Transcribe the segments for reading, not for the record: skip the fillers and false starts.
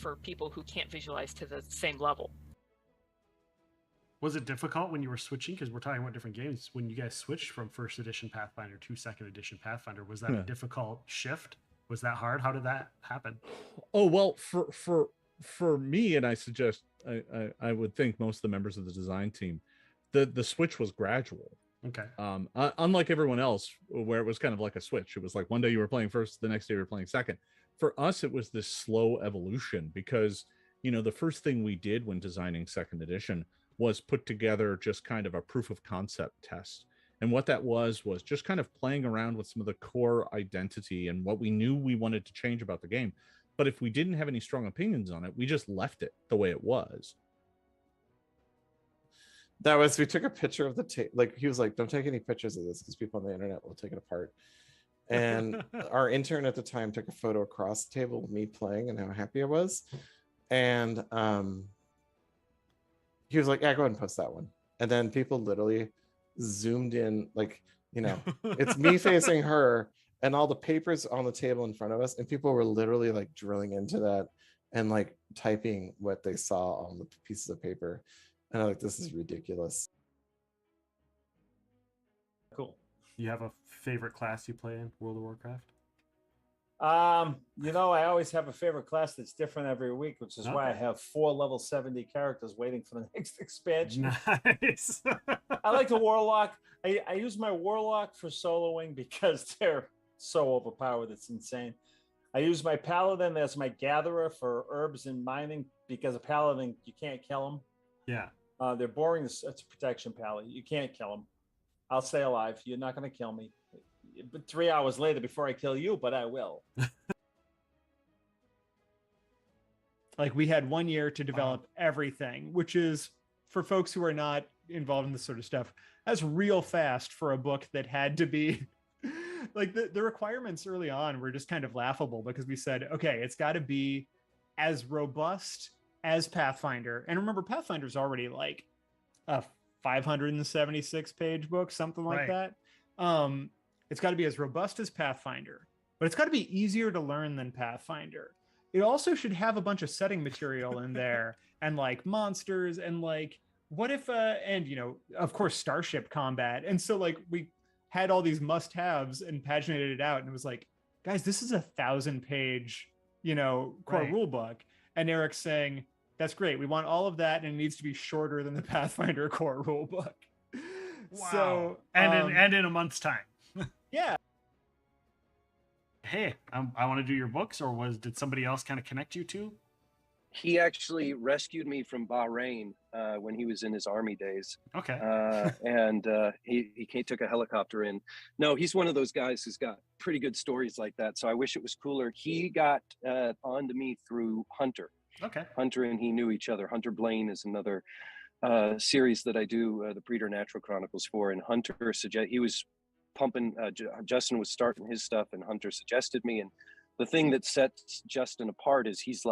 for people who can't visualize to the same level. Was it difficult when you were switching? Because we're talking about different games. When you guys switched from first edition Pathfinder to second edition Pathfinder, was that a difficult shift? Was that hard? How did that happen? Oh, well, for me, and I suggest I would think most of the members of the design team, the switch was gradual. Okay. Unlike everyone else, where it was kind of like a switch. It was like one day you were playing first, the next day you were playing second. For us, it was this slow evolution because, the first thing we did when designing second edition was put together just kind of a proof of concept test. And what that was just kind of playing around with some of the core identity and what we knew we wanted to change about the game. But if we didn't have any strong opinions on it, we just left it the way it was. We took a picture of the tape. He was like, don't take any pictures of this because people on the internet will take it apart. And our intern at the time took a photo across the table of me playing and how happy I was. And he was like, yeah, go ahead and post that one. And then people literally zoomed in, it's me facing her and all the papers on the table in front of us. And people were literally drilling into that and typing what they saw on the pieces of paper. And I'm like, this is ridiculous. Cool. You have a favorite class you play in World of Warcraft? I always have a favorite class that's different every week, which is why I have 4 level 70 characters waiting for the next expansion. Nice. I like the Warlock. I use my Warlock for soloing because they're so overpowered. It's insane. I use my Paladin as my gatherer for herbs and mining because a Paladin, you can't kill them. Yeah. They're boring. It's a protection Paladin. You can't kill them. I'll stay alive. You're not going to kill me. But 3 hours later before I kill you, but I will. We had 1 year to develop everything, which is, for folks who are not involved in this sort of stuff, that's real fast for a book that had to be the requirements early on were just kind of laughable because we said, okay, it's got to be as robust as Pathfinder. And remember, Pathfinder's already a 576 page book, something like that. It's got to be as robust as Pathfinder, but it's got to be easier to learn than Pathfinder. It also should have a bunch of setting material in there and monsters and what if of course starship combat. And so we had all these must-haves and paginated it out, and it was guys, this is a 1,000-page core rule book. And Eric's saying, that's great, we want all of that, and it needs to be shorter than the Pathfinder core rule book. Wow. So and in a month's time. Yeah. Hey, I want to do your books, or did somebody else kind of connect you to? He actually rescued me from Bahrain when he was in his army days. Okay. And he took a helicopter in. No, he's one of those guys who's got pretty good stories like that. So I wish it was cooler. He got onto me through Hunter. Okay. Hunter and he knew each other. Hunter Blaine is another series that I do the Preternatural Chronicles for. And Hunter he was pumping, Justin was starting his stuff and Hunter suggested me. And the thing that sets Justin apart is he's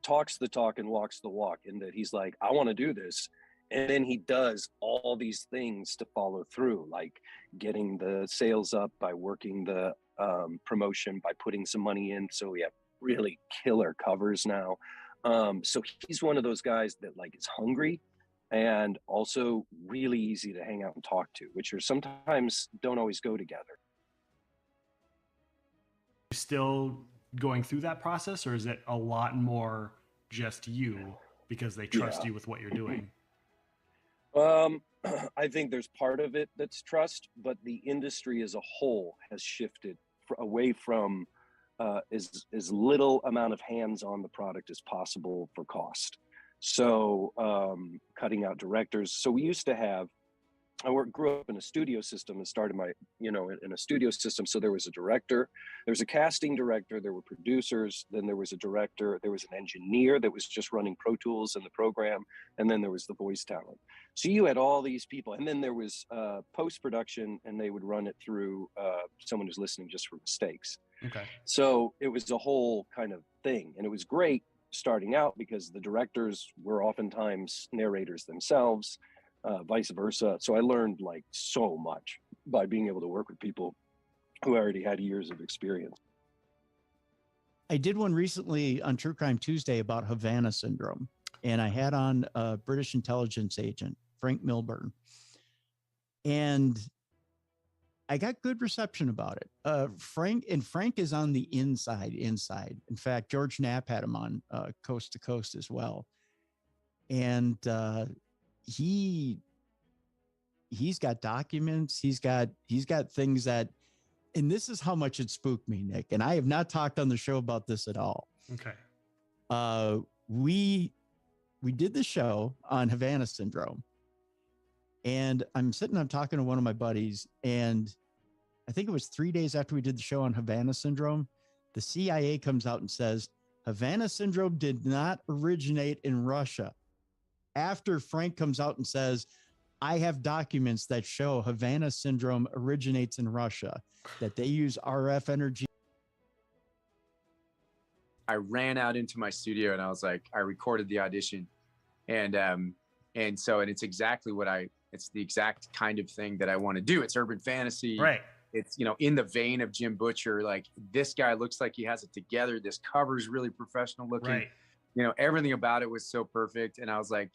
talks the talk and walks the walk, in that he's I want to do this. And then he does all these things to follow through, like getting the sales up by working the promotion, by putting some money in. So we have really killer covers now. So he's one of those guys that is hungry and also really easy to hang out and talk to, which are sometimes don't always go together. Still going through that process, or is it a lot more just you because they trust you with what you're doing? I think there's part of it that's trust, but the industry as a whole has shifted away from as little amount of hands on the product as possible for cost. So cutting out directors. So we used to have, grew up in a studio system and started my, in a studio system. So there was a director, there was a casting director, there were producers, then there was a director, there was an engineer that was just running Pro Tools and the program, and then there was the voice talent. So you had all these people, and then there was post-production, and they would run it through someone who's listening just for mistakes. Okay. So it was a whole kind of thing, and it was great starting out because the directors were oftentimes narrators themselves, vice versa. So I learned so much by being able to work with people who already had years of experience. I did one recently on True Crime Tuesday about Havana syndrome, and I had on a British intelligence agent, Frank Milburn, and I got good reception about it. Frank is on the inside. In fact, George Knapp had him on Coast to Coast as well, and he's got documents. He's got things that, and this is how much it spooked me, Nick. And I have not talked on the show about this at all. Okay. We did the show on Havana syndrome, and I'm talking to one of my buddies, and I think it was 3 days after we did the show on Havana syndrome, the CIA comes out and says Havana syndrome did not originate in Russia. After Frank comes out and says, I have documents that show Havana syndrome originates in Russia, that they use RF energy. I ran out into my studio and I was like, I recorded the audition, and it's exactly it's the exact kind of thing that I want to do. It's urban fantasy. Right. It's, in the vein of Jim Butcher. Like, this guy looks like he has it together. This cover is really professional looking. Right. Everything about it was so perfect. And I was like,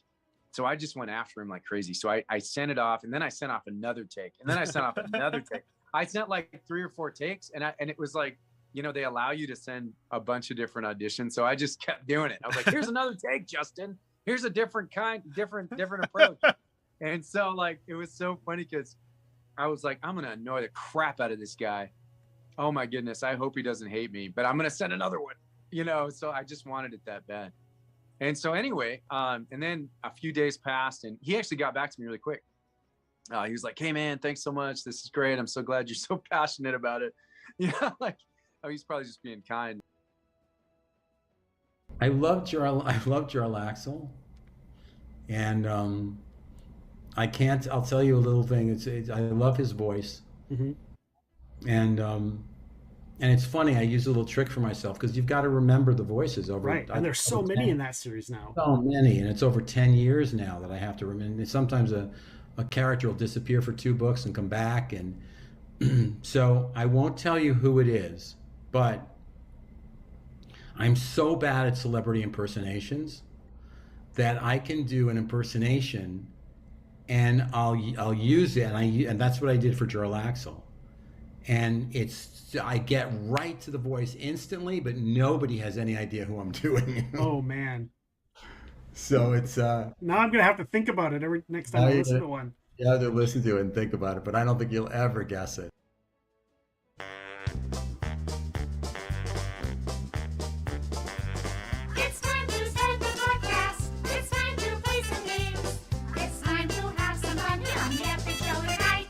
so I just went after him like crazy. So I sent it off, and then I sent off another take, and then I sent off another take. I sent like 3 or 4 takes, and it was like, they allow you to send a bunch of different auditions. So I just kept doing it. I was like, here's another take, Justin. Here's a different approach. And so, like, it was so funny because I was like, I'm going to annoy the crap out of this guy. Oh my goodness. I hope he doesn't hate me, but I'm going to send another one, so I just wanted it that bad. And so anyway, and then a few days passed, and he actually got back to me really quick. He was like, hey man, thanks so much. This is great. I'm so glad you're so passionate about it. He's probably just being kind. I love Jarl Axel, and I'll tell you a little thing. I love his voice. Mm-hmm. And it's funny, I use a little trick for myself, because you've got to remember the voices over. Right, and there's so many in that series now. So many, and it's over 10 years now that I have to remember. Sometimes a character will disappear for 2 books and come back, and so I won't tell you who it is, but I'm so bad at celebrity impersonations that I can do an impersonation, and I'll use it, and that's what I did for Jarl Axel. And I get right to the voice instantly, but nobody has any idea who I'm doing. Oh man. So it's now I'm gonna have to think about it every next time I listen to one. You have to listen to it and think about it, but I don't think you'll ever guess it. It's time to start the podcast. It's time to play some games. It's time to have some fun here on the Epic Show tonight.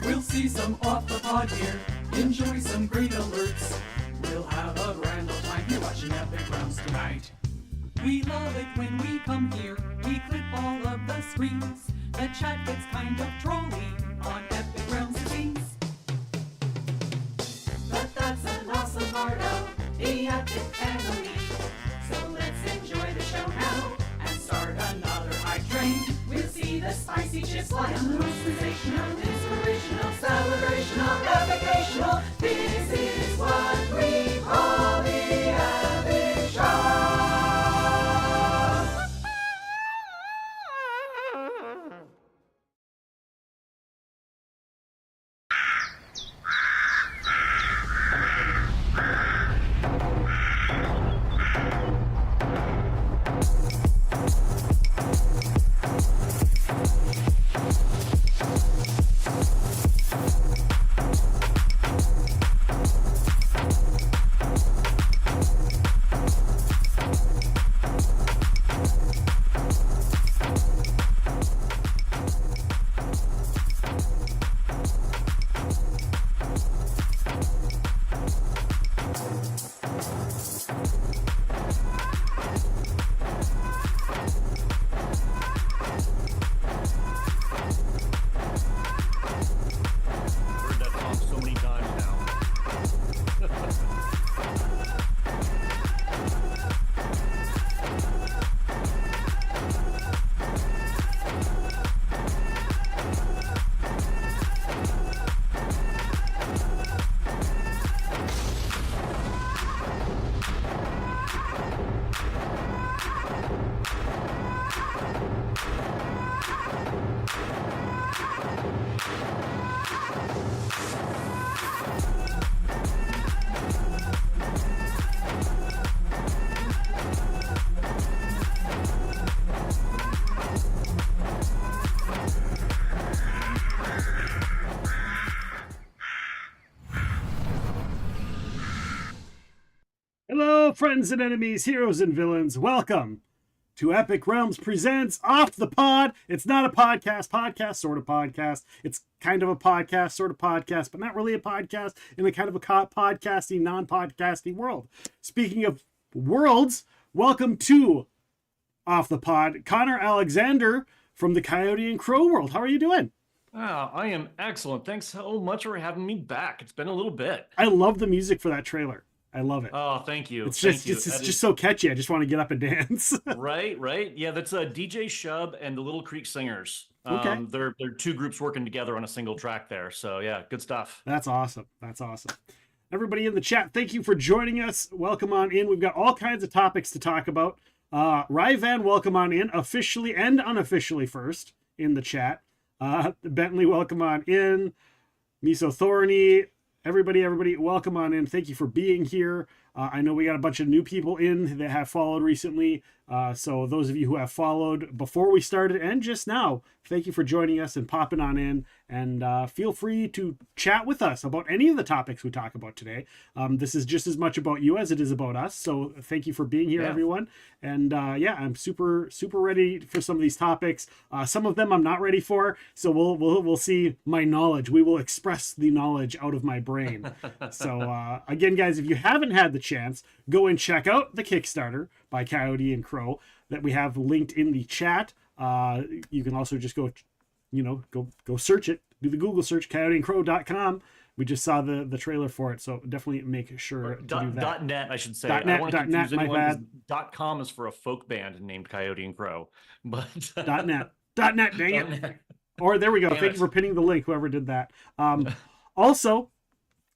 We'll see some off the pod here, enjoy some great alerts. We'll have a grand old time here watching Epic Rounds tonight. We love it when we come here, we clip all of the screens. The chat gets kind of trolly on Epic Rounds it seems. But that's an awesome part of the Epic family. So let's enjoy the show now and start another hype train. We'll see the spicy chips fly on the most sensational, inspirational, celebrational, epicational. This is what we call the Epic Show. friends and enemies, heroes and villains. Welcome to Epic Realms Presents Off the Pod. It's not a podcast, sort of podcast. It's kind of a podcast, sort of podcast, but not really a podcast in a kind of a podcasty, non-podcasty world. Speaking of worlds, welcome to Off the Pod, Connor Alexander from the Coyote and Crow world. How are you doing? I am excellent. Thanks so much for having me back. It's been a little bit. I love the music for that trailer. I love it. Oh, thank you. It's Thank just you. it's That just is- so catchy. I just want to get up and dance. right. Yeah, that's DJ Shub and the Little Creek Singers. Okay. They're two groups working together on a single track there. So yeah, good stuff. That's awesome. That's awesome. Everybody in the chat, thank you for joining us. Welcome on in. We've got all kinds of topics to talk about. Ryvan, welcome on in, officially and unofficially first in the chat. Bentley, welcome on in. Miso Thorny, everybody, welcome on in. Thank you for being here. I know we got a bunch of new people in that have followed recently. So those of you who have followed before we started and just now, thank you for joining us and popping on in. And feel free to chat with us about any of the topics we talk about today. This is just as much about you as it is about us. So thank you for being here, everyone. And I'm super ready for some of these topics. Some of them I'm not ready for. So we'll see my knowledge. We will express the knowledge out of my brain. So again, guys, if you haven't had the chance, go and check out the Kickstarter by Coyote and Crow that we have linked in the chat. You can also just go search it, do the Google search, coyoteandcrow.com. We just saw the trailer for it, so definitely make sure to do that. .net, I should say. .net, I want to confuse .net, my anyone, bad. 'cause .com is for a folk band named Coyote and Crow. But .net, dang it. Or there we go. Damn Thank it. you for pinning the link, whoever did that. Also,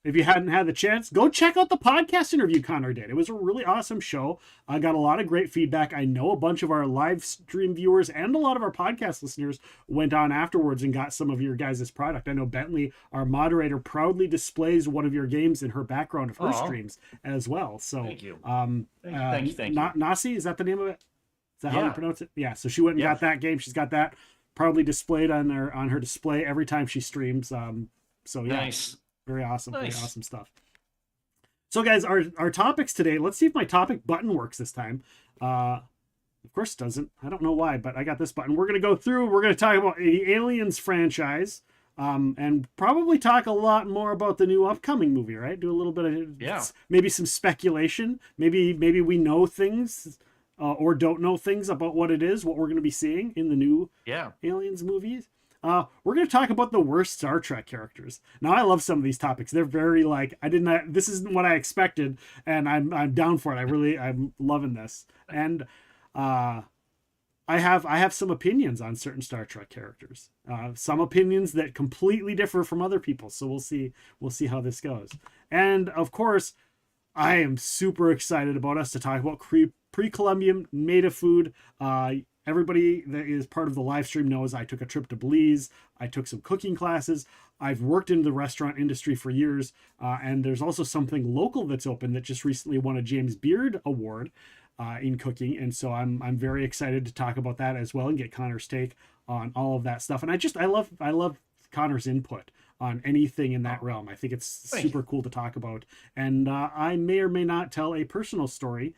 if you hadn't had the chance, go check out the podcast interview Connor did. It was a really awesome show. I got a lot of great feedback. I know a bunch of our live stream viewers and a lot of our podcast listeners went on afterwards and got some of your guys' product. I know Bentley, our moderator, proudly displays one of your games in her background of her Aw. streams as well. So Thank you. Thank you. Nasi, is that the name of it? Is that how you Yeah. pronounce it? Yeah. So she went and got that game. She's got that proudly displayed on her display every time she streams. So yeah. Nice. Very awesome. Nice. Very awesome stuff. So guys, our topics today, let's see if my topic button works this time. Of course it doesn't. I don't know why, but I got this button. We're going to go through, we're going to talk about the Aliens franchise, and probably talk a lot more about the new upcoming movie, right? Do a little bit of maybe some speculation. Maybe we know things or don't know things about what it is, what we're going to be seeing in the new Aliens movies. We're going to talk about the worst Star Trek characters. Now, I love some of these topics. They're very this isn't what I expected, and I'm down for it. I'm loving this. And I have some opinions on certain Star Trek characters. Some opinions that completely differ from other people. So we'll see how this goes. And of course, I am super excited about us to talk about pre-Columbian native food. Everybody that is part of the live stream knows I took a trip to Belize. I took some cooking classes. I've worked in the restaurant industry for years. And there's also something local that's open that just recently won a James Beard Award in cooking. And so I'm very excited to talk about that as well and get Connor's take on all of that stuff. And I love Connor's input on anything in that realm. I think it's super cool to talk about. And I may or may not tell a personal story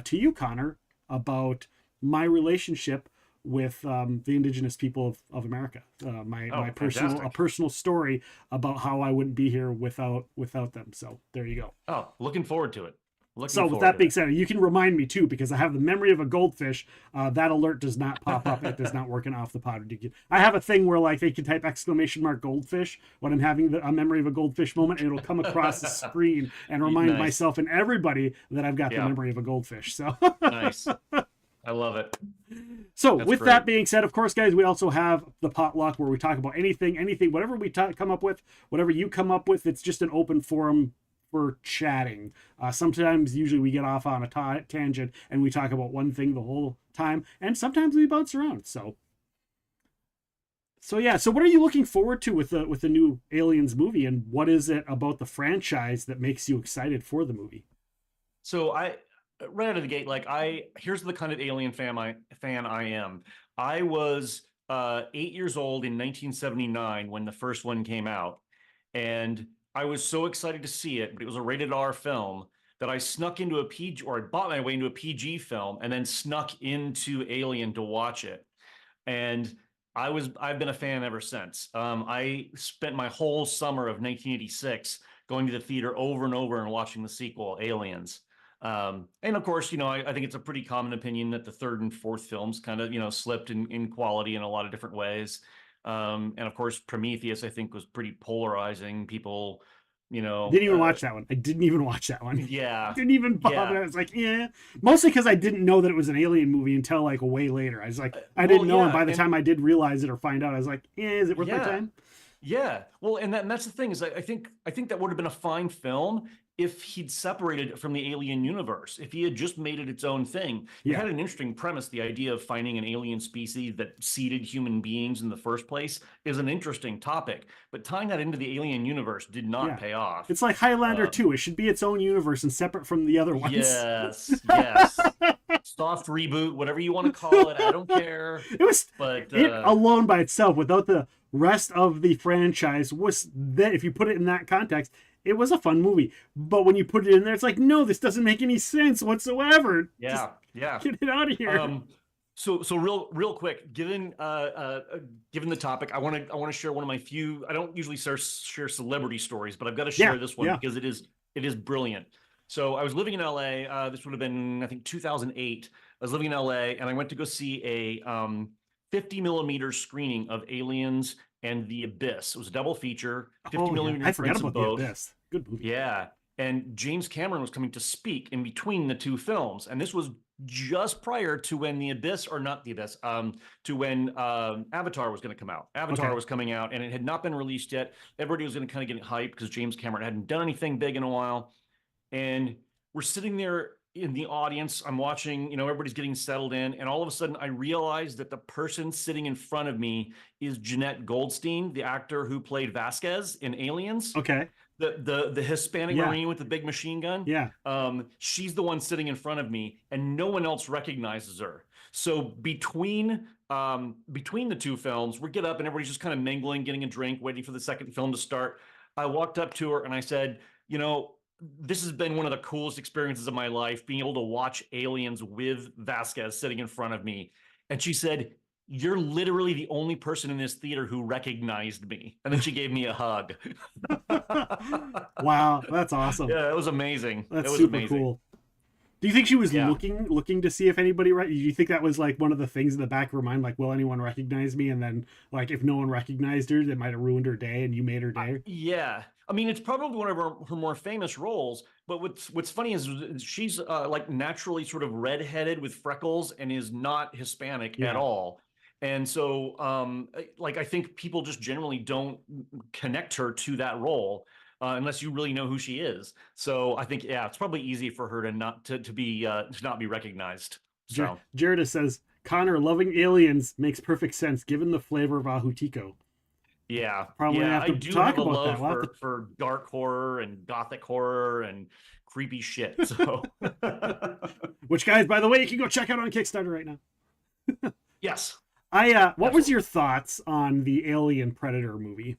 to you, Connor, about my relationship with the indigenous people of America. My personal story about how I wouldn't be here without them. So there you go. Oh, looking forward to it. So with that being said, you can remind me too, because I have the memory of a goldfish. That alert does not pop up. It does not work in Off the Pod. I have a thing where they can type ! Goldfish when I'm having a memory of a goldfish moment, and it'll come across the screen and remind myself and everybody that I've got the memory of a goldfish. So nice. I love it. So with that being said, of course, guys, we also have the potluck where we talk about anything, whatever we come up with, whatever you come up with. It's just an open forum for chatting. Sometimes, usually, we get off on a tangent and we talk about one thing the whole time, and sometimes we bounce around. So yeah. So what are you looking forward to with the new Aliens movie, and what is it about the franchise that makes you excited for the movie? So right out of the gate, here's the kind of Alien fan I am. I was 8 years old in 1979 when the first one came out, and I was so excited to see it, but it was a rated R film. that I snuck into a PG, or I bought my way into a PG film and then snuck into Alien to watch it. And I've been a fan ever since. I spent my whole summer of 1986 going to the theater over and over and watching the sequel, Aliens. And of course, I think it's a pretty common opinion that the third and fourth films kind of, slipped in quality in a lot of different ways. And of course, Prometheus, I think, was pretty polarizing. People, Didn't even watch that one. I didn't even watch that one. Yeah. Didn't even bother. Yeah. I was like, yeah. Mostly because I didn't know that it was an Alien movie until like way later. I was like, I didn't know, and by the time I did realize it or find out, I was like, yeah, is it worth my time? Yeah. Well, and that's the thing is I think that would have been a fine film if he'd separated it from the Alien universe. If he had just made it its own thing. It had an interesting premise. The idea of finding an alien species that seeded human beings in the first place is an interesting topic. But tying that into the Alien universe did not pay off. It's like Highlander 2. It should be its own universe and separate from the other ones. Yes. Soft reboot, whatever you want to call it. I don't care. It was, but it alone by itself, without the rest of the franchise, was that, if you put it in that context, it was a fun movie. But when you put it in there, it's like, no, this doesn't make any sense whatsoever. Yeah. Get it out of here. So real quick, given the topic, I want to share one of my few. I don't usually share celebrity stories, but I've got to share this one because it is brilliant. So I was living in LA. This would have been, I think, 2008. I was living in LA, and I went to go see a 50 millimeter screening of Aliens and The Abyss. It was a double feature. 50 millimeter. I forgot about both. The Abyss. Good movie. Yeah. And James Cameron was coming to speak in between the two films. And this was just prior to when The Abyss, or not The Abyss, to when Avatar was going to come out. Avatar was coming out, and it had not been released yet. Everybody was going to kind of get hyped because James Cameron hadn't done anything big in a while. And we're sitting there in the audience. I'm watching, everybody's getting settled in. And all of a sudden, I realized that the person sitting in front of me is Jeanette Goldstein, the actor who played Vasquez in Aliens. Okay. The Hispanic Marine with the big machine gun. Yeah. She's the one sitting in front of me, and no one else recognizes her. So between the two films, we get up and everybody's just kind of mingling, getting a drink, waiting for the second film to start. I walked up to her and I said, this has been one of the coolest experiences of my life, being able to watch Aliens with Vasquez sitting in front of me. And she said, "You're literally the only person in this theater who recognized me." And then she gave me a hug. Wow, that's awesome. Yeah, it was amazing. That's it was super amazing. cool. Do you think she was looking to see if anybody do you think that was like one of the things in the back of her mind, like, will anyone recognize me? And then, like, if no one recognized her, that might have ruined her day, and you made her day. Yeah. I mean, it's probably one of her more famous roles, but what's funny is she's like naturally sort of redheaded with freckles and is not Hispanic at all. And so I think people just generally don't connect her to that role unless you really know who she is. So I think, it's probably easy for her to not be recognized. So Jared says, Connor, loving Aliens makes perfect sense given the flavor of Ahutico. Yeah, probably have to I do talk have a about love that. for dark horror and gothic horror and creepy shit. So, which, guys, by the way, you can go check out on Kickstarter right now. Yes. What was your thoughts on the Alien Predator movie?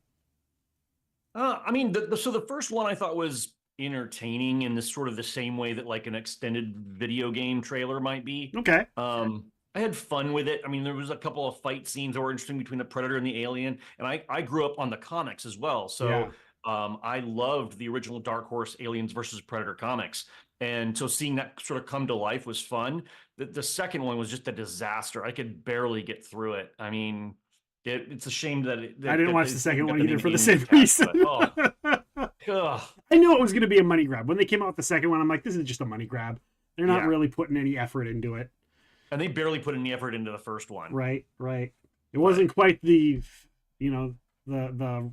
I mean, so the first one I thought was entertaining in this sort of the same way that like an extended video game trailer might be. Okay. I had fun with it. I mean, there was a couple of fight scenes that were interesting between the Predator and the Alien, and I grew up on the comics as well. So I loved the original Dark Horse Aliens versus Predator comics. And so seeing that sort of come to life was fun. The second one was just a disaster. I could barely get through it. I mean, it's a shame that I didn't watch the second one either for the same same reason. Ugh. I knew it was going to be a money grab. When they came out with the second one, I'm like, this is just a money grab. They're not really putting any effort into it. And they barely put any effort into the first one. Right. It wasn't quite the, the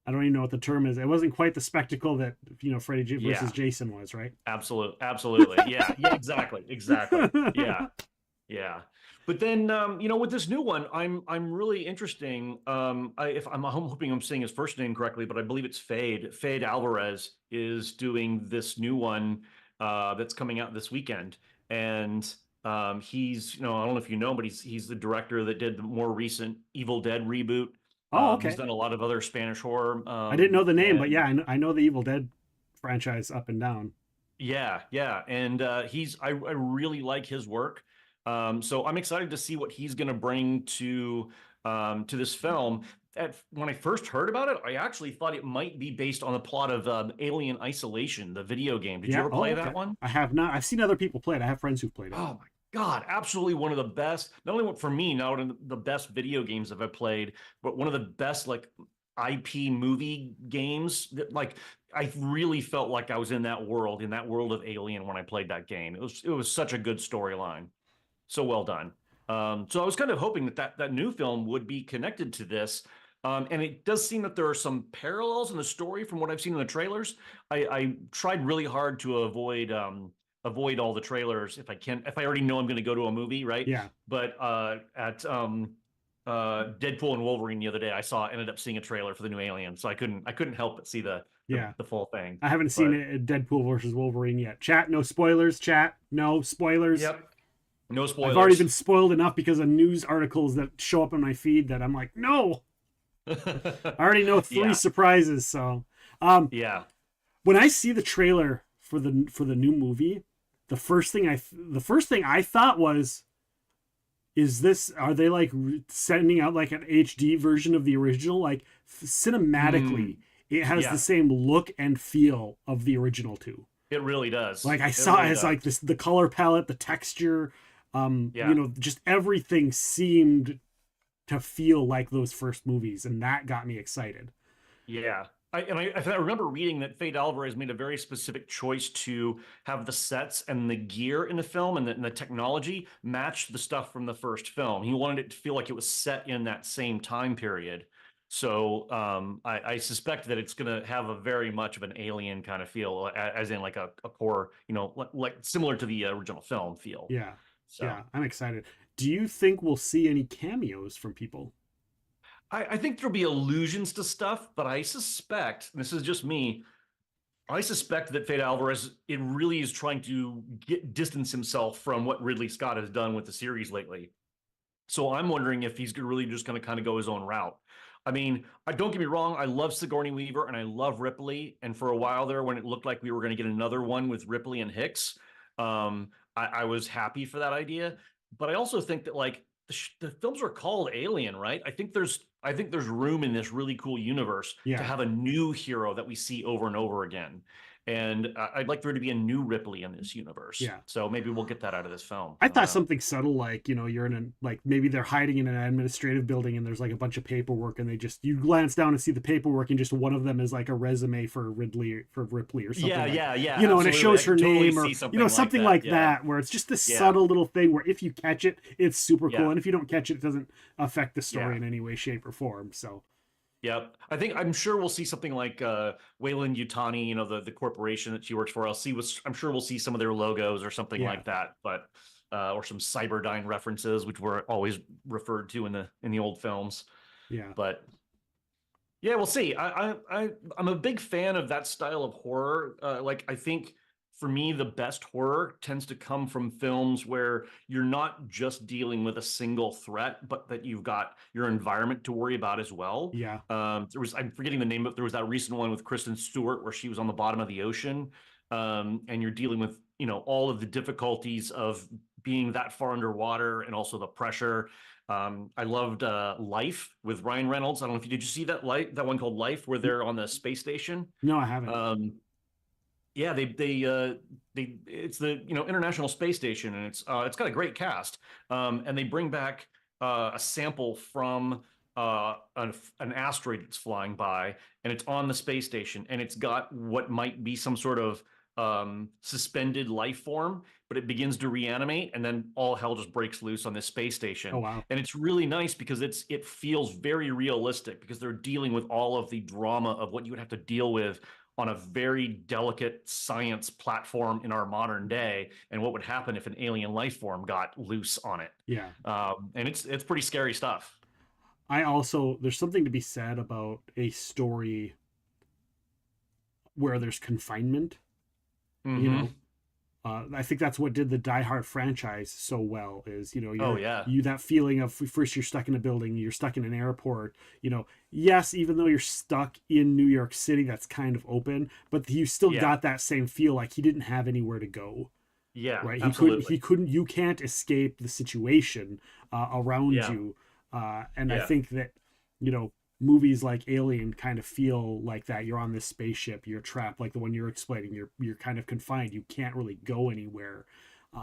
I don't even know what the term is. It wasn't quite the spectacle that, Freddy versus Jason was, right? Absolutely. Yeah, exactly. Yeah. But then, with this new one, I'm really interesting. I'm hoping I'm saying his first name correctly, but I believe it's Fade Alvarez is doing this new one that's coming out this weekend. And he's, I don't know if you know, but he's the director that did the more recent Evil Dead reboot. Oh, okay. He's done a lot of other Spanish horror. I didn't know the name, but yeah, I know the Evil Dead franchise up and down. Yeah, and I really like his work. So I'm excited to see what he's going to bring to this film. When I first heard about it, I actually thought it might be based on the plot of Alien Isolation, the video game. Did you ever play that one? I have not. I've seen other people play it. I have friends who've played it. Oh my God, absolutely one of the best, not only for me, not one of the best video games I've ever played, but one of the best like IP movie games that like I really felt like I was in that world of Alien when I played that game. It was such a good storyline. So well done. So I was kind of hoping that new film would be connected to this. And it does seem that there are some parallels in the story from what I've seen in the trailers. I tried really hard to avoid all the trailers if I already know I'm going to go to a movie, right? Yeah. But at Deadpool and Wolverine the other day, ended up seeing a trailer for the new Alien, so I couldn't help but see the full thing. I haven't seen it, Deadpool versus Wolverine yet. Chat, no spoilers. Chat, no spoilers. Yep. No spoilers. I've already been spoiled enough because of news articles that show up in my feed that I'm like, no. I already know 3 surprises. So, yeah. When I see the trailer for the new movie, the first thing I thought was, are they like sending out like an HD version of the original? Like cinematically, it has the same look and feel of the original too. It really does. Like I saw it as like this, the color palette, the texture, just everything seemed to feel like those first movies, and that got me excited. Yeah. I remember reading that Fede Alvarez made a very specific choice to have the sets and the gear in the film and the technology match the stuff from the first film. He wanted it to feel like it was set in that same time period. So I suspect that it's going to have a very much of an Alien kind of feel, as in like a core, like similar to the original film feel. Yeah. So. Yeah, I'm excited. Do you think we'll see any cameos from people? I think there'll be allusions to stuff, but I suspect, and this is just me, I suspect that Fede Alvarez, it really is trying to distance himself from what Ridley Scott has done with the series lately. So I'm wondering if he's really just going to kind of go his own route. I mean, don't get me wrong, I love Sigourney Weaver and I love Ripley. And for a while there, when it looked like we were going to get another one with Ripley and Hicks, I was happy for that idea. But I also think that like the films are called Alien, right? I think there's room in this really cool universe to have a new hero that we see over and over again. And I'd like there to be a new Ripley in this universe. Yeah. So maybe we'll get that out of this film. I thought something subtle, like, you're in maybe they're hiding in an administrative building and there's like a bunch of paperwork and you glance down and see the paperwork and just one of them is like a resume for Ripley or something. Yeah. And it shows her name or, something like that, that, where it's just this subtle little thing where if you catch it, it's super cool. And if you don't catch it, it doesn't affect the story in any way, shape or form. So. Yep. I'm sure we'll see something like Wayland Yutani, the corporation that she works for. I'm sure we'll see some of their logos or something like that, but or some Cyberdyne references, which were always referred to in the old films. Yeah. But yeah, we'll see. I'm a big fan of that style of horror. I think for me, the best horror tends to come from films where you're not just dealing with a single threat, but that you've got your environment to worry about as well. Yeah. I'm forgetting the name, but there was that recent one with Kristen Stewart where she was on the bottom of the ocean, and you're dealing with, all of the difficulties of being that far underwater and also the pressure. I loved Life with Ryan Reynolds. I don't know did you see that one called Life where they're on the space station? No, I haven't. Yeah, it's the International Space Station, and it's got a great cast, and they bring back a sample from an asteroid that's flying by, and it's on the space station, and it's got what might be some sort of suspended life form, but it begins to reanimate, and then all hell just breaks loose on this space station. Oh wow! And it's really nice because it feels very realistic because they're dealing with all of the drama of what you would have to deal with on a very delicate science platform in our modern day, and what would happen if an alien life form got loose on it. Yeah. And it's pretty scary stuff. There's something to be said about a story where there's confinement. I think that's what did the Die Hard franchise so well is, you know, Oh, yeah. that feeling of first you're stuck in a building, you're stuck in an airport, you know, yes, even though you're stuck in New York City, that's kind of open, but you still Yeah. got that same feel like he didn't have anywhere to go. Yeah, Right. absolutely. He couldn't, you can't escape the situation around Yeah. you. And I Yeah. think that, you know, movies like Alien kind of feel like that. You're on this spaceship, you're trapped, like the one you're explaining, you're kind of confined. You can't really go anywhere.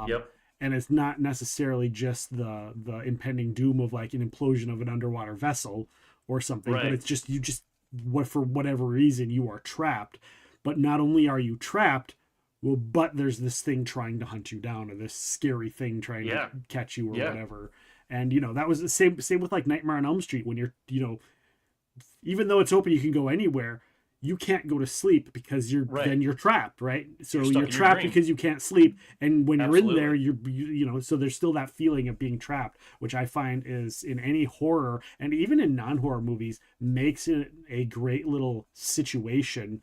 Yep. And it's not necessarily just the impending doom of like an implosion of an underwater vessel or something, but Right. it's just for whatever reason you are trapped. But not only are you trapped, well, but there's this thing trying to hunt you down, or this scary thing trying Yeah. to catch you, or Yeah. whatever. And you know, that was the same with like Nightmare on Elm Street, when you're, you know, even though it's open, you can go anywhere. You can't go to sleep because Right. then you're trapped, right? So You're stuck you're in your trapped dream. because you can't sleep, and when you're in there, Absolutely. you know, so there's still that feeling of being trapped, which I find is in any horror and even in non-horror movies makes it a great little situation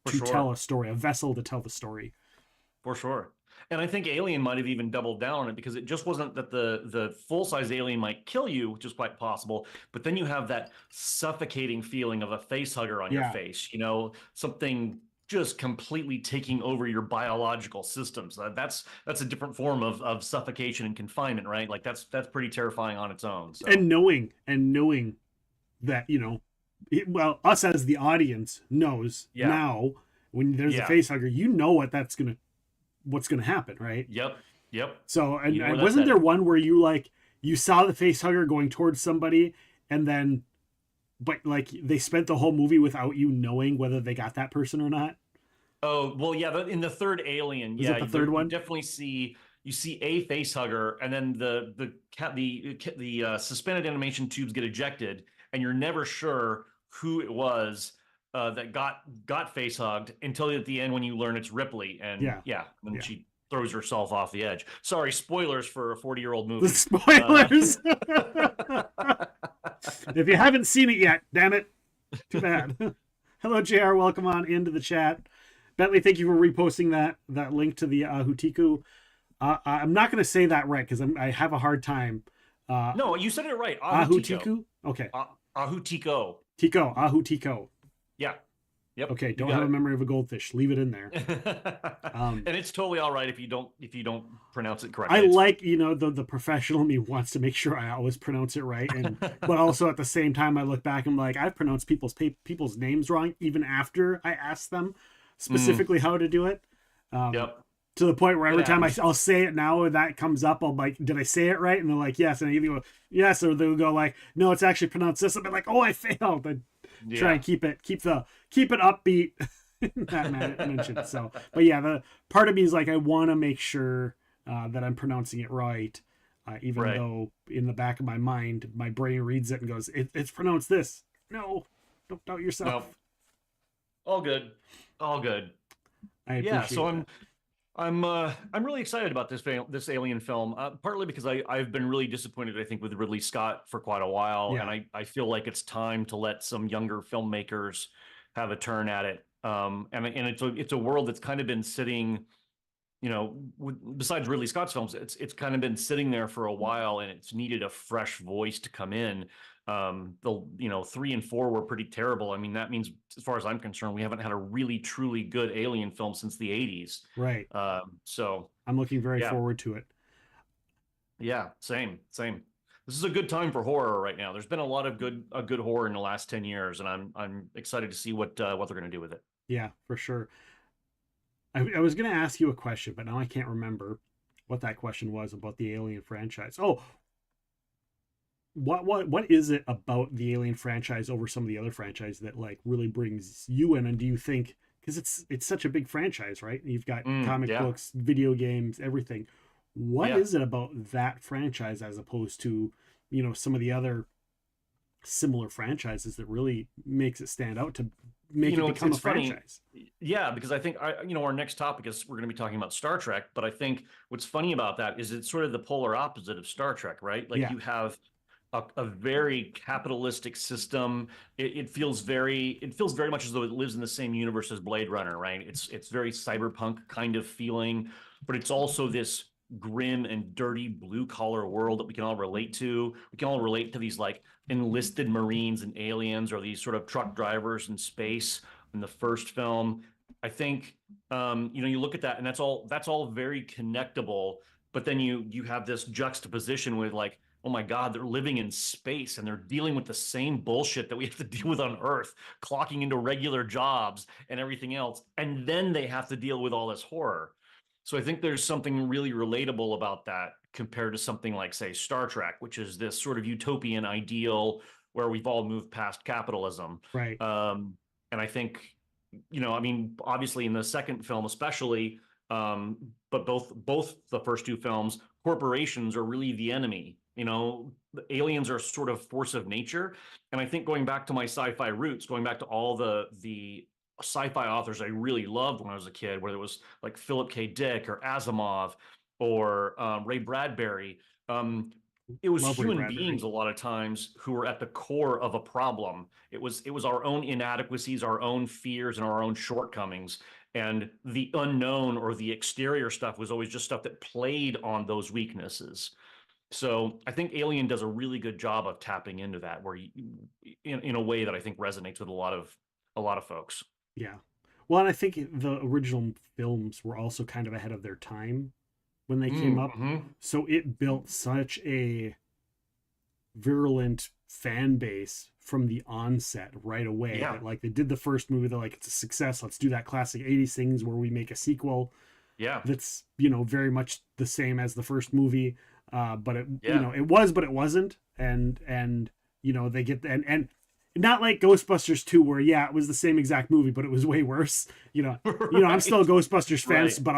For to sure. tell a story, a vessel to tell the story. For sure. And I think Alien might have even doubled down on it, because it just wasn't that the full-size alien might kill you, which is quite possible, but then you have that suffocating feeling of a face hugger on your Yeah. face, you know, something just completely taking over your biological systems. That's a different form of suffocation and confinement, right? Like that's pretty terrifying on its own. So And knowing that, you know, well, us as the audience knows Yeah. now when there's a Yeah. face hugger, you know what's gonna happen, right? Yep. So, and, You know where and that's wasn't there headed. one where you saw the face hugger going towards somebody, and then, but like they spent the whole movie without you knowing whether they got that person or not? Oh, well, yeah, in the third Alien, Is yeah, it the third you one? definitely see a face hugger, and then the suspended animation tubes get ejected, and you're never sure who it was that got face hugged until at the end when you learn it's Ripley, and Yeah. and Yeah. she throws herself off the edge. Sorry, spoilers for a 40-year-old movie. The spoilers. If you haven't seen it yet, damn it, too bad. Hello, JR. Welcome on into the chat. Bentley, thank you for reposting that link to the Ahutiku. I'm not going to say that right because I have a hard time. No, you said it right. Ahutiku. Okay. Ahutiko. Ahutico. Yeah. Yep. Okay. you Don't got have a it. memory of a goldfish. Leave it in there. And it's totally all right if you don't pronounce it correctly. I It's- like, you know, the professional me wants to make sure I always pronounce it right, and but also at the same time I look back and I'm like, I've pronounced people's names wrong even after I ask them specifically how to do it. Yep. To the point where It every time happens. I'll say it now and that comes up, I'm like, did I say it right? And they're like, yes. And I either go, yes, or they'll go like, no, it's actually pronounced this. I'll be like, oh, I failed. I try and keep it upbeat in that mention. So, but yeah, the part of me is like, I want to make sure that I'm pronouncing it right. Even Right. though in the back of my mind, my brain reads it and goes, it's pronounced this. No, don't doubt yourself. Nope. All good. All good. I appreciate Yeah, so that. I'm really excited about this Alien film, partly because I've been really disappointed, I think, with Ridley Scott for quite a while, Yeah. and I feel like it's time to let some younger filmmakers have a turn at it. And it's a world that's kind of been sitting, you know, besides Ridley Scott's films, it's kind of been sitting there for a while, and it's needed a fresh voice to come in. The 3 and 4 were pretty terrible. I mean, that means, as far as I'm concerned, we haven't had a really truly good Alien film since the 80s. Right. So I'm looking very yeah. forward to it. yeah, same. This is a good time for horror right now. There's been a lot of good horror in the last 10 years, and I'm excited to see what they're going to do with it. Yeah, for sure. I was going to ask you a question, but now I can't remember what that question was about the Alien franchise. Oh, what is it about the Alien franchise over some of the other franchises that like really brings you in? And do you think, because it's such a big franchise, right? You've got comic yeah. books, video games, everything. What Yeah. is it about that franchise as opposed to, you know, some of the other similar franchises that really makes it stand out to make You know, it become a it's funny. franchise? Yeah, because I think our next topic is we're going to be talking about Star Trek, but I think what's funny about that is it's sort of the polar opposite of Star Trek, right? Like Yeah. you have a very capitalistic system. It feels very much as though it lives in the same universe as Blade Runner, right? It's very cyberpunk kind of feeling. but it's also this grim and dirty blue collar world that we can all relate to. We can all relate to these like enlisted Marines and aliens, or these sort of truck drivers in space in the first film. I think you look at that, and that's all very connectable. But then you have this juxtaposition with like, oh my God, they're living in space and they're dealing with the same bullshit that we have to deal with on Earth, clocking into regular jobs and everything else, and then they have to deal with all this horror. So I think there's something really relatable about that compared to something like, say, Star Trek, which is this sort of utopian ideal where we've all moved past capitalism. Right. And I think, obviously in the second film, especially, but both the first two films, corporations are really the enemy. The aliens are sort of force of nature. And I think going back to my sci-fi roots, going back to all the sci-fi authors I really loved when I was a kid, whether it was like Philip K. Dick or Asimov or Ray Bradbury, it was human beings a lot of times who were at the core of a problem. It was our own inadequacies, our own fears, and our own shortcomings. And the unknown or the exterior stuff was always just stuff that played on those weaknesses. So I think Alien does a really good job of tapping into that, where in a way that I think resonates with a lot of folks. Yeah. Well, and I think the original films were also kind of ahead of their time when they came up. So it built such a virulent fan base from the onset right away. Yeah. That, like, they did the first movie, they're like, it's a success. Let's do that classic 80s things where we make a sequel. Yeah. That's, very much the same as the first movie. But it, it was, but it wasn't. And they get, and not like Ghostbusters 2 where, it was the same exact movie, but it was way worse. I'm still a Ghostbusters fan, Right. but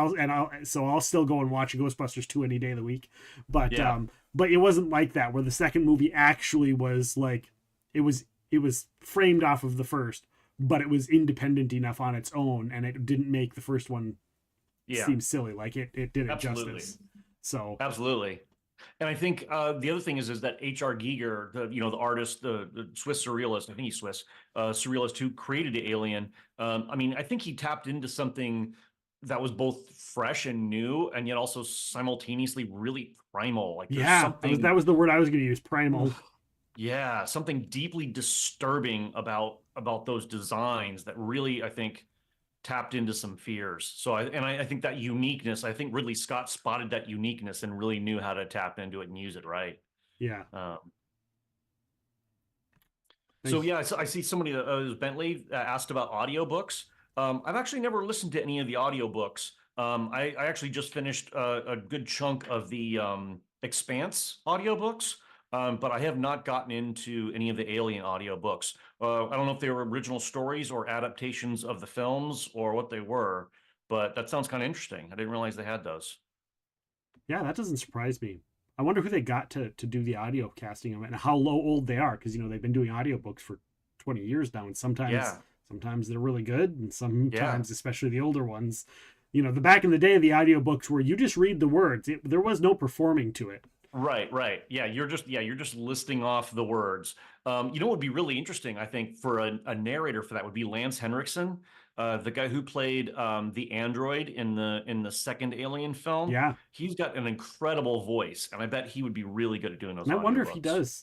I'll still go and watch Ghostbusters 2 any day of the week. But it wasn't like that, where the second movie actually was like, it was framed off of the first, but it was independent enough on its own, and it didn't make the first one seem silly. Like it did it Absolutely. justice. So Absolutely. And I think the other thing is that H.R. Giger, the artist, the Swiss surrealist, I think he's Swiss, surrealist who created Alien. I think he tapped into something that was both fresh and new, and yet also simultaneously really primal. Like that was the word I was going to use, primal. Yeah, something deeply disturbing about those designs that really, I think, tapped into some fears. So I think that uniqueness, I think Ridley Scott spotted that uniqueness and really knew how to tap into it and use it right. Yeah. So I see somebody, Bentley, asked about audiobooks. I've actually never listened to any of the audiobooks. I actually just finished a good chunk of the Expanse audiobooks. But I have not gotten into any of the Alien audiobooks. I don't know if they were original stories or adaptations of the films or what they were, but that sounds kind of interesting. I didn't realize they had those. Yeah, that doesn't surprise me. I wonder who they got to do the audio casting of it and how old they are, because they've been doing audiobooks for 20 years now, and sometimes they're really good, and sometimes, especially the older ones, the back in the day, the audiobooks where you just read the words. There was no performing to it. Right. Yeah, you're just listing off the words. What would be really interesting, I think, for a narrator for that would be Lance Henriksen, the guy who played the android in the second Alien film. Yeah, he's got an incredible voice, and I bet he would be really good at doing those. And I wonder if he does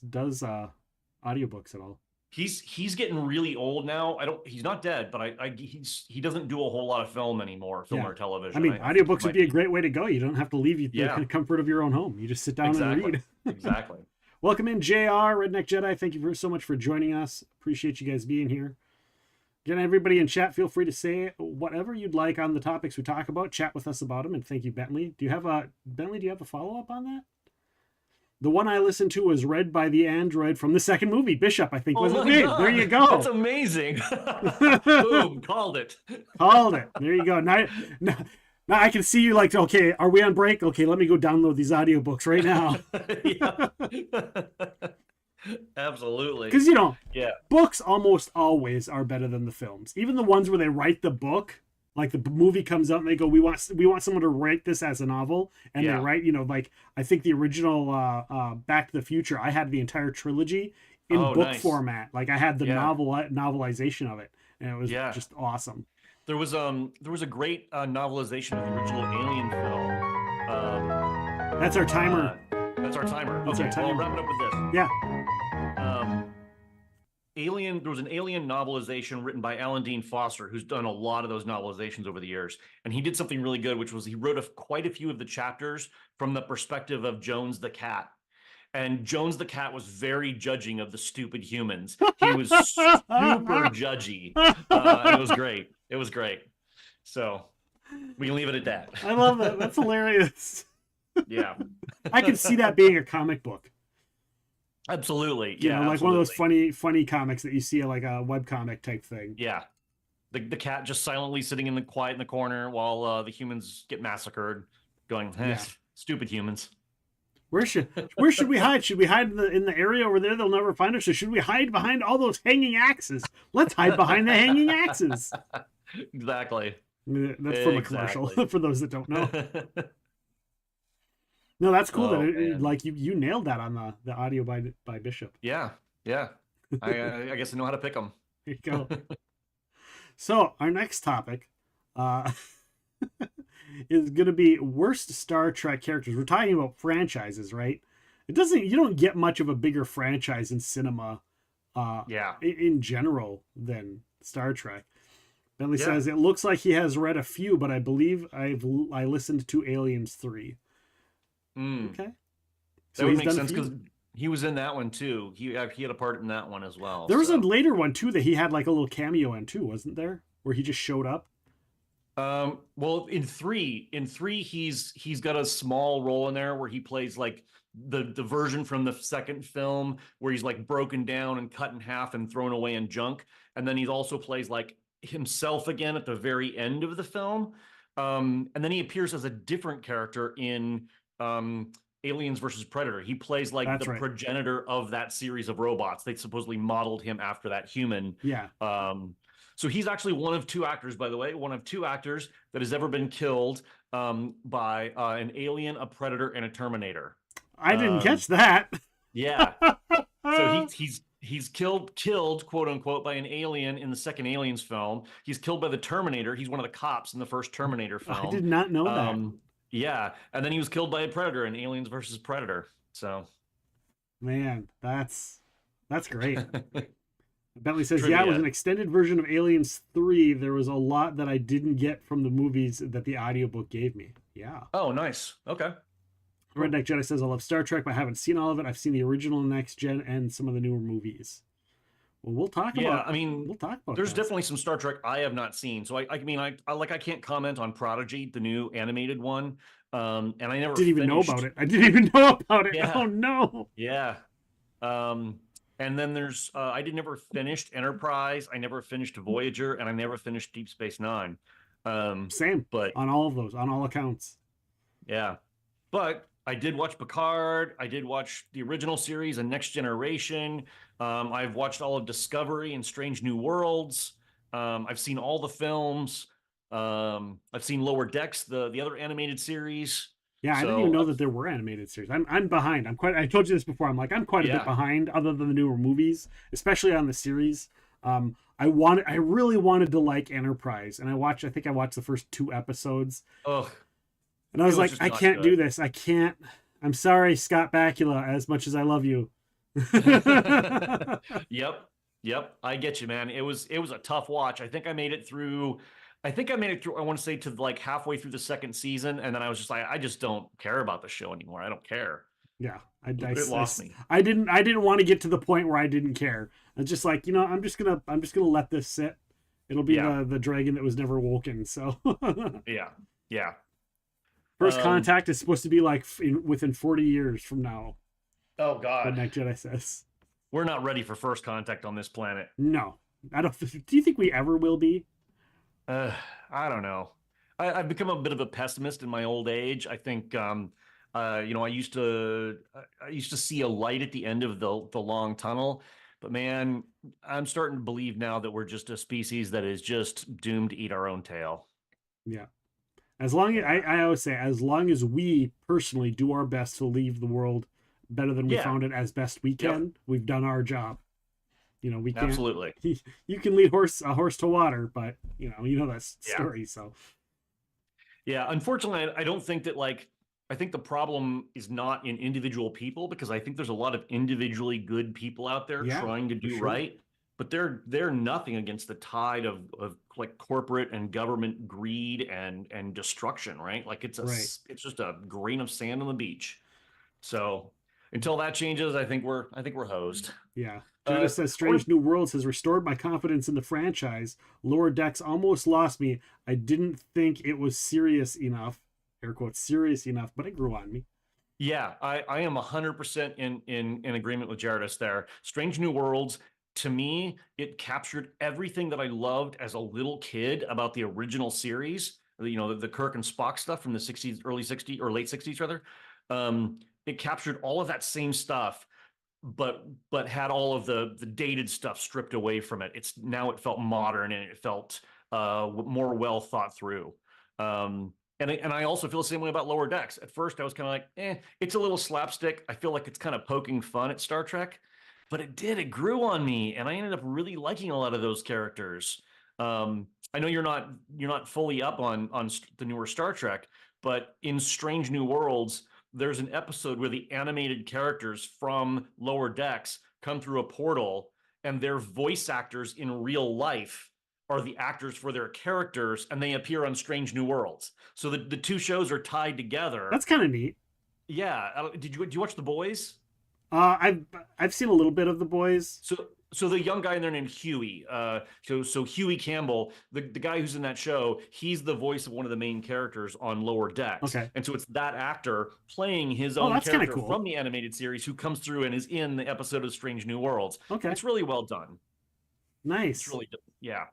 audiobooks at all. He's getting really old now. He's not dead, but he doesn't do a whole lot of film anymore, film or television. Audiobooks would be a great way to go. You don't have to leave the comfort of your own home. You just sit down and read. Exactly. Welcome in, JR, Redneck Jedi. Thank you so much for joining us. Appreciate you guys being here. Again, everybody in chat, feel free to say whatever you'd like on the topics we talk about. Chat with us about them, and thank you, Bentley. Do you have a follow-up on that? The one I listened to was read by the android from the second movie, Bishop, I think was his name. There you go. That's amazing. Boom, called it. Called it. There you go. Now I can see you like, okay, are we on break? Okay, let me go download these audiobooks right now. Absolutely. Because, books almost always are better than the films. Even the ones where they write the book, like the movie comes out and they go, we want someone to write this as a novel, and they write, like I think the original Back to the Future, I had the entire trilogy in book format. Like I had the novelization of it, and it was just awesome. There was a great novelization of the original Alien film. That's our timer. That's our timer. That's Okay, our timer. well, wrap it up with this. Yeah. Alien. There was an Alien novelization written by Alan Dean Foster, who's done a lot of those novelizations over the years, and he did something really good, which was he wrote quite a few of the chapters from the perspective of Jones the cat. And Jones the cat was very judging of the stupid humans. He was super judgy. It was great. It was great. So we can leave it at that. I love that. That's hilarious. Yeah. I can see that being a comic book. Absolutely. You Yeah. know, like one of those absolutely. funny comics that you see like a webcomic type thing. Yeah. The cat just silently sitting in the quiet in the corner while the humans get massacred, going, Yeah. stupid humans. Where should we hide? Should we hide in the area over there? They'll never find us. Or should we hide behind all those hanging axes? Let's hide behind the hanging axes. Exactly. That's from a commercial Exactly. for those that don't know. No, that's cool. Oh, that man. like you nailed that on the audio by Bishop. Yeah. Yeah. I guess I know how to pick them. There you go. So our next topic is going to be worst Star Trek characters. We're talking about franchises, right? You don't get much of a bigger franchise in cinema Yeah. in general than Star Trek. Bentley Yeah. says it looks like he has read a few, but I believe I listened to Aliens 3. Mm. Okay. That would he's make done a sense few. because he was in that one too. He had a part in that one as well. There was so. a later one too that he had like a little cameo in too, wasn't there? Where he just showed up. Well, in three, he's got a small role in there where he plays like the version from the second film where he's like broken down and cut in half and thrown away in junk, and then he also plays like himself again at the very end of the film, and then he appears as a different character in Aliens versus Predator. He plays like That's the right. progenitor of that series of robots. They supposedly modeled him after that human. Yeah. So he's actually one of two actors, by the way, one of two actors that has ever been killed by an alien, a predator, and a Terminator. I didn't catch that. Yeah. So he's killed quote unquote by an alien in the second Aliens film. He's killed by the Terminator. He's one of the cops in the first Terminator film. I did not know that. Yeah, and then he was killed by a predator in Aliens versus Predator. So Man, that's great. Bentley says, Trivia. yeah, it was an extended version of Aliens 3. There was a lot that I didn't get from the movies that the audiobook gave me. Yeah. Oh, nice. Okay. Redneck Jedi says, I love Star Trek, but I haven't seen all of it. I've seen the original Next Gen and some of the newer movies. Well, we'll talk about we'll talk about there's that. definitely some Star Trek I have not seen. So I can't comment on Prodigy, the new animated one. And I never didn't even know finished- about it. I didn't even know about it. Yeah. Oh no. Yeah. And then there's I never finished Enterprise, I never finished Voyager, and I never finished Deep Space Nine. Same. But On all of those, on all accounts. yeah. But I did watch Picard. I did watch the original series and Next Generation. I've watched all of Discovery and Strange New Worlds. I've seen all the films. I've seen Lower Decks, the other animated series. Yeah, I didn't So, even know that there were animated series. I'm behind. I told you this before. I'm quite a Yeah. bit behind, other than the newer movies, especially on the series. I really wanted to like Enterprise, and I think I watched the first 2 episodes, Ugh. and I was It was like, just I not can't do good. this. I can't. I'm sorry, Scott Bakula, as much as I love you. Yep. I get you, man. It was a tough watch. I think I made it through. I want to say to like halfway through the second season, and then I was just like, I just don't care about the show anymore. I don't care. Yeah, It lost me. I didn't want to get to the point where I didn't care. I was just like, I'm just gonna let this sit. It'll be Yeah. the dragon that was never woken. So Yeah. First Contact is supposed to be like within 40 years from now. Oh God. Redneck Jedi says. We're not ready for First Contact on this planet. No, I don't. Do you think we ever will be? I don't know. I've become a bit of a pessimist in my old age. I think, I used to see a light at the end of the long tunnel, but man, I'm starting to believe now that we're just a species that is just doomed to eat our own tail. Yeah. As long as I always say, as long as we personally do our best to leave the world better than we Yeah. found it as best we can, we've done our job. You know, we can't. Absolutely. You can lead a horse to water, but you know that Yeah. story. So Yeah, unfortunately, I don't think that I think the problem is not in individual people, because I think there's a lot of individually good people out there Yeah, trying to for do sure. right, but they're nothing against the tide of like corporate and government greed and destruction, right? Like it's it's just a grain of sand on the beach. So until that changes, I think we're hosed. yeah. Jada says I wanna- Strange New Worlds has restored my confidence in the franchise. Lower Decks almost lost me. I didn't think it was serious enough. Air quotes serious enough, but it grew on me. Yeah, I am 100% in agreement with Jaredus there. Strange New Worlds, to me, it captured everything that I loved as a little kid about the original series. You know, the Kirk and Spock stuff from the 60s, early 60s or late 60s rather. It captured all of that same stuff, but had all of the dated stuff stripped away from it. It felt modern, and it felt more well thought through. And I also feel the same way about Lower Decks. At first, I was kind of like, it's a little slapstick. I feel like it's kind of poking fun at Star Trek, but it grew on me, and I ended up really liking a lot of those characters. I know you're not fully up on the newer Star Trek, but in Strange New Worlds, there's an episode where the animated characters from Lower Decks come through a portal, and their voice actors in real life are the actors for their characters, and they appear on Strange New Worlds. So the two shows are tied together. That's kind of neat. Yeah. Did you watch The Boys? I've seen a little bit of The Boys. So the young guy in there named Huey. So Huey Campbell, the guy who's in that show, he's the voice of one of the main characters on Lower Decks. Okay. And so it's that actor playing his Oh, own that's kinda character cool. from the animated series who comes through and is in the episode of Strange New Worlds. Okay. It's really well done. Nice. It's really yeah.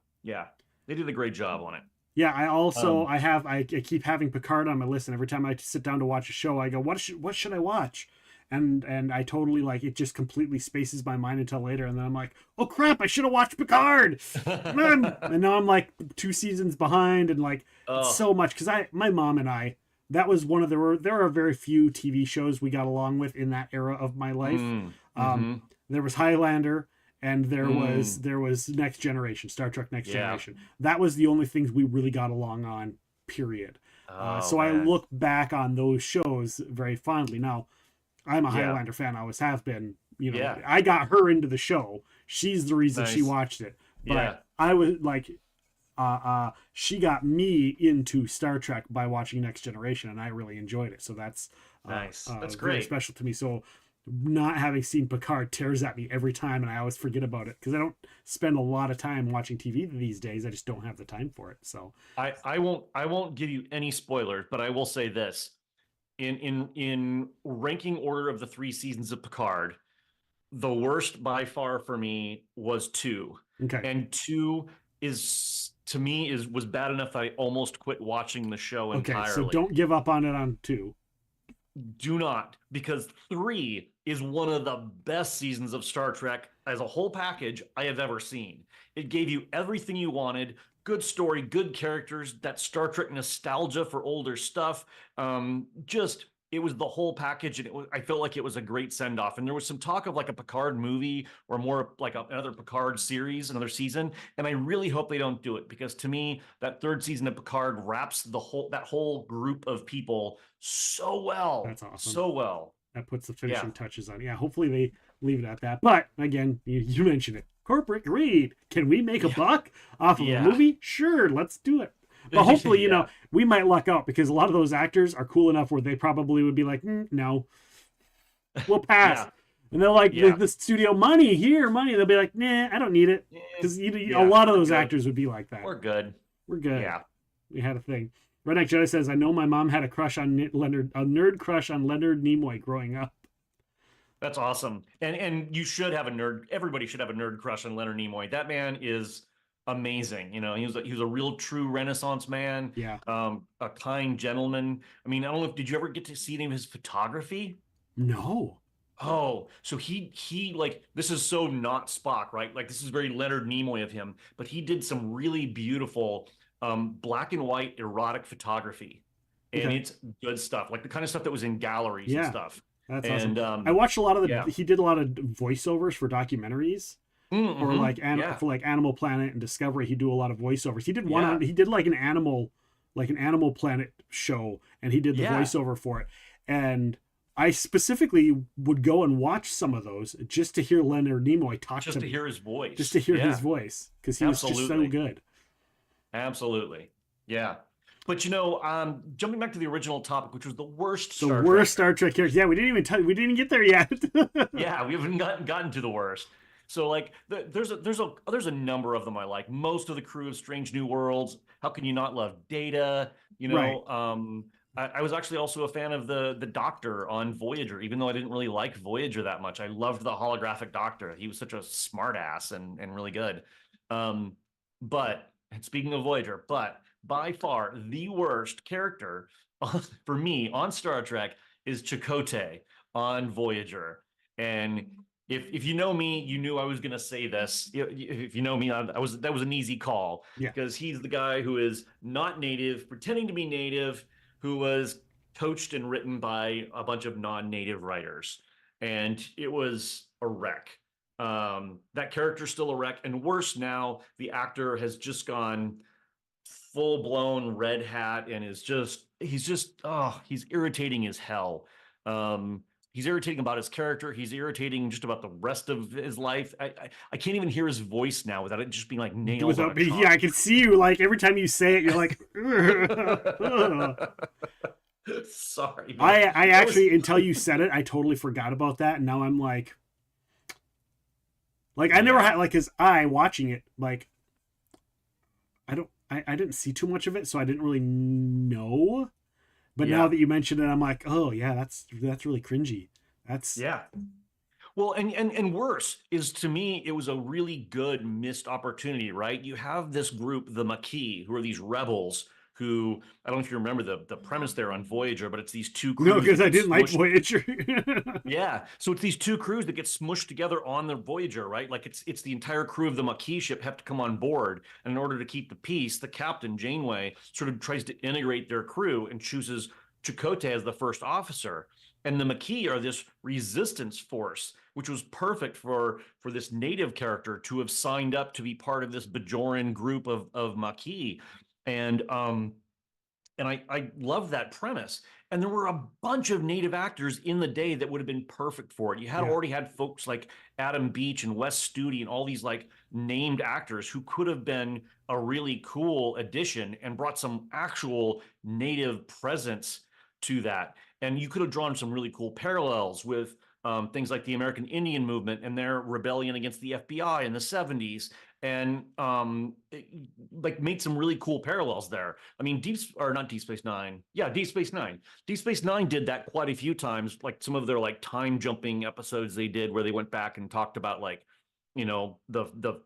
They did a great job on it. Yeah, I also I keep having Picard on my list, and every time I sit down to watch a show, I go, what should I watch? And I totally it just completely spaces my mind until later, and then I'm like, oh crap, I should have watched Picard. And now I'm like 2 seasons behind, and so much, because my mom and I, that was one of there are very few TV shows we got along with in that era of my life. There was Highlander, and there was Next Generation, Star Trek Next Generation. That was the only things we really got along on, period. So I look back on those shows very fondly. Now, I'm a Highlander fan. I always have been. You know, I got her into the show. She's the reason she watched it. But I was she got me into Star Trek by watching Next Generation, and I really enjoyed it. So that's nice. That's very great. special to me. So not having seen Picard tears at me every time, and I always forget about it because I don't spend a lot of time watching TV these days. I just don't have the time for it. So I won't give you any spoilers, but I will say this. In ranking order of the 3 seasons of Picard, the worst by far for me was 2. Okay. And 2 was bad enough that I almost quit watching the show entirely. Okay, so don't give up on it on 2. Do not, because 3 is one of the best seasons of Star Trek as a whole package I have ever seen. It gave you everything you wanted. Good story, good characters, that Star Trek nostalgia for older stuff. It was the whole package, and I felt like it was a great send-off. And there was some talk of like a Picard movie or more like another Picard series, another season. And I really hope they don't do it, because to me, that 3rd season of Picard wraps that whole group of people so well. That's awesome. So well. That puts the finishing touches on it. Yeah, hopefully they leave it at that. But again, you mentioned it. Corporate greed. Can we make a buck off of a movie? Sure, let's do it. But hopefully, you know, we might luck out, because a lot of those actors are cool enough where they probably would be like, no, we'll pass. And they're like, the studio, money. They'll be like, nah, I don't need it. Because a lot of those actors would be like that. We're good. Yeah. We had a thing. Redneck Jedi says, I know my mom had a nerd crush on Leonard Nimoy growing up. That's awesome. And you should have everybody should have a nerd crush on Leonard Nimoy. That man is amazing. You know, he was a real true Renaissance man. Yeah. A kind gentleman. I mean, I don't know did you ever get to see any of his photography? No. Oh, so he this is so not Spock, right? Like, this is very Leonard Nimoy of him, but he did some really beautiful black and white erotic photography. And it's good stuff, like the kind of stuff that was in galleries and stuff. That's awesome. I watched a lot of he did a lot of voiceovers for documentaries. for like for like Animal Planet and Discovery. He'd do a lot of voiceovers. He did one on, he did like an Animal Planet show, and he did the voiceover for it. And I specifically would go and watch some of those just to hear Leonard Nimoy talk Just to to me. hear his voice. Just to hear his voice, because he was just so Absolutely. good. Absolutely. Yeah. But jumping back to the original topic, which was the worst The Star worst Trek. Star Trek characters. Yeah, we didn't even get there yet. Yeah, we haven't gotten to the worst. So like there's a number of them I like. Most of the crew of Strange New Worlds. How can you not love Data? I was actually also a fan of the Doctor on Voyager, even though I didn't really like Voyager that much. I loved the holographic Doctor. He was such a smart ass and really good. But speaking of Voyager, but by far the worst character for me on Star Trek is Chakotay on Voyager. And if you know me, you knew I was going to say this. If you know me, that was an easy call, because he's the guy who is not native, pretending to be native, who was coached and written by a bunch of non-native writers. And it was a wreck. That character's still a wreck. And worse now, the actor has just gone full-blown red hat and he's irritating as hell. He's irritating about his character. He's irritating just about the rest of his life. I can't even hear his voice now without it just being like nailed on a I can see you, like, every time you say it, you're like, sorry. I actually, until you said it, I totally forgot about that. And now I'm like I never had, like, his eye watching it, like, I didn't see too much of it, so I didn't really know. But now that you mentioned it, I'm like, oh yeah, that's really cringy. Well, and worse is, to me, it was a really good missed opportunity, right? You have this group, the Maquis, who are these rebels who, I don't know if you remember the premise there on Voyager, but it's these two crews. No, because I didn't like Voyager. Yeah, so it's these two crews that get smushed together on the Voyager, right? Like it's the entire crew of the Maquis ship have to come on board, and in order to keep the peace, the captain, Janeway, sort of tries to integrate their crew and chooses Chakotay as the first officer. And the Maquis are this resistance force, which was perfect for this native character to have signed up to be part of this Bajoran group of Maquis. And I love that premise. And there were a bunch of native actors in the day that would have been perfect for it. You had already had folks like Adam Beach and Wes Studi and all these like named actors who could have been a really cool addition and brought some actual native presence to that. And you could have drawn some really cool parallels with things like the American Indian movement and their rebellion against the FBI in the 70s. And like made some really cool parallels there. I mean, Deep Space Nine. Yeah, Deep Space Nine. Deep Space Nine did that quite a few times. Like some of their like time jumping episodes they did, where they went back and talked about like, the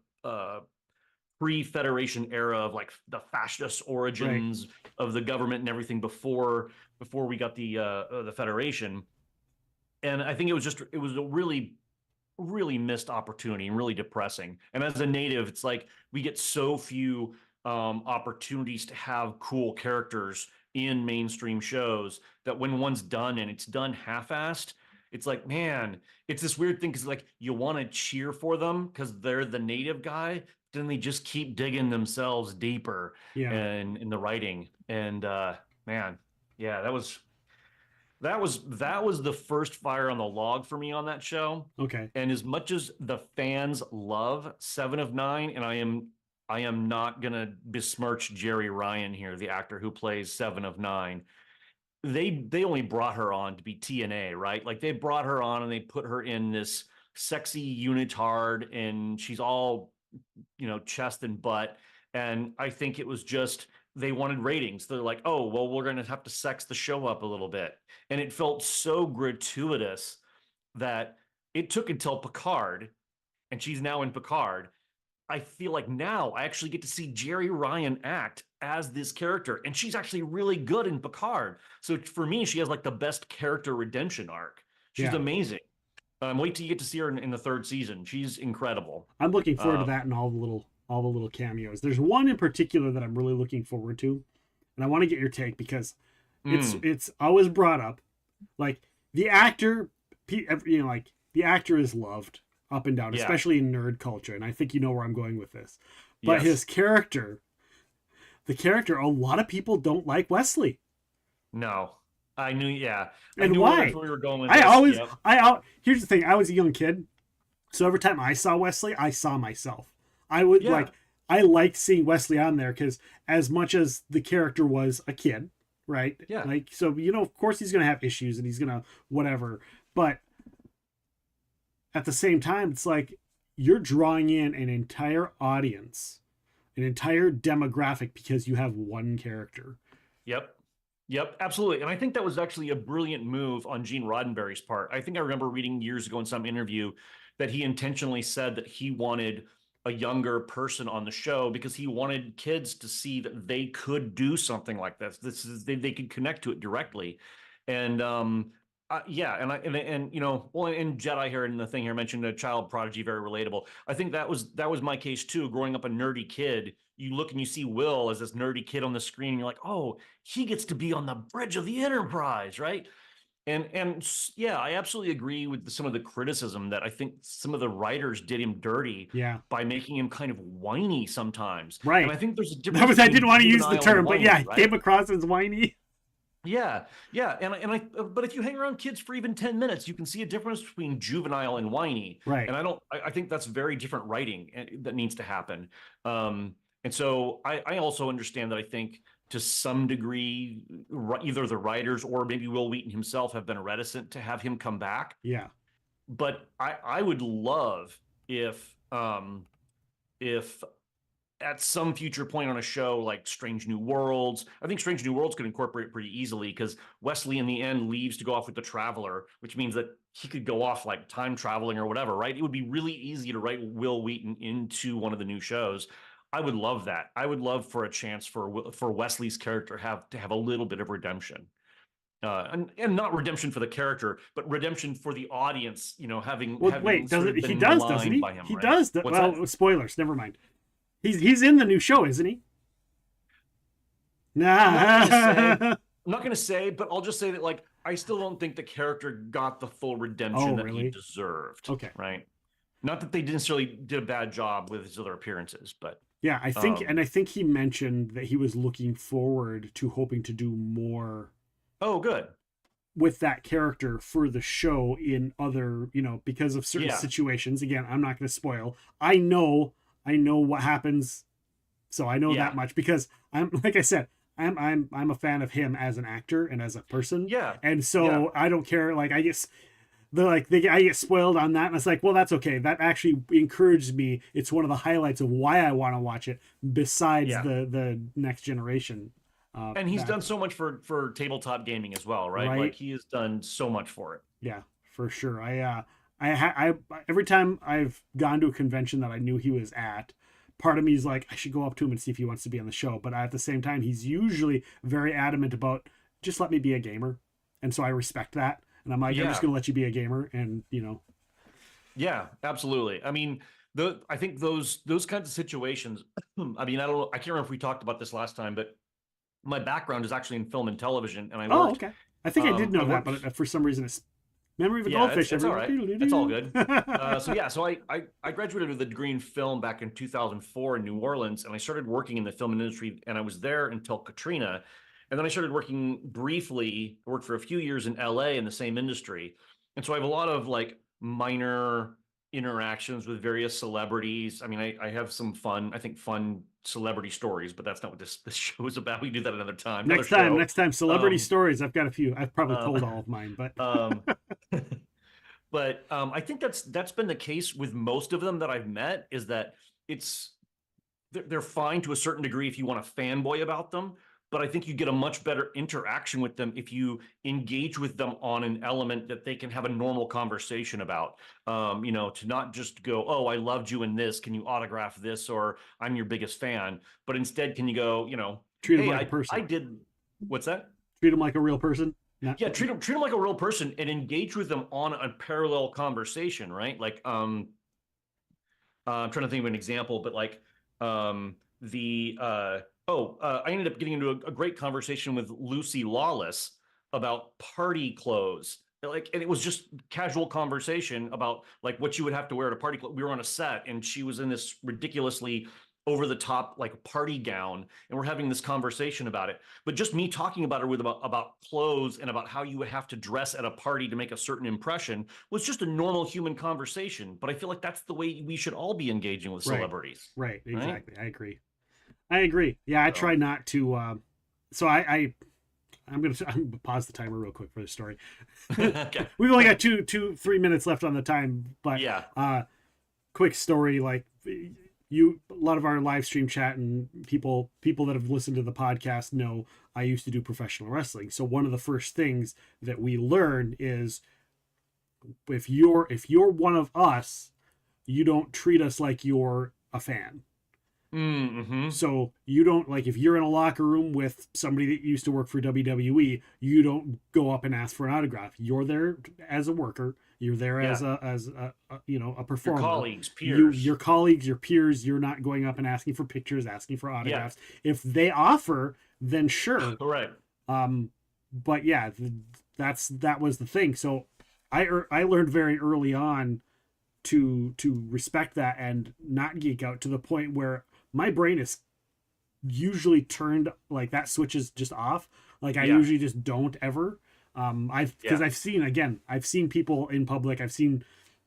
pre-Federation era of like the fascist origins of the government and everything before we got the Federation. And I think it was a really missed opportunity and really depressing. And as a native, it's like we get so few opportunities to have cool characters in mainstream shows that when one's done and it's done half-assed, it's like, man, it's this weird thing, because like you want to cheer for them because they're the native guy, then they just keep digging themselves deeper in the writing. And man, yeah, that was the first fire on the log for me on that show. Okay. And as much as the fans love 7 of 9, and I am not gonna besmirch Jerry Ryan here, the actor who plays 7 of 9. They only brought her on to be TNA, right? Like they brought her on and they put her in this sexy unitard, and she's all, chest and butt. And I think it was just, they wanted ratings. They're like, oh, well, we're going to have to sex the show up a little bit. And it felt so gratuitous that it took until Picard, and she's now in Picard. I feel like now I actually get to see Jerry Ryan act as this character, and she's actually really good in Picard. So for me, she has like the best character redemption arc. She's amazing. Wait till you get to see her in the 3rd season. She's incredible. I'm looking forward to that and all the little cameos. There's one in particular that I'm really looking forward to, and I want to get your take, because it's always brought up, like the actor, like the actor is loved. up and down, Yeah. especially in nerd culture. And I think you know where I'm going with this. But Yes. his character, a lot of people don't like Wesley. No, I knew. Yeah, I And knew why? where we were going with I this. always, Yep. here's the thing. I was a young kid. So every time I saw Wesley, I saw myself. I would Yeah. I liked seeing Wesley on there because as much as the character was a kid, right? Yeah. Like, so, of course he's going to have issues and he's going to whatever. But at the same time, it's like you're drawing in an entire audience, an entire demographic because you have one character. Yep. Yep, absolutely. And I think that was actually a brilliant move on Gene Roddenberry's part. I think I remember reading years ago in some interview that he intentionally said that he wanted a younger person on the show because he wanted kids to see that they could do something like this. They could connect to it directly. And yeah, and well, in Jedi here and the thing here mentioned a child prodigy, very relatable. I think that was my case too. Growing up a nerdy kid, you look and you see Will as this nerdy kid on the screen, and you're like, oh, he gets to be on the bridge of the Enterprise, right? And yeah, I absolutely agree with some of the criticism that I think some of the writers did him dirty by making him kind of whiny sometimes. Right. And I think there's a difference. That was, I between didn't want to use the juvenile term, and but whiny, yeah, right? came across as whiny. Yeah, but if you hang around kids for even 10 minutes, you can see a difference between juvenile and whiny. Right. And I think that's very different writing that needs to happen. And so I also understand that I think to some degree, either the writers or maybe Will Wheaton himself have been reticent to have him come back. Yeah. But I would love if at some future point on a show like Strange New Worlds, I think Strange New Worlds could incorporate pretty easily because Wesley in the end leaves to go off with the Traveler, which means that he could go off like time traveling or whatever, right? It would be really easy to write Will Wheaton into one of the new shows. I would love that. I would love for a chance for Wesley's character to have a little bit of redemption. And not redemption for the character, but redemption for the audience, having Wait, sort of he been does, maligned doesn't he? by him, He right? does. What's Well, that? spoilers. Never mind. He's in the new show, isn't he? Nah. I'm not gonna say, but I'll just say that like I still don't think the character got the full redemption that he really? deserved. Okay. Right. Not that they didn't necessarily did a bad job with his other appearances, but Yeah, I think he mentioned that he was looking forward to hoping to do more. Oh, good. With that character for the show in other, because of certain situations. Again, I'm not going to spoil. I know what happens, so I know that much because I'm like I said, I'm a fan of him as an actor and as a person. Yeah. And so I don't care. Like I get spoiled on that, and it's like, well, that's okay. That actually encouraged me. It's one of the highlights of why I want to watch it. Besides the Next Generation. And he's done so much for tabletop gaming as well, right? Like he has done so much for it. Yeah, for sure. I every time I've gone to a convention that I knew he was at, part of me is like, I should go up to him and see if he wants to be on the show. But at the same time, he's usually very adamant about just let me be a gamer, and so I respect that. And I'm like, I'm just gonna let you be a gamer, and Yeah, absolutely. I mean, I think those kinds of situations. I mean, I can't remember if we talked about this last time, but my background is actually in film and television, and I worked, okay. I think I did know that, but for some reason it's memory of a goldfish. It's all right. It's all good. So I graduated with a degree in film back in 2004 in New Orleans, and I started working in the film industry, and I was there until Katrina. And then I started working briefly, I worked for a few years in LA in the same industry. And so I have a lot of like minor interactions with various celebrities. I mean, I have some fun celebrity stories, but that's not what this show is about. We do that another time. Next time, celebrity stories. I've got a few. I've probably told all of mine, but but I think that's been the case with most of them that I've met, is that they're fine to a certain degree if you want to fanboy about them. But I think you get a much better interaction with them if you engage with them on an element that they can have a normal conversation about. To not just go, oh, I loved you in this. Can you autograph this? Or I'm your biggest fan. But instead, can you go, treat them hey, like a person. I did. What's that? Treat them like a real person. Yeah, treat them like a real person and engage with them on a parallel conversation, right? Like, I'm trying to think of an example, but like I ended up getting into a great conversation with Lucy Lawless about party clothes like, and it was just casual conversation about like what you would have to wear at a party. We were on a set and she was in this ridiculously over the top like party gown, and we're having this conversation about it. But just me talking about her with about clothes and about how you would have to dress at a party to make a certain impression was just a normal human conversation. But I feel like that's the way we should all be engaging with celebrities. Right, exactly. I agree. Yeah, I try not to so I'm gonna pause the timer real quick for the story. Okay. We've only got 3 minutes left on the time, but yeah. Quick story. Like a lot of our live stream chat and people that have listened to the podcast know I used to do professional wrestling. So one of the first things that we learn is if you're one of us, you don't treat us like you're a fan. Mm-hmm. So you don't, like, if you're in a locker room with somebody that used to work for WWE, you don't go up and ask for an autograph. You're there as a worker. You're there as a a performer. Your colleagues, peers. Your colleagues, your peers. You're not going up and asking for pictures, asking for autographs. If they offer, then sure. Right. But yeah, that was the thing. So I learned very early on to respect that and not geek out to the point where my brain is usually turned, like that switch is just off. Like I usually just don't ever. I've seen people in public. I've seen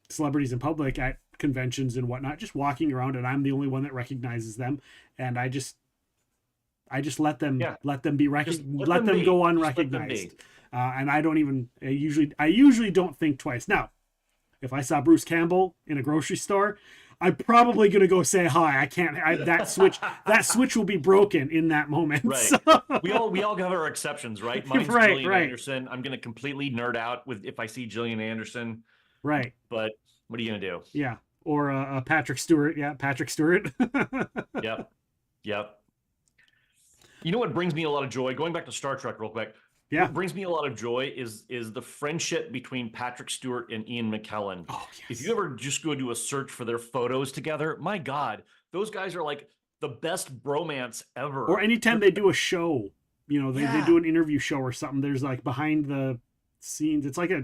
celebrities in public at conventions and whatnot, just walking around, and I'm the only one that recognizes them. And I just let them be let them go unrecognized. And I don't even I usually don't think twice. Now, if I saw Bruce Campbell in a grocery store, I'm probably gonna go say hi. That switch will be broken in that moment. Right. So. We all have our exceptions, right? Mine's Gillian Anderson. I'm gonna completely nerd out if I see Gillian Anderson. Right. But what are you gonna do? Yeah. Or Patrick Stewart. Yeah, Patrick Stewart. Yep. You know what brings me a lot of joy? Going back to Star Trek real quick. Yeah. What brings me a lot of joy is the friendship between Patrick Stewart and Ian McKellen. Oh, yes. If you ever just go do a search for their photos together, my God, those guys are like the best bromance ever. Or anytime they do a show, they do an interview show or something, there's like behind the scenes. It's like a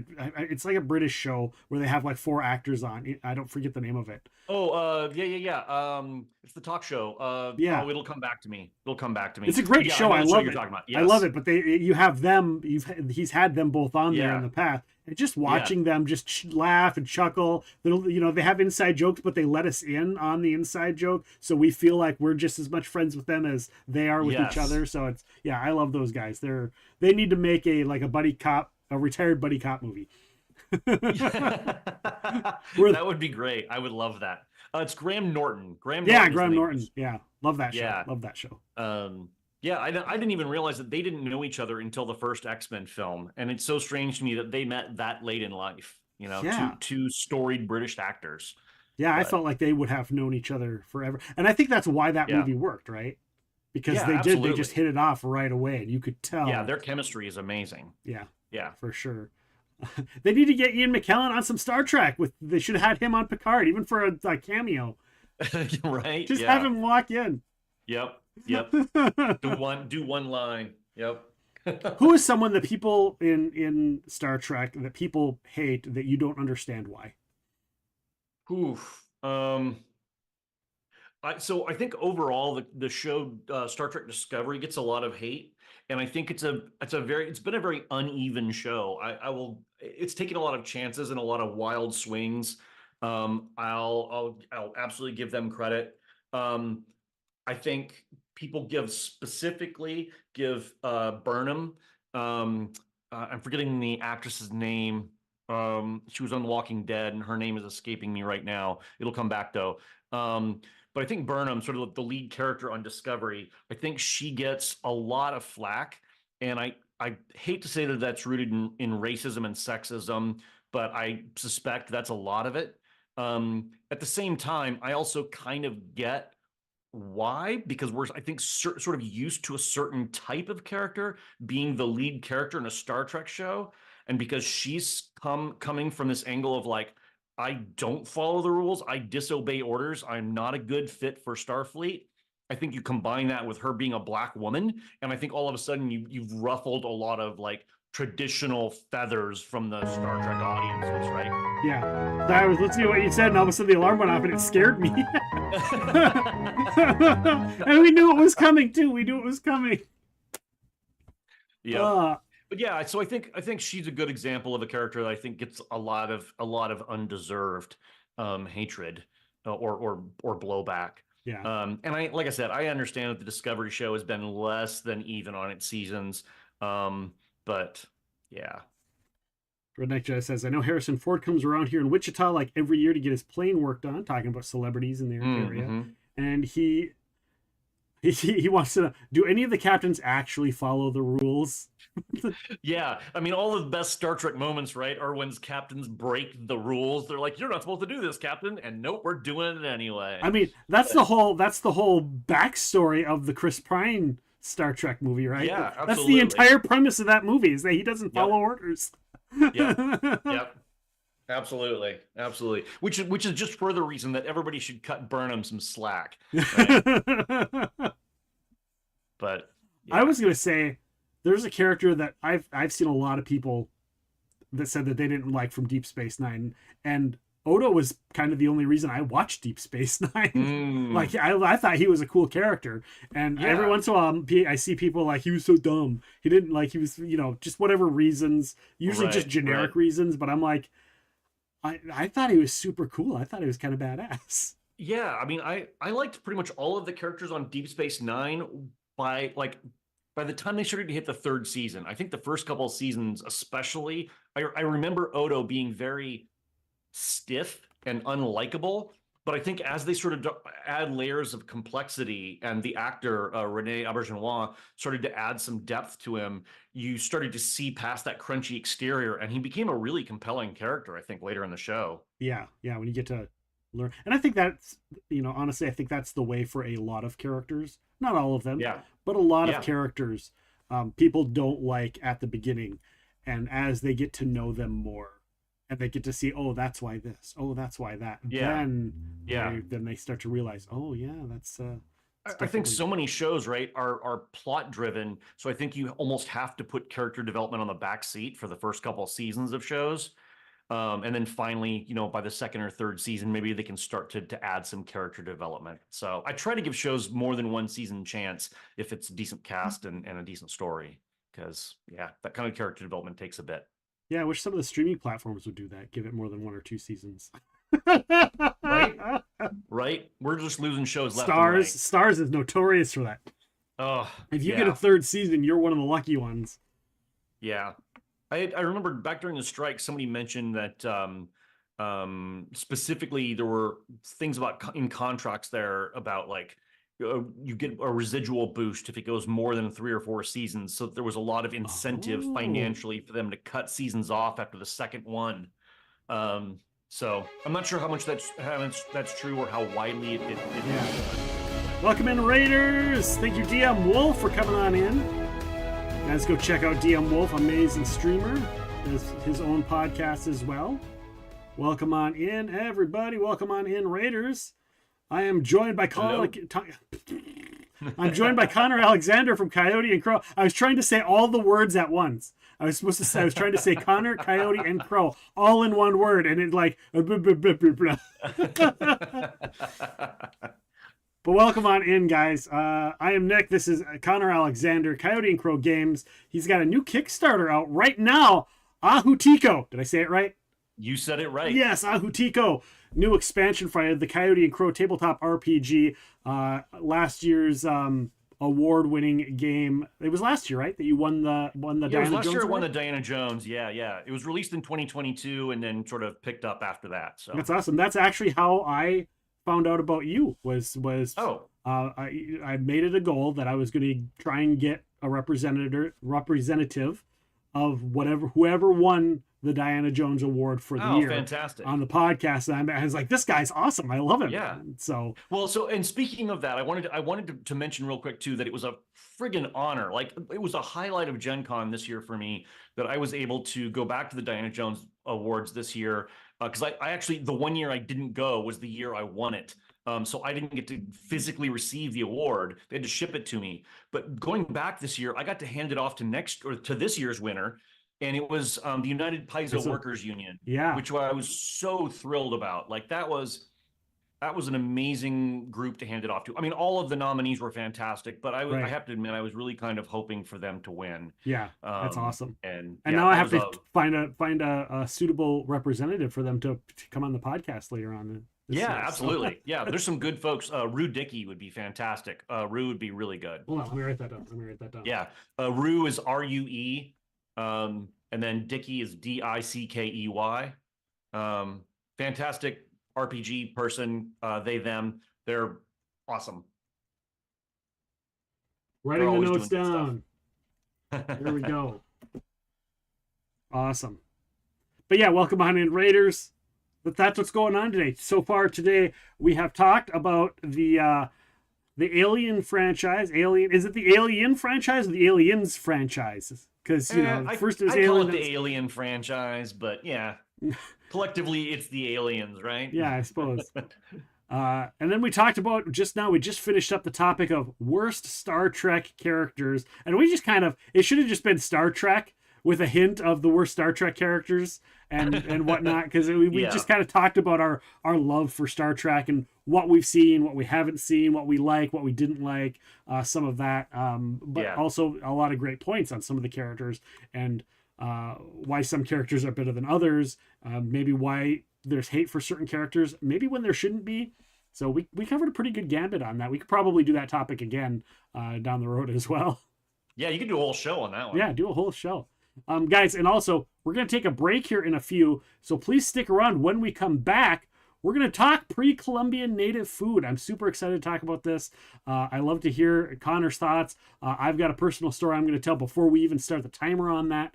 British show where they have like 4 actors on. I don't forget the name of it. Oh, yeah. It's the talk show. Oh, it'll come back to me. It's a great show. I love it. Yes. I love it. But you have them. He's had them both on there in the past, and just watching them just laugh and chuckle. They have inside jokes, but they let us in on the inside joke, so we feel like we're just as much friends with them as they are with each other. So I love those guys. They need to make a retired buddy cop movie. That would be great. I would love that. It's Graham Norton. Graham Norton. Yeah, love that show. Love that show. I didn't even realize that they didn't know each other until the first X-Men film, and it's so strange to me that they met that late in life. Two storied British actors. Yeah, I felt like they would have known each other forever, and I think that's why that movie worked, right? Because they just hit it off right away, and you could tell. Yeah, their chemistry is amazing. Yeah, for sure. They need to get Ian McKellen on some Star Trek. They should have had him on Picard, even for a cameo. Right? Just have him walk in. Yep. Do one line. Yep. Who is someone that people in Star Trek that people hate that you don't understand why? Oof. So I think overall the show Star Trek Discovery gets a lot of hate. And I think it's been a very uneven show. It's taken a lot of chances and a lot of wild swings. I'll absolutely give them credit. I think people specifically give Burnham. I'm forgetting the actress's name. She was on The Walking Dead, and her name is escaping me right now. It'll come back though. But I think Burnham, sort of the lead character on Discovery, I think she gets a lot of flack. And I hate to say that that's rooted in racism and sexism, but I suspect that's a lot of it. At the same time, I also kind of get why, because we're, I think, sort of used to a certain type of character being the lead character in a Star Trek show. And because she's coming from this angle of like, I don't follow the rules, I disobey orders, I'm not a good fit for Starfleet. I think you combine that with her being a Black woman, and I think all of a sudden you've ruffled a lot of like traditional feathers from the Star Trek audiences, right? Yeah. So I was listening to what you said, and all of a sudden the alarm went off, and it scared me. And we knew it was coming too. We knew it was coming. Yeah. But yeah, so I think she's a good example of a character that I think gets a lot of undeserved hatred or blowback. Yeah. And like I said, I understand that the Discovery show has been less than even on its seasons. But yeah. Redneck Jedi says, I know Harrison Ford comes around here in Wichita like every year to get his plane worked on, talking about celebrities in the area. And he wants to know, do any of the captains actually follow the rules? Yeah, I mean, all of the best Star Trek moments, right, are when captains break the rules. They're like, "You're not supposed to do this, Captain," and nope, we're doing it anyway. I mean, that's the whole backstory of the Chris Pine Star Trek movie, right? Yeah, absolutely. That's the entire premise of that movie, is that he doesn't follow orders. Yep. Absolutely. Which is just further reason that everybody should cut Burnham some slack. Right? But yeah. I was gonna say, there's a character that I've seen a lot of people that said that they didn't like from Deep Space Nine, and Odo was kind of the only reason I watched Deep Space Nine. Like I thought he was a cool character, and every once in a while I see people like, he was so dumb. He didn't like, he was, just whatever reasons, usually just generic reasons. But I'm like, I thought he was super cool. I thought he was kind of badass. Yeah, I mean, I liked pretty much all of the characters on Deep Space Nine by the time they started to hit the third season. I think the first couple of seasons especially, I remember Odo being very stiff and unlikable, but I think as they sort of add layers of complexity and the actor Rene Auberjonois started to add some depth to him, you started to see past that crunchy exterior, and he became a really compelling character, I think, later in the show. Yeah, when you get to learn. And I think that's, honestly, I think that's the way for a lot of characters. Not all of them, but a lot of characters people don't like at the beginning. And as they get to know them more, and they get to see, oh, that's why this, oh, that's why that. Then they start to realize, oh yeah, that's I think so many shows, right, are plot driven. So I think you almost have to put character development on the back seat for the first couple of seasons of shows. And then finally, by the second or third season, maybe they can start to add some character development. So I try to give shows more than one season chance if it's a decent cast and a decent story, because that kind of character development takes a bit. Yeah, I wish some of the streaming platforms would do that. Give it more than 1 or 2 seasons. Right? We're just losing shows left Stars is notorious for that. Oh, if you get a third season, you're one of the lucky ones. Yeah. I remember back during the strike, somebody mentioned that specifically there were things in contracts there about you get a residual boost if it goes more than 3 or 4 seasons. So there was a lot of incentive financially for them to cut seasons off after the second one. So I'm not sure how much that's true or how widely it is. Welcome in, Raiders. Thank you, DM Wolf, for coming on in. Guys, go check out DM Wolf, amazing streamer. Does his own podcast as well. Welcome on in, everybody. Welcome on in, Raiders. I am joined by Connor Alexander from Coyote and Crow. I was trying to say all the words at once. I was trying to say Connor, Coyote, and Crow all in one word, and it But welcome on in, guys. I am Nick. This is Connor Alexander, Coyote and Crow Games. He's got a new Kickstarter out right now. Ahutiko. Did I say it right? You said it right. Yes, Ahutiko. New expansion for the Coyote and Crow tabletop RPG. Last year's award-winning game. It was last year, right? That you won the Diana Jones. It was last year. Award? Won the Diana Jones. Yeah. It was released in 2022 and then sort of picked up after that. So that's awesome. That's actually how I found out about you. I made it a goal that I was going to try and get a representative of whoever won the Diana Jones Award for the year. Fantastic. On the podcast. And I was like, this guy's awesome. I love him. Yeah. And speaking of that, I wanted to mention real quick too, that it was a friggin' honor. It was a highlight of Gen Con this year for me that I was able to go back to the Diana Jones Awards this year. Because I actually, the one year I didn't go was the year I won it. So I didn't get to physically receive the award. They had to ship it to me. But going back this year, I got to hand it off to this year's winner, and it was the United Paizo Paizo. Workers Union, Yeah. which I was so thrilled about. Like that was an amazing group to hand it off to. I mean, all of the nominees were fantastic, but I Right. have to admit, I was really kind of hoping for them to win. Yeah, that's awesome. And And yeah, now I that have was to find a suitable representative for them to come on the podcast later on. this yeah, year, so. absolutely. Yeah, there's some good folks. Rue Dickey would be fantastic. Rue would be really good. Hold on, let me write that down. Yeah, Rue is RUE, and then Dickey is DICKEY. Fantastic RPG person. They, them. They're awesome. Writing They're the always notes doing good down. stuff. There we go. Awesome. But yeah, welcome on in, Raiders. But that's what's going on today. So far today, we have talked about the Alien franchise. Alien, is it the Alien franchise or the Aliens franchise? Because first it was I call Alien. it the Alien franchise, but yeah, collectively it's the Aliens, right? Yeah, I suppose. And then we talked about we just finished up the topic of worst Star Trek characters. And we just it should have just been Star Trek with a hint of the worst Star Trek characters and whatnot. Because we just kind of talked about our love for Star Trek and what we've seen, what we haven't seen, what we like, what we didn't like, some of that. But also a lot of great points on some of the characters and why some characters are better than others. Maybe why there's hate for certain characters, maybe when there shouldn't be. So we covered a pretty good gambit on that. We could probably do that topic again down the road as well. Yeah, you could do a whole show on that one. Yeah, do a whole show. Guys, and also we're going to take a break here in a few, so please stick around. When we come back, we're going to talk pre-Columbian native food. I'm super excited to talk about this. I love to hear Connor's thoughts. I've got a personal story I'm going to tell before we even start the timer on that.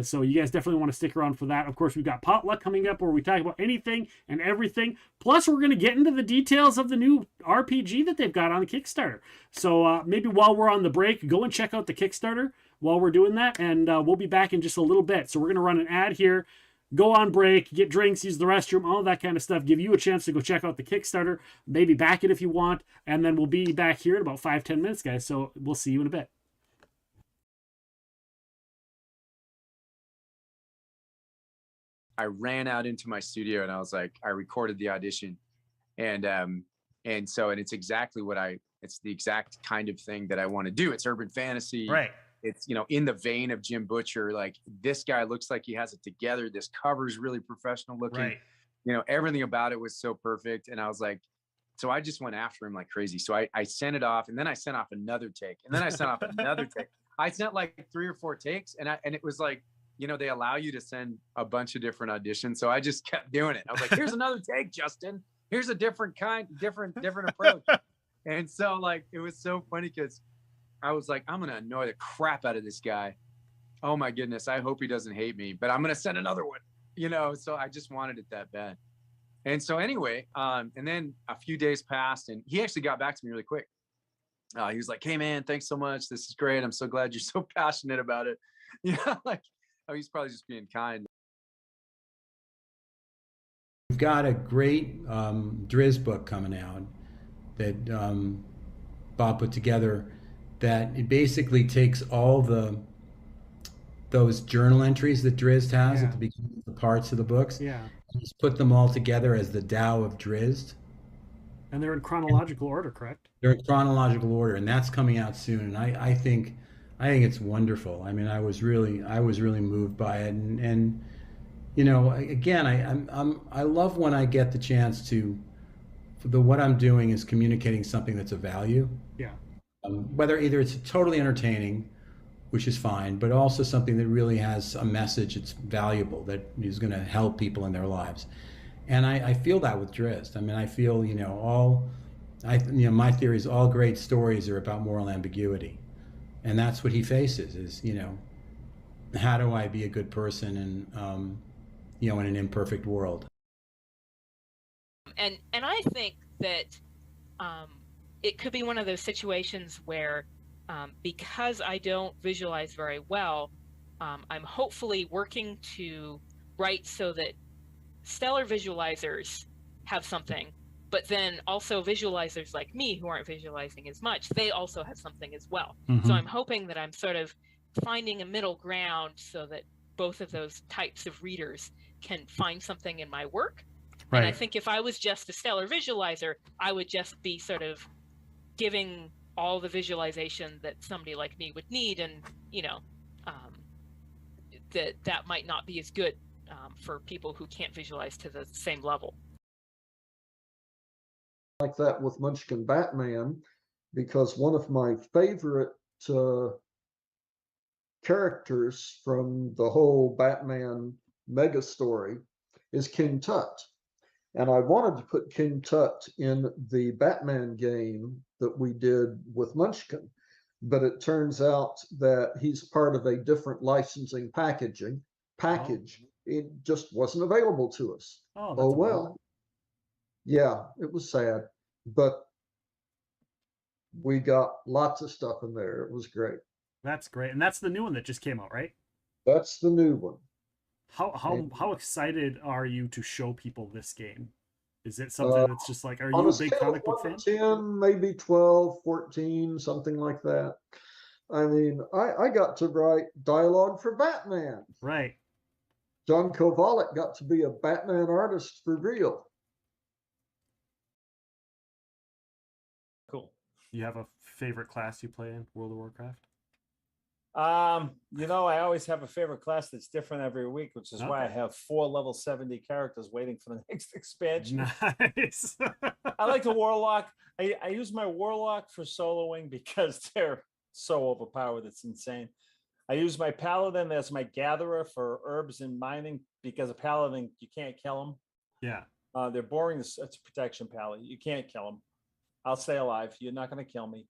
So you guys definitely want to stick around for that. Of course, we've got Potluck coming up where we talk about anything and everything. Plus, we're going to get into the details of the new RPG that they've got on the Kickstarter. So maybe while we're on the break, go and check out the Kickstarter while we're doing that. And we'll be back in just a little bit. So we're going to run an ad here, go on break, get drinks, use the restroom, all that kind of stuff. Give you a chance to go check out the Kickstarter. Maybe back it if you want. And then we'll be back here in about 5-10 minutes, guys. So we'll see you in a bit. I ran out into my studio and I was like, I recorded the audition, and it's exactly it's the exact kind of thing that I want to do. It's urban fantasy, Right. It's in the vein of Jim Butcher. Like, this guy looks like he has it together. This cover's really professional looking. Right. Everything about it was so perfect, and I was like, so I just went after him like crazy. So I sent it off, and then I sent off another take, and then I sent off another take. I sent like 3 or 4 takes, and it was like, they allow you to send a bunch of different auditions. So I just kept doing it. I was like, here's another take, Justin. Here's a different approach. And so like, it was so funny because I was like, I'm going to annoy the crap out of this guy. Oh my goodness. I hope he doesn't hate me, but I'm going to send another one, so I just wanted it that bad. And so anyway, and then a few days passed and he actually got back to me really quick. He was like, hey man, thanks so much. This is great. I'm so glad you're so passionate about it. Like, he's probably just being kind. We've got a great Driz book coming out that Bob put together, that it basically takes all those journal entries that Drizzt has at the beginning of the parts of the books. Yeah. He's put them all together as the Tao of Drizzt. And they're in chronological order, correct? They're in chronological order, and that's coming out soon. And I think it's wonderful. I mean, I was really moved by it, and again, I love when I get the chance to. What I'm doing is communicating something that's of value. Yeah. Whether either it's totally entertaining, which is fine, but also something that really has a message that's valuable, that is going to help people in their lives. And I feel that with Drizzt. I mean, I feel my theory is all great stories are about moral ambiguity. And that's what he faces is, how do I be a good person in an imperfect world? And I think that it could be one of those situations where because I don't visualize very well, I'm hopefully working to write so that stellar visualizers have something, but then also visualizers like me who aren't visualizing as much, they also have something as well. Mm-hmm. So I'm hoping that I'm sort of finding a middle ground so that both of those types of readers can find something in my work. Right. And I think if I was just a stellar visualizer, I would just be sort of giving all the visualization that somebody like me would need, and that might not be as good for people who can't visualize to the same level. Like that with Munchkin Batman, because one of my favorite characters from the whole Batman mega story is King Tut. And I wanted to put King Tut in the Batman game that we did with Munchkin, but it turns out that he's part of a different licensing package. It just wasn't available to us. Oh well. Yeah, it was sad, but we got lots of stuff in there. It was great. That's great. And that's the new one that just came out, right? That's the new one. How excited are you to show people this game? Is it something that's just like, are you a big comic book fan? 10, maybe 12, 14, something like that. I mean, I got to write dialogue for Batman. Right. John Kovalic got to be a Batman artist for real. Cool. You have a favorite class you play in World of Warcraft? I always have a favorite class that's different every week, which is why I have 4 level 70 characters waiting for the next expansion. Nice. I like the Warlock. I use my Warlock for soloing because they're so overpowered. It's insane. I use my Paladin as my gatherer for herbs and mining because a Paladin, you can't kill them. Yeah. They're boring. It's a protection Paladin. You can't kill them. I'll stay alive. You're not going to kill me.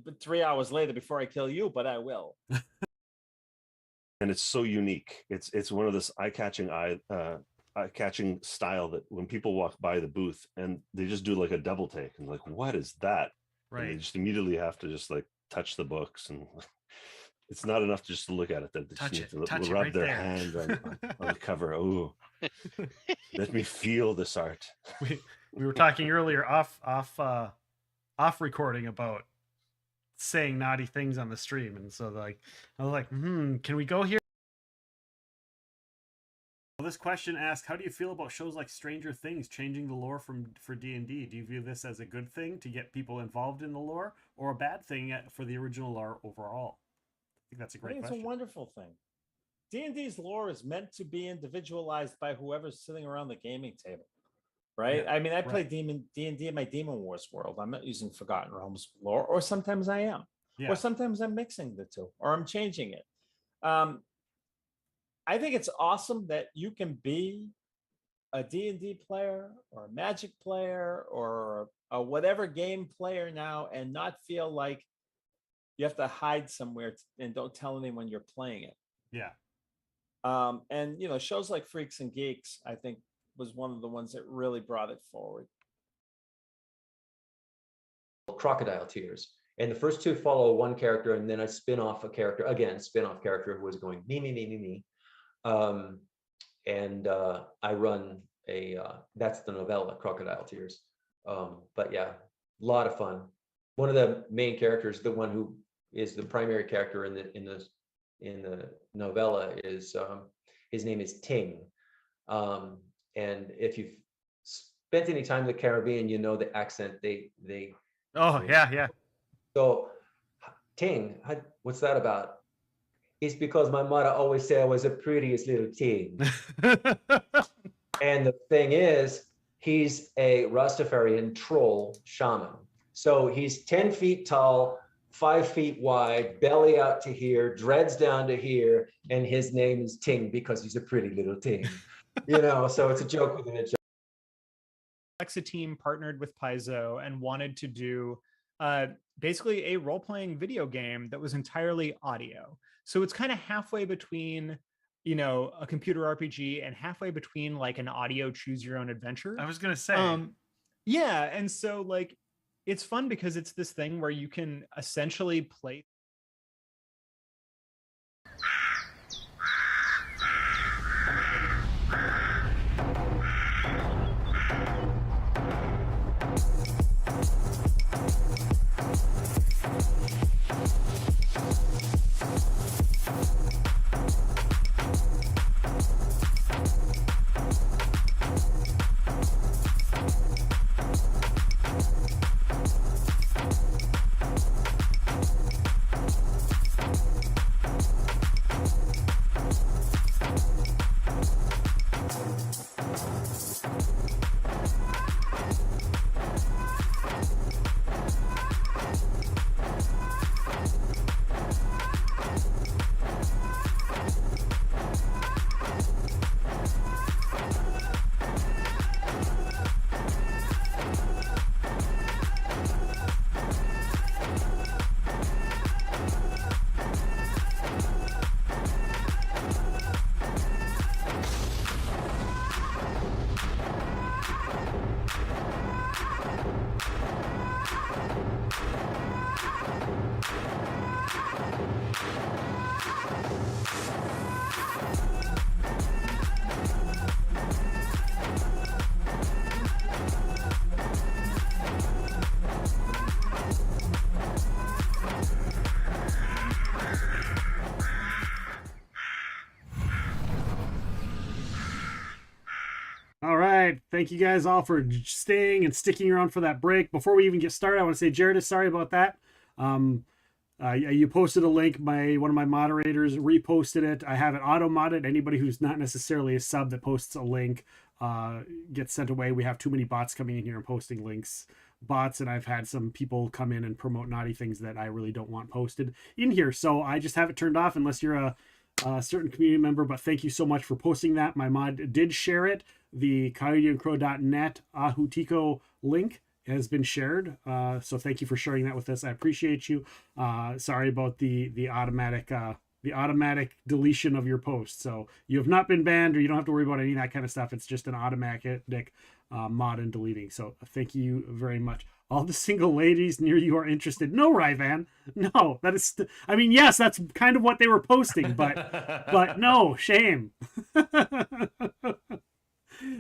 But 3 hours later before I kill you, but I will. And it's so unique. It's one of this eye-catching style that when people walk by the booth and they just do like a double take and like, what is that? Right. And they just immediately have to just like touch the books, and it's not enough just to look at it. They just need to rub their hand on the cover. Oh, let me feel this art. We were talking earlier off recording about saying naughty things on the stream, and so I was like, can we go here? Well, this question asks, how do you feel about shows like Stranger Things changing the lore for D&D? Do you view this as a good thing to get people involved in the lore, or a bad thing for the original lore overall? I think that's a great question. It's a wonderful thing. D&D's lore is meant to be individualized by whoever's sitting around the gaming table. Right. Yeah, I mean, I play D&D in my Demon Wars world. I'm not using Forgotten Realms lore, or sometimes I am, or sometimes I'm mixing the two, or I'm changing it. I think it's awesome that you can be a D&D player or a Magic player or a whatever game player now and not feel like you have to hide somewhere and don't tell anyone you're playing it. Yeah. And shows like Freaks and Geeks, I think, was one of the ones that really brought it forward. Crocodile Tears. And the first 2 follow one character and then a spin-off character who was going me. I run that's the novella, Crocodile Tears. But yeah, a lot of fun. One of the main characters, the one who is the primary character in the novella, is his name is Ting. And if you've spent any time in the Caribbean, you know the accent they yeah. So Ting, what's that about? It's because my mother always said I was the prettiest little Ting. And the thing is, he's a Rastafarian troll shaman. So he's 10 feet tall, 5 feet wide, belly out to here, dreads down to here, and his name is Ting because he's a pretty little Ting. So it's a joke within a joke. Alexa team partnered with Paizo and wanted to do basically a role-playing video game that was entirely audio. So it's kind of halfway between, a computer RPG and halfway between like an audio choose your own adventure. I was going to say. Yeah. And so like, it's fun because it's this thing where you can essentially play. All right. Thank you guys all for staying and sticking around for that break. Before we even get started, I want to say, Jared, sorry about that. You posted a link. One of my moderators reposted it. I have it auto-modded. Anybody who's not necessarily a sub that posts a link gets sent away. We have too many bots coming in here and posting links. Bots, and I've had some people come in and promote naughty things that I really don't want posted in here. So I just have it turned off unless you're a certain community member. But thank you so much for posting that. My mod did share it. The coyoteandcrow.net Ahutico link has been shared. So thank you for sharing that with us. I appreciate you. Sorry about the automatic deletion of your post. So you have not been banned, or you don't have to worry about any of that kind of stuff. It's just an automatic mod and deleting. So thank you very much. All the single ladies near you are interested. No, Ryvan. No, that is. I mean, yes, that's kind of what they were posting, but no, shame.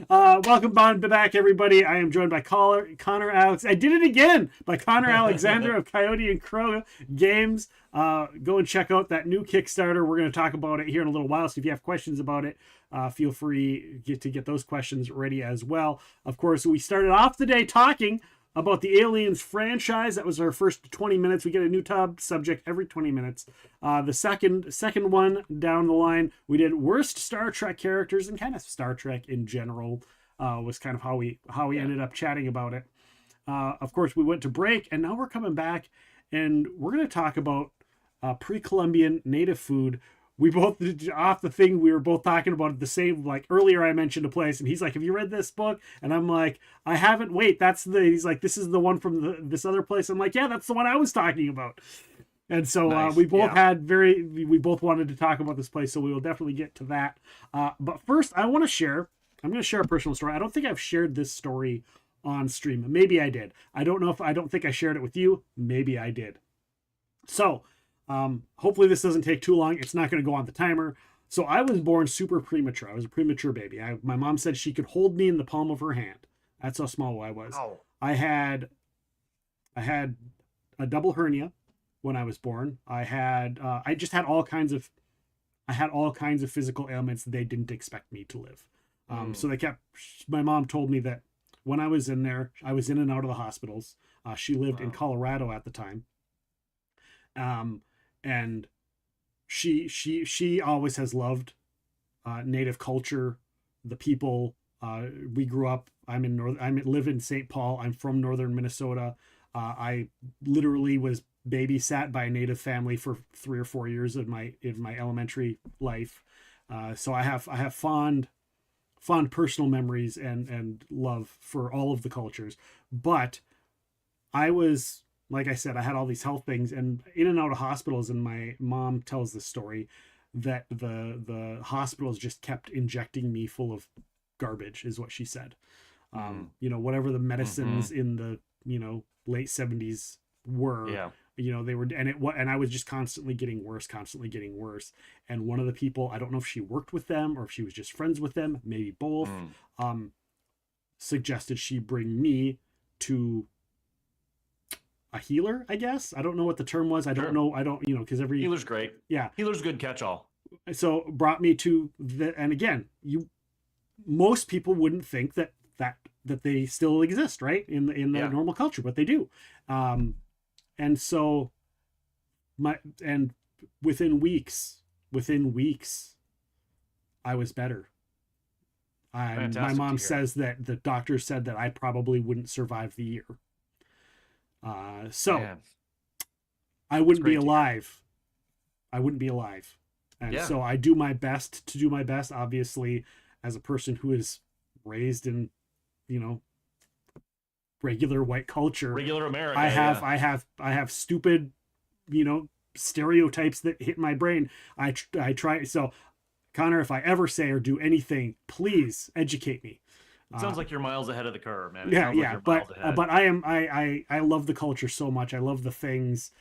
Welcome back, everybody. I am joined by Connor Alex. I did it again by Connor Alexander of Coyote and Crow Games. Go and check out that new Kickstarter. We're going to talk about it here in a little while. So if you have questions about it, feel free to get those questions ready as well. Of course, we started off the day talking about the Aliens franchise. That was our first 20 minutes. We get a new subject every 20 minutes. The second one down the line, we did worst Star Trek characters, and kind of Star Trek in general was kind of how we ended up chatting about it. Of course, we went to break, and now we're coming back, and we're going to talk about pre-Columbian native food. We both, off the thing, we were both talking about the same, like earlier I mentioned a place, and he's like, have you read this book? And I'm like, I haven't. Wait, he's like, this is the one from this other place. I'm like, yeah, that's the one I was talking about. And so Nice. we both we both wanted to talk about this place, so we will definitely get to that. But first, I'm going to share a personal story. I don't think I've shared this story on stream. Maybe I did. I don't think I shared it with you. Maybe I did. So, hopefully this doesn't take too long. It's not going to go on the timer. So I was born super premature. I was a premature baby. My mom said she could hold me in the palm of her hand. That's how small I was. Oh. I had a double hernia when I was born. I just had all kinds of physical ailments that they didn't expect me to live. So my mom told me that when I was in there, I was in and out of the hospitals. She lived in Colorado at the time. And she always has loved native culture, the people. We grew up. I live in St. Paul. I'm from northern Minnesota. I literally was babysat by a native family for 3 or 4 years of my elementary life. So I have fond personal memories and love for all of the cultures. But I was, like I said, I had all these health things and in and out of hospitals. And my mom tells the story that the hospitals just kept injecting me full of garbage, is what she said. Whatever the medicines in the, late 70s were, they were, and I was just constantly getting worse. And one of the people, I don't know if she worked with them or if she was just friends with them, maybe both, suggested she bring me to a healer, I guess. I don't know what the term was. I don't know, because every Healer's great. Yeah. Healer's good catch-all. So brought me to and again, most people wouldn't think that they still exist, right? In the normal culture, but they do. And so within weeks, I was better. My mom says that the doctor said that I probably wouldn't survive the year. Man. I wouldn't be alive. And so I do my best to do my best, obviously, as a person who is raised in, regular white culture, regular America. I have stupid, stereotypes that hit my brain. I try. So Connor, if I ever say or do anything, please educate me. It sounds like you're miles ahead of the curve, man. But I love the culture so much. I love the things,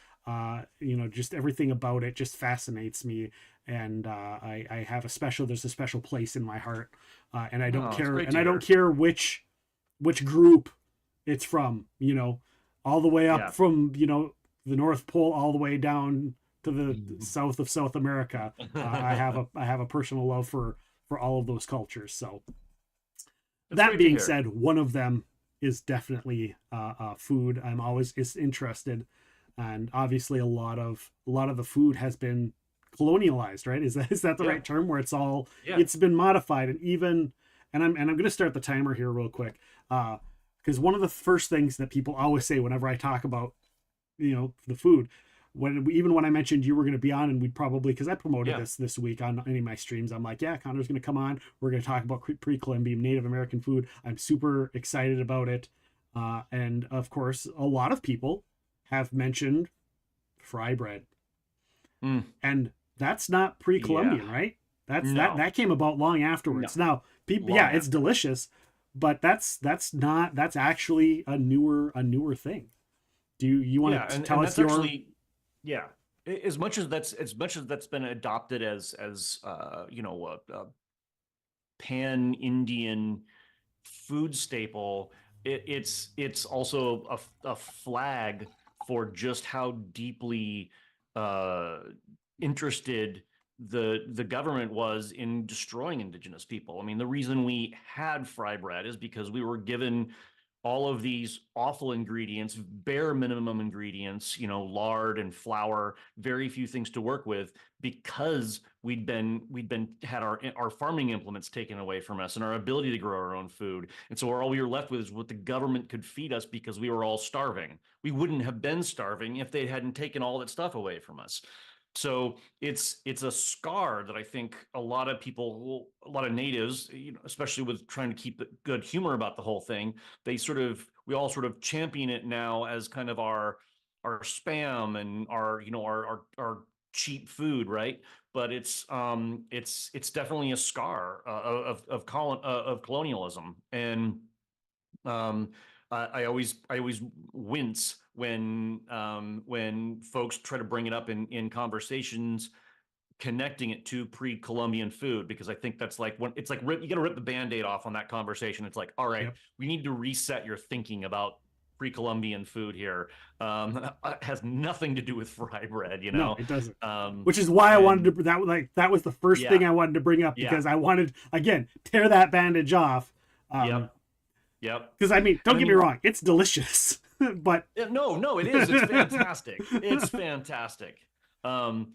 just everything about it just fascinates me. And I have there's a special place in my heart. And I don't care. And I don't care which group it's from, all the way up from, the North Pole, all the way down to the south of South America. I have a personal love for all of those cultures. So that great to being hear. said, one of them is definitely food. I'm always interested, and obviously a lot of the food has been colonialized, right? Is that the Yeah. right term, where Yeah. it's been modified, and I'm going to start the timer here real quick, because one of the first things that people always say whenever I talk about the food, even when I mentioned you were going to be on, and we'd probably, because I promoted Yeah. this week on any of my streams, I'm like, yeah, Connor's going to come on, we're going to talk about pre-Columbian Native American food. I'm super excited about it, and of course a lot of people have mentioned fry bread, and that's not pre-Columbian, right? That's No. that came about long afterwards. No. Now people, Long yeah, it's after. delicious, but that's actually a newer thing. Do you want to tell us that's your? actually, yeah. As much as that's been adopted as a pan-Indian food staple, it's also a flag for just how deeply interested the government was in destroying indigenous people. I mean, the reason we had fry bread is because we were given all of these awful ingredients, bare minimum ingredients, lard and flour, very few things to work with, because we'd had our farming implements taken away from us and our ability to grow our own food. And so all we were left with is what the government could feed us, because we were all starving. We wouldn't have been starving if they hadn't taken all that stuff away from us. So it's a scar that I think a lot of people, a lot of natives, especially with trying to keep the good humor about the whole thing, we all sort of champion it now as kind of our spam and our cheap food, right? But it's definitely a scar of colonialism, and I always wince when folks try to bring it up in conversations, connecting it to pre-Columbian food, because I think that's like you got to rip the Band-Aid off on that conversation. It's like, all right, we need to reset your thinking about pre-Columbian food here. It has nothing to do with fry bread, No, it doesn't. Which is why I wanted to that was the first thing I wanted to bring up, because I wanted, again, tear that bandage off. Yep. Because don't get me wrong, it's delicious, but no, it is. It's fantastic. It's fantastic. But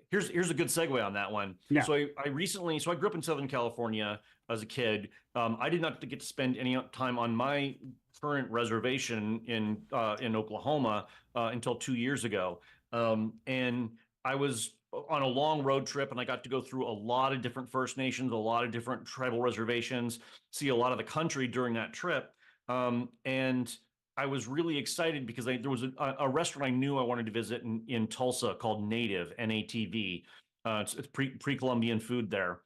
here's a good segue on that one. Yeah. So I grew up in Southern California as a kid. I did not get to spend any time on my current reservation in Oklahoma until 2 years ago. And I was on a long road trip, and I got to go through a lot of different First Nations, a lot of different tribal reservations, see a lot of the country during that trip. And I was really excited because there was a restaurant I knew I wanted to visit in Tulsa called Native, NATV. It's pre-Columbian food there,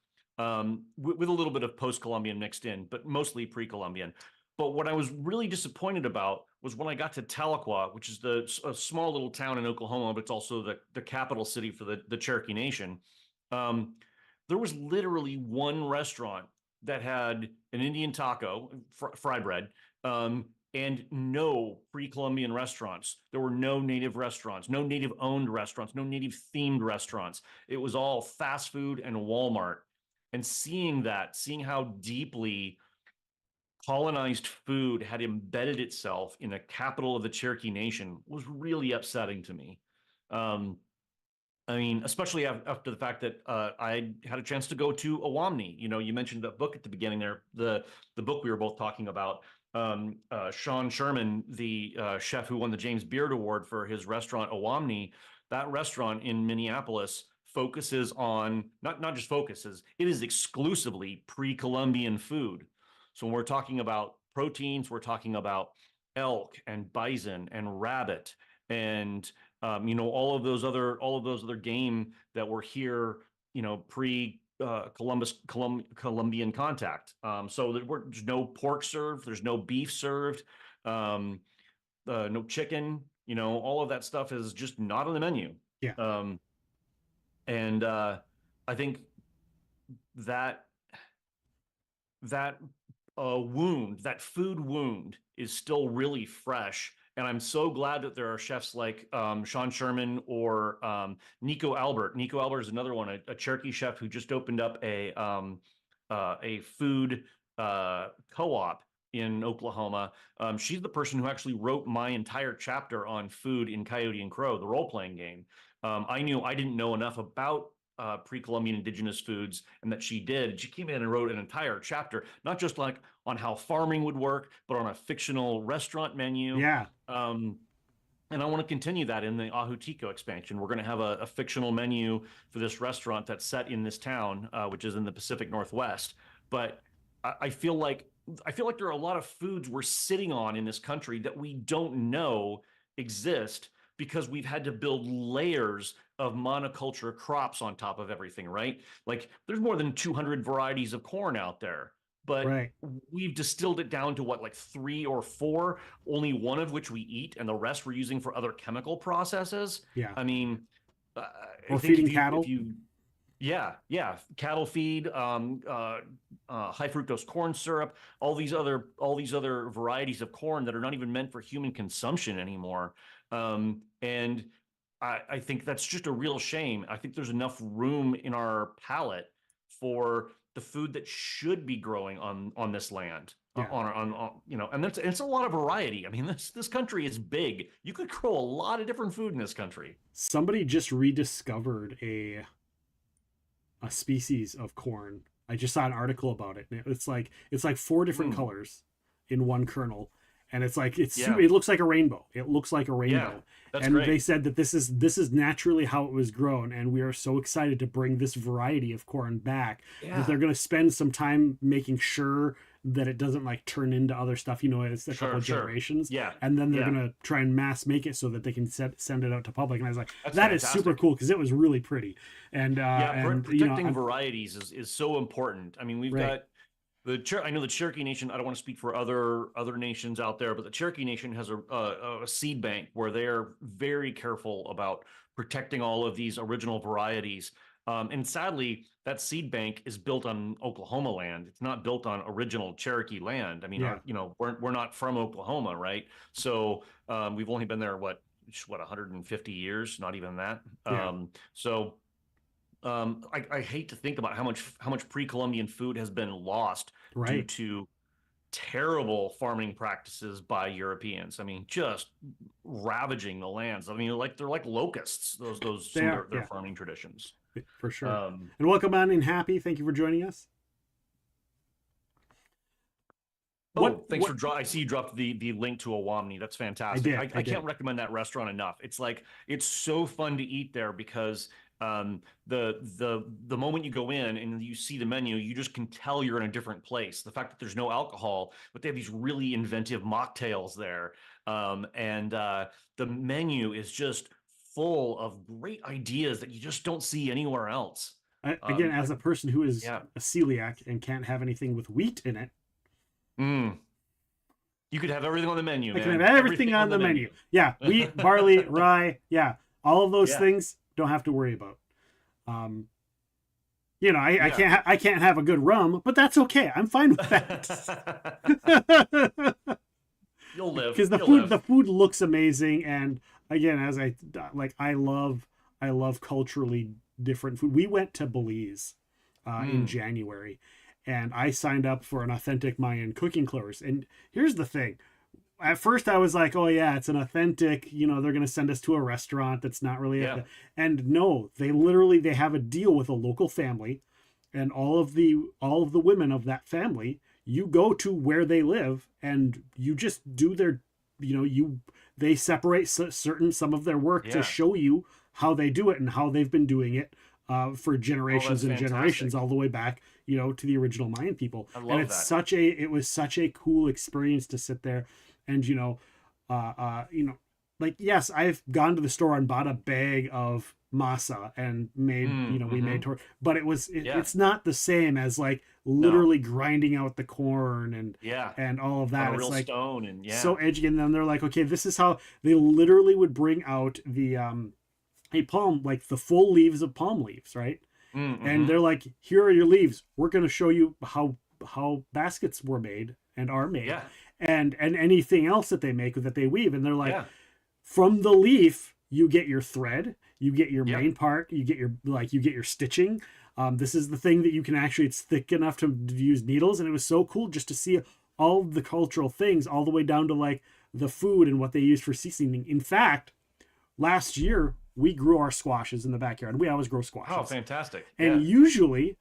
with a little bit of post-Columbian mixed in, but mostly pre-Columbian. But what I was really disappointed about was when I got to Tahlequah, which is a small little town in Oklahoma, but it's also the capital city for the Cherokee Nation. There was literally one restaurant that had an Indian taco, fry bread, and no pre-Columbian restaurants. There were no native restaurants, no native-owned restaurants, no native-themed restaurants. It was all fast food and Walmart. And seeing how deeply colonized food had embedded itself in the capital of the Cherokee Nation was really upsetting to me. Especially after the fact that I had a chance to go to Awamni. You mentioned the book at the beginning there, the book we were both talking about. Sean Sherman, the chef who won the James Beard Award for his restaurant Awamni, that restaurant in Minneapolis focuses on, not just focuses, it is exclusively pre-Columbian food. So when we're talking about proteins, we're talking about elk and bison and rabbit and all of those other game that were here, pre Columbian contact. So there's no pork served, there's no beef served, no chicken. All of that stuff is just not on the menu. Yeah. And I think that wound, that food wound, is still really fresh. And I'm so glad that there are chefs like Sean Sherman or Nico Albert. Nico Albert is another one, a Cherokee chef who just opened up a food co-op in Oklahoma. She's the person who actually wrote my entire chapter on food in Coyote and Crow, the role-playing game. I didn't know enough about pre-Columbian indigenous foods, and that she did. She came in and wrote an entire chapter, not just like on how farming would work, but on a fictional restaurant menu. Yeah. And I want to continue that in the Ahutico expansion. We're going to have a fictional menu for this restaurant that's set in this town, which is in the Pacific Northwest. But I feel like there are a lot of foods we're sitting on in this country that we don't know exist because we've had to build layers of monoculture crops on top of everything, right? Like there's more than 200 varieties of corn out there, but we've distilled it down to what, like 3 or 4, only one of which we eat and the rest we're using for other chemical processes. Yeah. I mean, or feeding cattle. Yeah, cattle feed, high fructose corn syrup, all these other varieties of corn that are not even meant for human consumption anymore. And I think that's just a real shame. I think there's enough room in our palate for the food that should be growing on this land. On and it's a lot of variety. I mean, this country is big. You could grow a lot of different food in this country. Somebody just rediscovered a species of corn. I just saw an article about it. It's like 4 different colors in one kernel, and it's like it looks like a rainbow. It looks like a rainbow. That's and great. They said that this is naturally how it was grown, and we are so excited to bring this variety of corn back that they're going to spend some time making sure that it doesn't like turn into other stuff, it's a couple of generations. Yeah. And then they're going to try and mass make it so that they can send it out to public. And I was like, That's that is fantastic. super cool because it was really pretty. And protecting varieties is so important. I mean, we've got I know the Cherokee Nation, I don't want to speak for other nations out there, but the Cherokee Nation has a seed bank where they're very careful about protecting all of these original varieties. And sadly, that seed bank is built on Oklahoma land. It's not built on original Cherokee land. I mean, we're not from Oklahoma, right? So we've only been there, what 150 years, not even that. I hate to think about how much pre-Columbian food has been lost due to terrible farming practices by Europeans. I mean, just ravaging the lands. I mean, they're like locusts. Those their farming traditions. For sure. And welcome on in, Happy. Thank you for joining us. Thanks for I see you dropped the link to Awamni. That's fantastic. I can't recommend that restaurant enough. It's so fun to eat there because the moment you go in and you see the menu, you just can tell you're in a different place. The fact that there's no alcohol, but they have these really inventive mocktails there. And the menu is just full of great ideas that you just don't see anywhere else. Again, as a person who is a celiac and can't have anything with wheat in it. You could have everything on the menu, man. I can have everything on the menu. Yeah, wheat, barley, rye. Yeah, all of those things don't have to worry about. I can't have a good rum, but that's okay. I'm fine with that. You'll live because the food looks amazing, and again, as I love culturally different food. We went to Belize in January, and I signed up for an authentic Mayan cooking course. And here's the thing. At first I was like, oh yeah, it's an authentic, they're going to send us to a restaurant that's not really, and no, they have a deal with a local family, and all of the women of that family, you go to where they live and you just do their, they separate some of their work to show you how they do it and how they've been doing it for generations and generations, all the way back, to the original Mayan people. I love and it's that. it was such a cool experience to sit there and, yes, I've gone to the store and bought a bag of masa and made, we made but it's not the same as literally grinding out the corn and all of that. On a it's real stone and so edgy. And then they're like, okay, this is how they literally would bring out the a palm, the full leaves of palm leaves, right? And they're like, here are your leaves. We're going to show you how baskets were made and are made, and anything else that they make, that they weave. And they're like, from the leaf, you get your thread, you get your main part, you get your stitching, This is the thing that you can actually, it's thick enough to use needles. And it was so cool just to see all the cultural things all the way down to like the food and what they use for seasoning. In fact, last year we grew our squashes in the backyard. We always grow squashes. Oh, fantastic. And Yeah. usually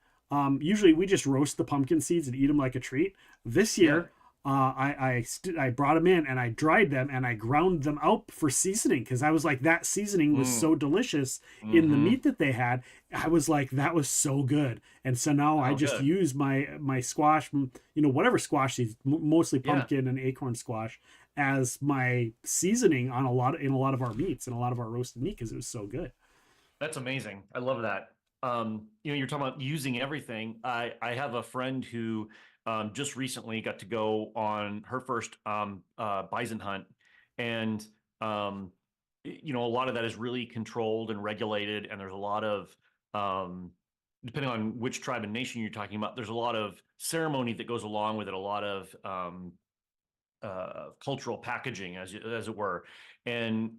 we just roast the pumpkin seeds and eat them like a treat. This year, I brought them in and I dried them and I ground them out for seasoning because I was like, that seasoning was so delicious in the meat that they had. I was like, that was so good. And so now I just good. use my squash, whatever squash seeds, mostly pumpkin and acorn squash, as my seasoning on a lot of our meats and a lot of our roasted meat because it was so good. That's amazing. I love that. You're talking about using everything. I have a friend who just recently got to go on her first bison hunt, and a lot of that is really controlled and regulated, and there's a lot of depending on which tribe and nation you're talking about, there's a lot of ceremony that goes along with it, a lot of cultural packaging, as it were. And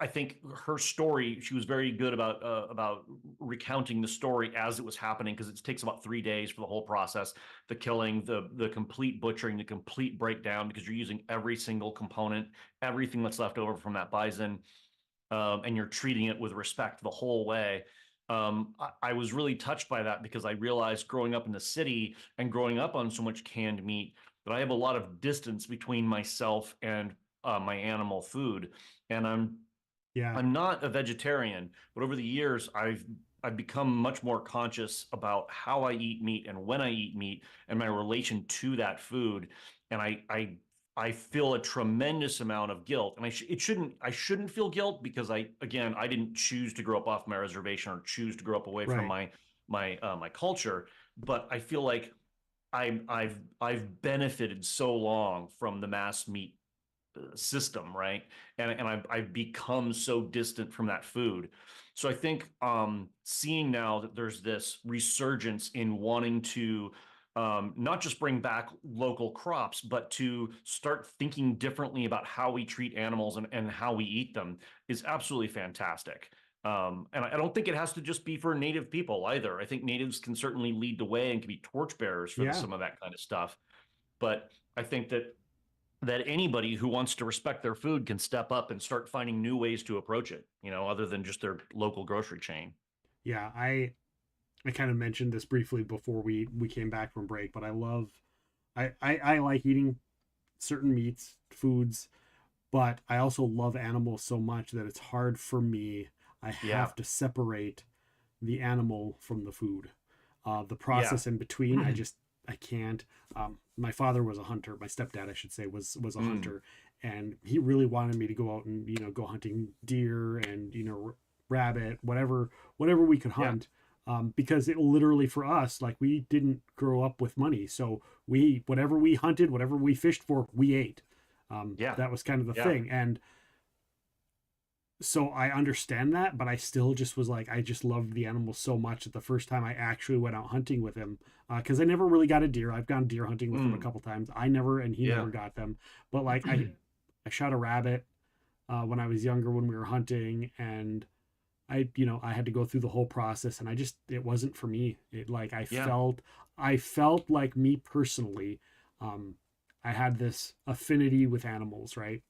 I think her story, she was very good about recounting the story as it was happening, because it takes about 3 days for the whole process, the killing, the complete butchering, the complete breakdown, because you're using every single component, everything that's left over from that bison, and you're treating it with respect the whole way. I was really touched by that, because I realized growing up in the city and growing up on so much canned meat that I have a lot of distance between myself and my animal food. And I'm not a vegetarian, but over the years I've become much more conscious about how I eat meat and when I eat meat and my relation to that food. And I feel a tremendous amount of guilt, and I shouldn't feel guilt, because I didn't choose to grow up off my reservation or choose to grow up away from my culture. But I feel like I've benefited so long from the mass meat system, right? And I've become so distant from that food. So I think seeing now that there's this resurgence in wanting to not just bring back local crops, but to start thinking differently about how we treat animals and how we eat them is absolutely fantastic. And I don't think it has to just be for native people either. I think natives can certainly lead the way and can be torchbearers for some of that kind of stuff. But I think that anybody who wants to respect their food can step up and start finding new ways to approach it, other than just their local grocery chain. Yeah, I kind of mentioned this briefly before we came back from break, but I like eating certain meats, foods, but I also love animals so much that it's hard for me. I have to separate the animal from the food. The process in between, I can't. My father was a hunter. My stepdad, I should say, was a hunter, and he really wanted me to go out and go hunting deer and rabbit, whatever we could hunt. Because it literally, for us, like, we didn't grow up with money, so whatever we hunted, whatever we fished for, we ate. That was kind of the thing. And so I understand that, but I still just was like, I just loved the animal so much that the first time I actually went out hunting with him, because I never really got a deer. I've gone deer hunting with him a couple times. I never, and he never got them. But like I shot a rabbit when I was younger when we were hunting, and I had to go through the whole process, and it wasn't for me. It like I felt like, me personally, I had this affinity with animals, right?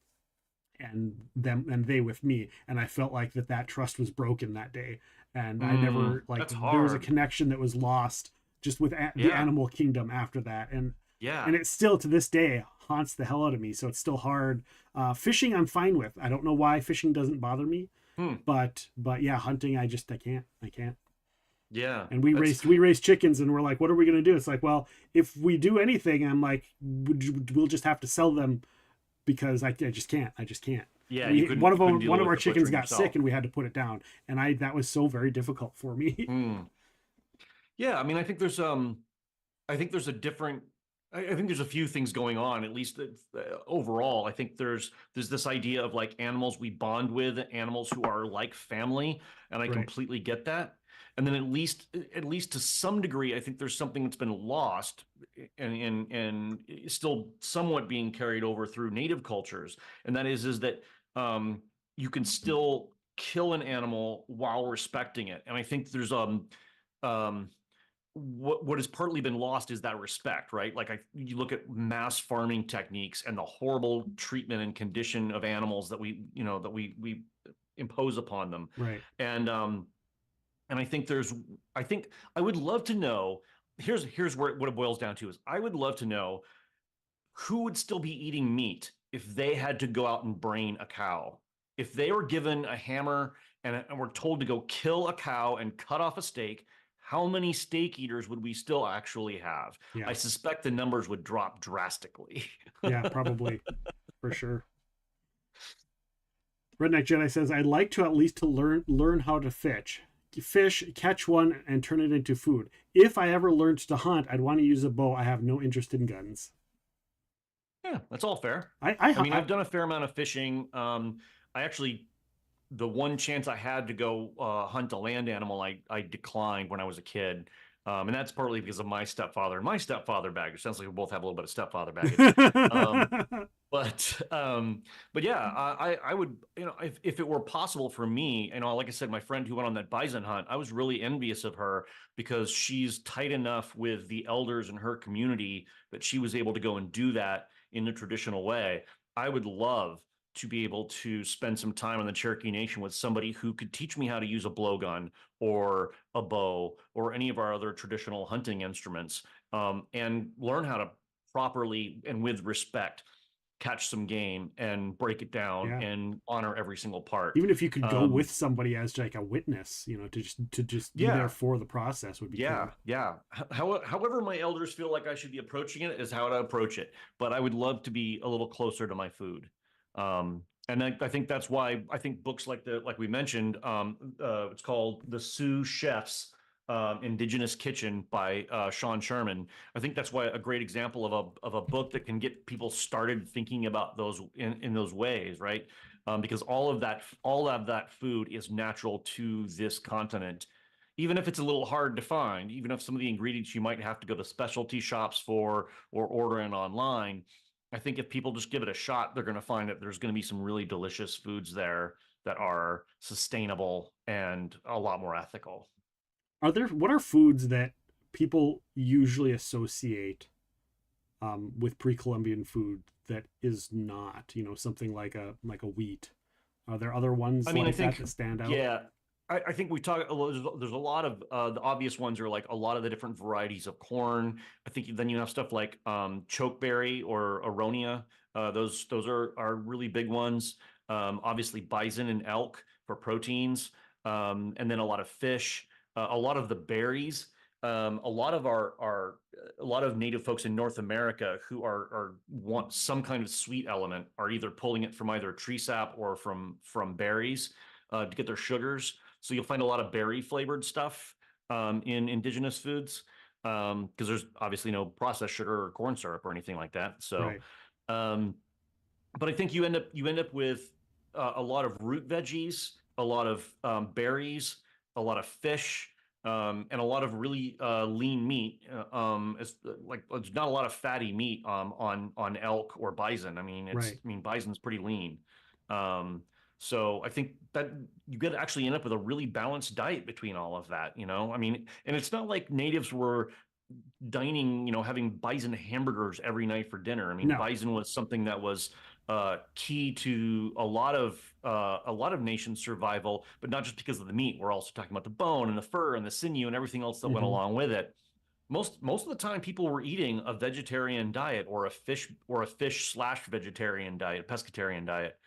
And they with me, and I felt like that trust was broken that day, and I never, like, there was a connection that was lost just with the animal kingdom after that, and it still to this day haunts the hell out of me. So it's still hard. Fishing I'm fine with. I don't know why fishing doesn't bother me, but yeah, hunting I can't. Yeah. And we raised chickens, and we're like, what are we gonna do? It's like, well, if we do anything, I'm like, we'll just have to sell them, because I just can't. Yeah, one of our chickens got sick, and we had to put it down, and that was so very difficult for me. Yeah, I mean, I think there's a few things going on, at least overall. I think there's this idea of, like, animals we bond with, animals who are like family, and I completely get that. And then at least to some degree, I think there's something that's been lost and still somewhat being carried over through native cultures. And that is that you can still kill an animal while respecting it. And I think there's what has partly been lost is that respect, right? Like you look at mass farming techniques and the horrible treatment and condition of animals that we impose upon them. Right. And I think I would love to know, here's what it boils down to is I would love to know who would still be eating meat if they had to go out and brain a cow. If they were given a hammer and were told to go kill a cow and cut off a steak, how many steak eaters would we still actually have? Yeah. I suspect the numbers would drop drastically. Yeah, probably, for sure. Redneck Jedi says, I'd like to at least to learn how to fish, catch one, and turn it into food. If I ever learned to hunt, I'd want to use a bow. I have no interest in guns. Yeah, that's all fair. I mean, I've done a fair amount of fishing. The one chance I had to go hunt a land animal, I declined when I was a kid. And that's partly because of my stepfather and my stepfather baggage. Sounds like we both have a little bit of stepfather baggage. But yeah, I would, if it were possible for me, like I said, my friend who went on that bison hunt, I was really envious of her because she's tight enough with the elders in her community that she was able to go and do that in the traditional way. I would love to be able to spend some time on the Cherokee Nation with somebody who could teach me how to use a blowgun or a bow or any of our other traditional hunting instruments, and learn how to properly and with respect catch some game and break it down and honor every single part. Even if you could go with somebody as like a witness, to just be there for the process would be cool. Yeah. However my elders feel like I should be approaching it is how to approach it. But I would love to be a little closer to my food. And I think that's why I think books like we mentioned, it's called The Sioux Chef's Indigenous Kitchen by Sean Sherman. I think that's why a great example of a book that can get people started thinking about those in those ways, right? Because all of that food is natural to this continent, even if it's a little hard to find, even if some of the ingredients you might have to go to specialty shops for or order in online. I think if people just give it a shot, they're going to find that there's going to be some really delicious foods there that are sustainable and a lot more ethical. What are foods that people usually associate with pre-Columbian food that is not, something like a wheat? Are there other ones I think that stand out? Yeah. I think we talk. There's a lot of the obvious ones are like a lot of the different varieties of corn. I think then you have stuff like chokeberry or aronia. Those are really big ones. Obviously bison and elk for proteins, and then a lot of fish. A lot of the berries. A lot of native folks in North America who want some kind of sweet element are either pulling it from either tree sap or from berries to get their sugars. So you'll find a lot of berry flavored stuff in indigenous foods because there's obviously no processed sugar or corn syrup or anything like that. So, but I think you end up with a lot of root veggies, a lot of berries, a lot of fish, and a lot of really lean meat. There's not a lot of fatty meat on elk or bison. I mean, bison's pretty lean. So I think that you could actually end up with a really balanced diet between all of that, I mean, and it's not like natives were dining, having bison hamburgers every night for dinner. I mean, bison was something that was key to a lot of nations' survival, but not just because of the meat. We're also talking about the bone and the fur and the sinew and everything else that went along with it. Most of the time, people were eating a vegetarian diet or a fish/vegetarian diet, pescatarian diet.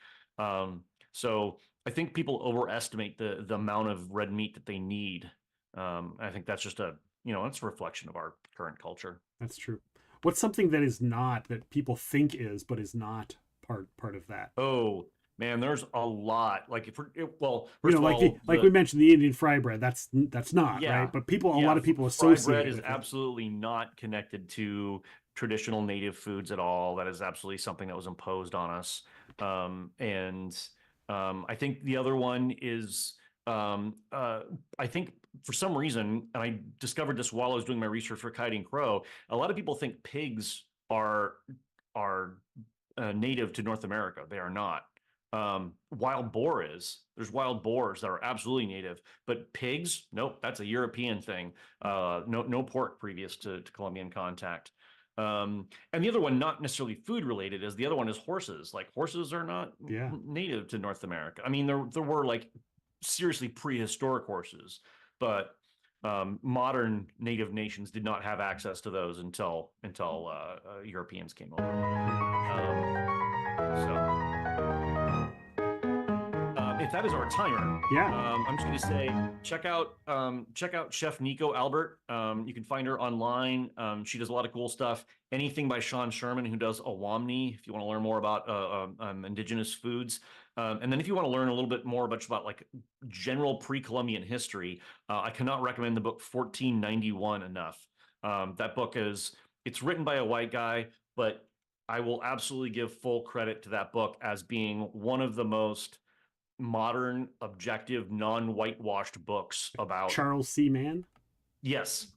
So I think people overestimate the amount of red meat that they need. I think that's just it's a reflection of our current culture. That's true. What's something that is not, that people think is, but is not part of that? Oh man, there's a lot. Like we mentioned the Indian fry bread. That's not right. But a lot of people associate fry bread is with absolutely not connected to traditional native foods at all. That is absolutely something that was imposed on us. I think the other one is I think for some reason, and I discovered this while I was doing my research for Kiting Crow, a lot of people think pigs are native to North America. They are not. wild boar is. There's wild boars that are absolutely native, but pigs, nope, that's a European thing. No pork previous to Columbian contact. And the other one, not necessarily food related, is the other one is horses. Like horses are not native to North America. I mean, there were like seriously prehistoric horses, but modern native nations did not have access to those until Europeans came over. If that is our timer, I'm just going to say check out Chef Nico Albert. You can find her online. She does a lot of cool stuff. Anything by Sean Sherman, who does Awamni, if you want to learn more about indigenous foods. And then if you want to learn a little bit more about like general pre-Columbian history, I cannot recommend the book 1491 enough. That book it's written by a white guy, but I will absolutely give full credit to that book as being one of the most modern, objective, non-whitewashed books about Charles C. Mann. Yes.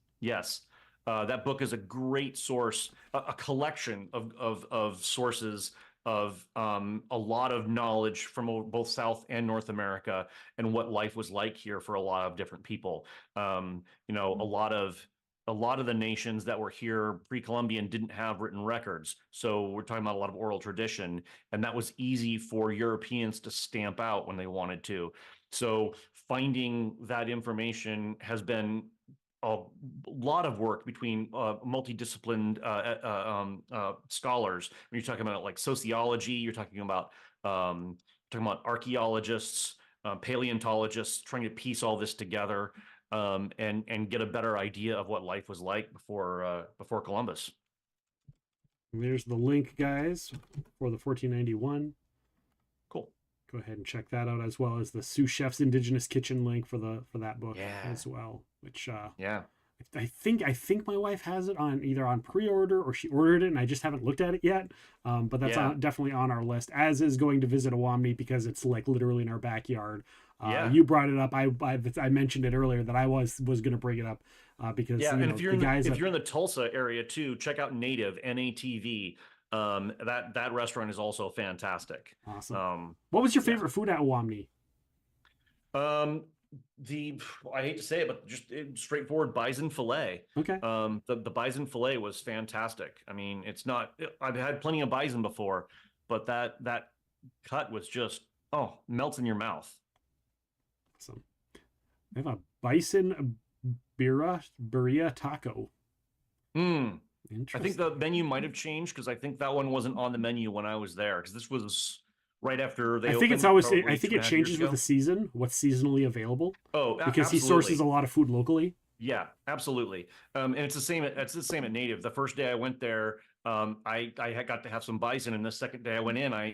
That book is a great source, a collection of sources of a lot of knowledge from both South and North America and what life was like here for a lot of different people. A lot of the nations that were here pre-Columbian didn't have written records. So we're talking about a lot of oral tradition, and that was easy for Europeans to stamp out when they wanted to. So finding that information has been a lot of work between multidisciplined scholars. When you're talking about like sociology, you're talking about archaeologists, paleontologists, trying to piece all this together. And get a better idea of what life was like before Columbus. And there's the link, guys, for the 1491. Cool. Go ahead and check that out, as well as the Sous Chef's Indigenous Kitchen link for that book as well. Which I think my wife has it on either on pre-order or she ordered it and I just haven't looked at it yet. But that's definitely on our list, as is going to visit Awamni, because it's like literally in our backyard. You brought it up. I mentioned it earlier that I was going to bring it up because and if you're in the Tulsa area too, check out Native, NATV. That restaurant is also fantastic. Awesome. What was your favorite food at Awamni? I hate to say it, but just straightforward bison fillet. Okay. The bison fillet was fantastic. I mean, I've had plenty of bison before, but that cut was just melts in your mouth. Awesome. I have a bison birria taco. I think the menu might have changed because I think that one wasn't on the menu when I was there, because this was right after they opened. I think it changes with the season, what's seasonally available. Because absolutely. he sources a lot of food locally. Yeah, absolutely. And it's the same at Native. The first day I went there, I got to have some bison, and the second day I went in, I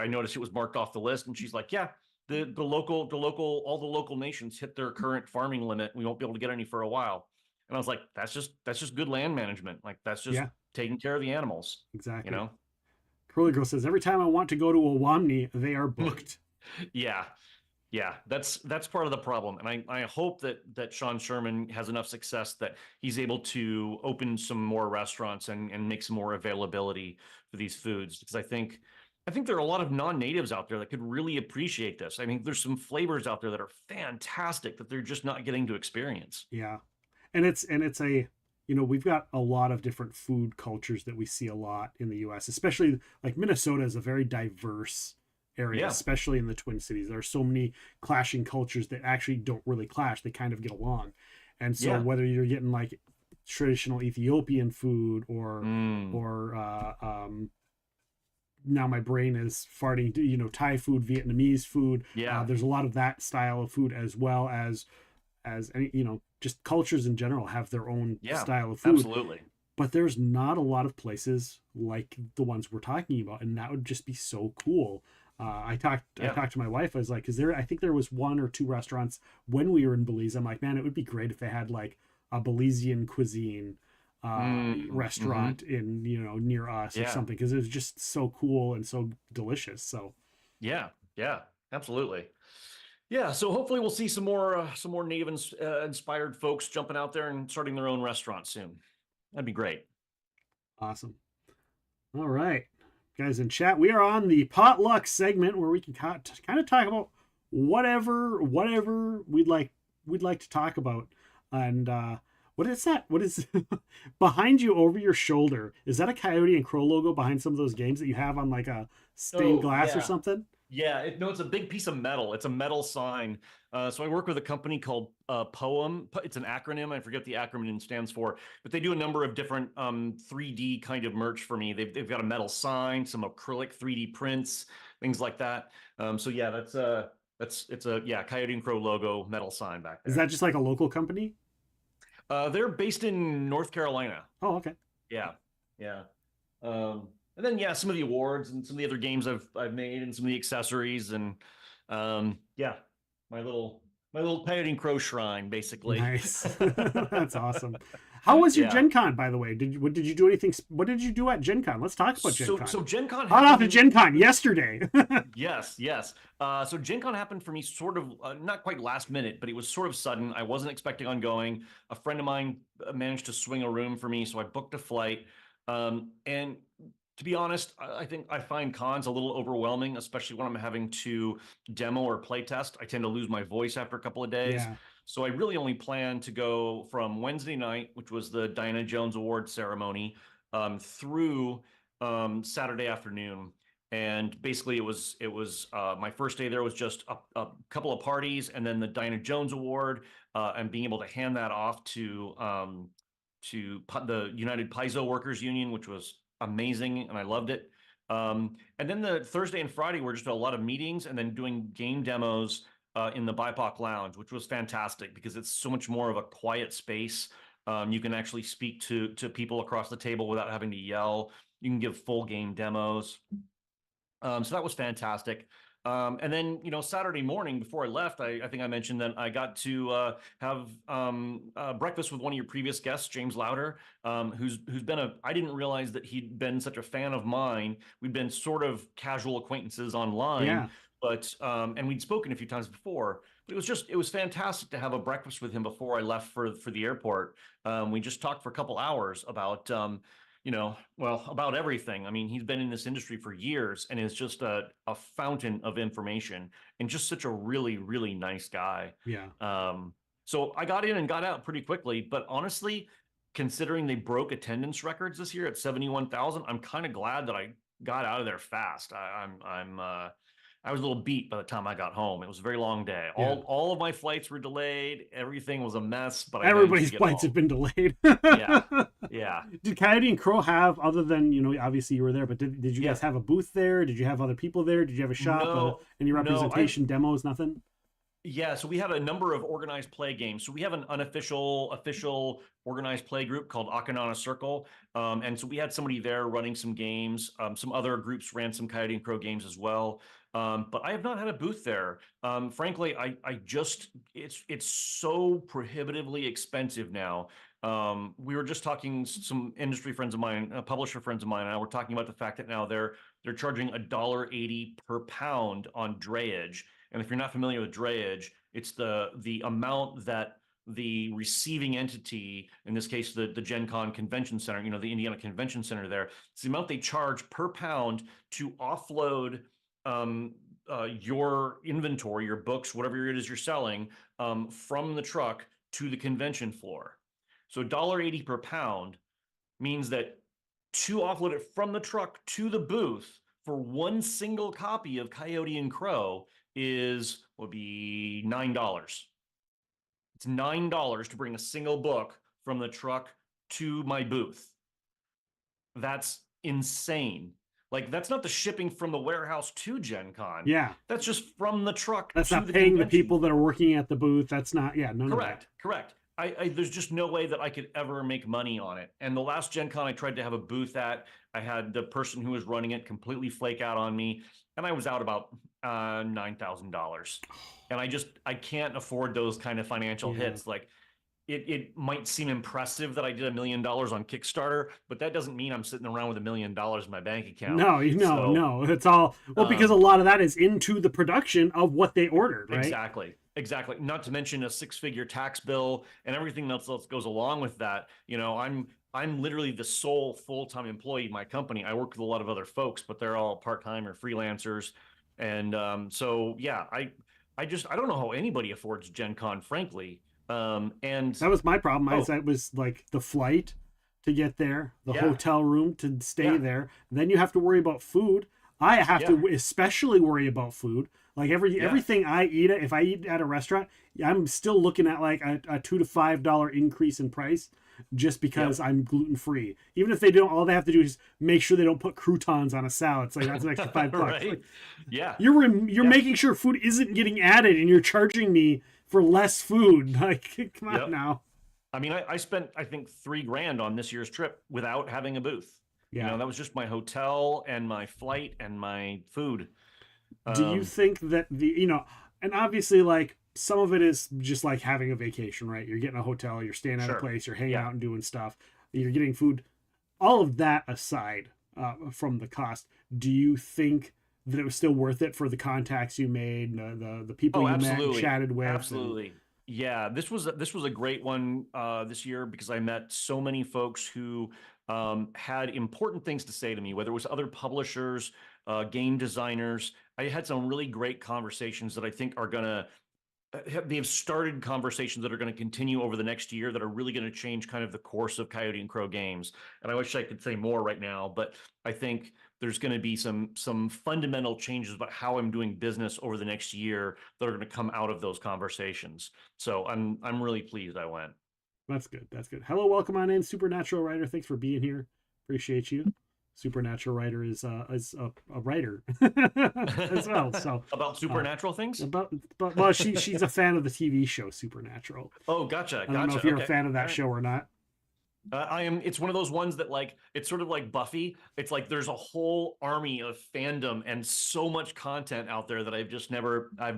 noticed it was marked off the list, and she's like, yeah, all the local nations hit their current farming limit. We won't be able to get any for a while. And I was like, that's just good land management. Like that's just taking care of the animals. Exactly. You know? Curly Girl says, every time I want to go to Awamni, they are booked. Yeah, that's part of the problem, and I hope that Sean Sherman has enough success that he's able to open some more restaurants and make some more availability for these foods, because I think there are a lot of non-natives out there that could really appreciate this. I mean, there's some flavors out there that are fantastic that they're just not getting to experience. Yeah, and it's a, we've got a lot of different food cultures that we see a lot in the U.S., especially like Minnesota is a very diverse area, especially in the Twin Cities. There are so many clashing cultures that actually don't really clash. They kind of get along. And so whether you're getting like traditional Ethiopian food or now my brain is farting, Thai food, Vietnamese food. There's a lot of that style of food, as well as just cultures in general have their own style of food. Absolutely. But there's not a lot of places like the ones we're talking about, and that would just be so cool. I talked to my wife. I was like, I think there was one or two restaurants when we were in Belize. I'm like, man, it would be great if they had like a Belizean cuisine restaurant in near us or something, because it was just so cool and so delicious. So yeah, absolutely. Yeah, so hopefully we'll see some more native inspired folks jumping out there and starting their own restaurants soon. That'd be great. Awesome. All right, guys in chat, we are on the potluck segment where we can kind of talk about whatever we'd like to talk about. And what is that? What is behind you over your shoulder? Is that a Coyote and Crow logo behind some of those games that you have on like a stained glass or something? Yeah, no, it's a big piece of metal. It's a metal sign. So I work with a company called Poem. It's an acronym. I forget the acronym stands for, but they do a number of different 3D kind of merch for me. They've got a metal sign, some acrylic 3D prints, things like that. So yeah, it's a Coyote and Crow logo metal sign back there. Is that just like a local company? They're based in North Carolina. Oh, okay. Yeah. And then some of the awards and some of the other games I've made and some of the accessories and my little Coyote and Crow shrine basically. Nice. That's awesome. How was your Gen Con, by the way? Did you do anything? What did you do at Gen Con? Let's talk about Gen Con. So Gen Con hot off of Gen Con yesterday. Yes. So Gen Con happened for me sort of not quite last minute, but it was sort of sudden. I wasn't expecting on going. A friend of mine managed to swing a room for me, so I booked a flight. And to be honest, I think I find cons a little overwhelming, especially when I'm having to demo or play test. I tend to lose my voice after a couple of days. Yeah. So I really only plan to go from Wednesday night, which was the Diana Jones Award ceremony, through Saturday afternoon. And basically it was my first day there was just a couple of parties and then the Diana Jones Award and being able to hand that off to the United Paizo Workers Union, which was amazing and I loved it. And then the Thursday and Friday were just a lot of meetings and then doing game demos in the BIPOC Lounge, which was fantastic because it's so much more of a quiet space. You can actually speak to people across the table without having to yell. You can give full game demos. So that was fantastic. And then, Saturday morning before I left, I think I mentioned that I got to have breakfast with one of your previous guests, James Lauder, who's been I didn't realize that he'd been such a fan of mine. We'd been sort of casual acquaintances online, but and we'd spoken a few times before. But it was fantastic to have a breakfast with him before I left for the airport. We just talked for a couple hours about about everything. I mean, he's been in this industry for years and is just a fountain of information and just such a really, really nice guy. Yeah. So I got in and got out pretty quickly, but honestly, considering they broke attendance records this year at 71,000, I'm kind of glad that I got out of there fast. I was a little beat by the time I got home. It was a very long day. Yeah. All of my flights were delayed. Everything was a mess, but everybody's flights have been delayed. Yeah. Did Coyote and Crow have, other than, obviously you were there, but did you guys have a booth there? Did you have other people there? Did you have a shop? Any representation, demos, nothing? Yeah, so we have a number of organized play games. So we have an official organized play group called Akanana Circle. And so we had somebody there running some games. Some other groups ran some Coyote and Crow games as well. But I have not had a booth there. Frankly, it's so prohibitively expensive now. We were just talking, some industry friends of mine, publisher friends of mine, and I were talking about the fact that now they're charging $1.80 per pound on drayage. And if you're not familiar with drayage, it's the amount that the receiving entity, in this case, the Gen Con Convention Center, the Indiana Convention Center there, it's the amount they charge per pound to offload your inventory, your books, whatever it is you're selling, from the truck to the convention floor. So $1.80 per pound means that to offload it from the truck to the booth for one single copy of Coyote and Crow would be $9. It's $9 to bring a single book from the truck to my booth. That's insane. Like, that's not the shipping from the warehouse to Gen Con. Yeah. That's just from the truck. That's to not the paying convention. the people that are working at the booth. That's not, none of that. Correct. There's just no way that I could ever make money on it. And the last Gen Con I tried to have a booth at, I had the person who was running it completely flake out on me, and I was out about $9,000. And I can't afford those kind of financial hits. Like, it might seem impressive that I did $1 million on Kickstarter, but that doesn't mean I'm sitting around with $1 million in my bank account. No, it's all, because a lot of that is into the production of what they ordered, right? Exactly. Not to mention a 6-figure tax bill and everything else that goes along with that. I'm literally the sole full-time employee in my company. I work with a lot of other folks, but they're all part-time or freelancers. And so, yeah, I don't know how anybody affords Gen Con, frankly. And that was my problem. Oh. It was like the flight to get there, the Yeah. hotel room to stay Yeah. there. Then you have to worry about food. I have to especially worry about food. Like everything I eat, if I eat at a restaurant, I'm still looking at like a $2 to $5 increase in price just because I'm gluten free. Even if they don't, all they have to do is make sure they don't put croutons on a salad. It's like that's an extra $5. Right. Like, Yeah. you're making sure food isn't getting added, and you're charging me for less food. Like, come on now. I mean, I spent, I think, $3,000 on this year's trip without having a booth. Yeah. You know, that was just my hotel and my flight and my food. Do you think that and obviously like some of it is just like having a vacation, right? You're getting a hotel, you're staying at a Sure. place, you're hanging Yeah. out and doing stuff, you're getting food. All of that aside from the cost, do you think that it was still worth it for the contacts you made, the people you met and chatted with? Absolutely. Yeah, this was a great one this year because I met so many folks who had important things to say to me, whether it was other publishers, game designers. I had some really great conversations that I think are gonna they've started conversations that are going to continue over the next year that are really going to change kind of the course of Coyote and Crow games. And I wish I could say more right now, but I think there's going to be some fundamental changes about how I'm doing business over the next year that are going to come out of those conversations. So I'm really pleased I went. That's good. That's good. Hello, welcome on in, Supernatural Writer. Thanks for being here. Appreciate you. Supernatural Writer is a writer as well. So about supernatural things. Well, she's a fan of the TV show Supernatural. Oh, gotcha. I don't know if you're a fan of that All right. show or not. I am. It's one of those ones that like it's sort of like Buffy. It's like there's a whole army of fandom and so much content out there that I've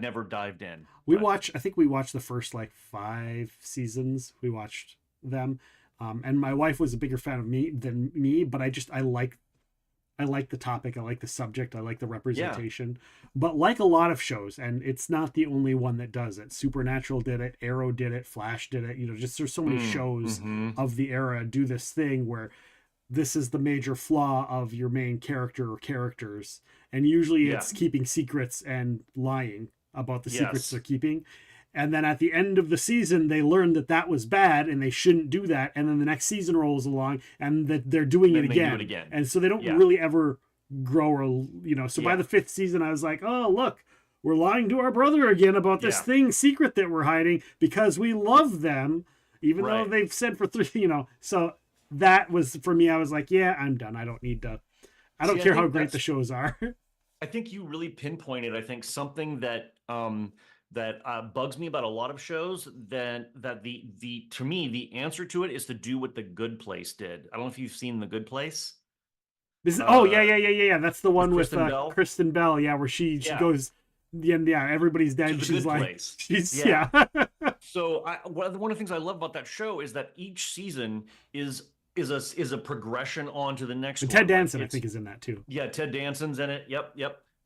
never dived in. I think we watched the first like 5 seasons. We watched them, and my wife was a bigger fan of me than me. But I like the topic. I like the subject. I like the representation. But like a lot of shows, and it's not the only one that does it. Supernatural did it. Arrow did it. Flash did it. Just there's so many shows of the era do this thing where this is the major flaw of your main character or characters. And usually it's keeping secrets and lying about the secrets they're keeping. And then at the end of the season, they learn that was bad and they shouldn't do that. And then the next season rolls along and that they're doing it again. And so they don't really ever grow or, so by the 5th season, I was like, oh, look, we're lying to our brother again about this secret that we're hiding because we love them, even though they've said for 3, so that was for me. I was like, yeah, I'm done. I don't need to, I don't care how great the shows are. I think you really pinpointed, I think, something that, that bugs me about a lot of shows that to me the answer to it is to do what The Good Place did. I don't know if you've seen The Good Place. Yeah. That's the one with Kristen Bell? Kristen Bell. Yeah, where she goes, everybody's dead. She's like, So one of the things I love about that show is that each season is a progression on to the next and one. Ted Danson, I think, is in that too. Yeah, Ted Danson's in it. Yep.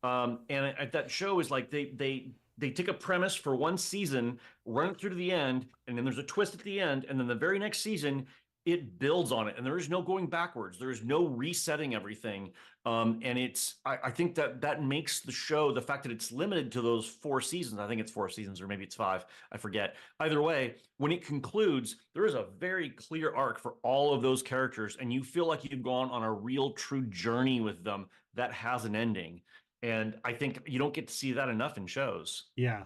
And that show is like they take a premise for one season, run it through to the end, and then there's a twist at the end, and then the very next season it builds on it, and there is no going backwards. There is no resetting everything. And I think that makes the show, the fact that it's limited to those 4 seasons, I think it's 4 seasons or maybe it's 5, I forget. Either way, when it concludes, there is a very clear arc for all of those characters, and you feel like you've gone on a real true journey with them that has an ending. And I think you don't get to see that enough in shows. Yeah.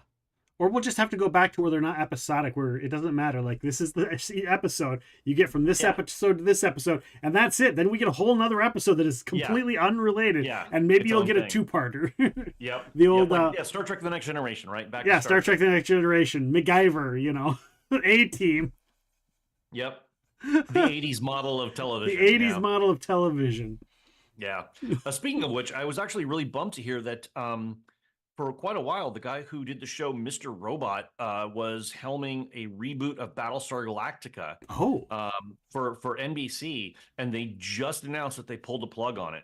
Or we'll just have to go back to where they're not episodic, where it doesn't matter. Like, this is the episode you get from this episode to this episode, and that's it. Then we get a whole nother episode that is completely unrelated. Yeah. And maybe Its you'll own get a thing. 2-parter. Yep. The old Star Trek The Next Generation, right? Back yeah, to Star Trek The Next Generation, MacGyver, A-Team. Yep. The 80s model of television. The 80s model of television. Yeah. Speaking of which, I was actually really bummed to hear that for quite a while, the guy who did the show Mr. Robot was helming a reboot of Battlestar Galactica for NBC, and they just announced that they pulled the plug on it.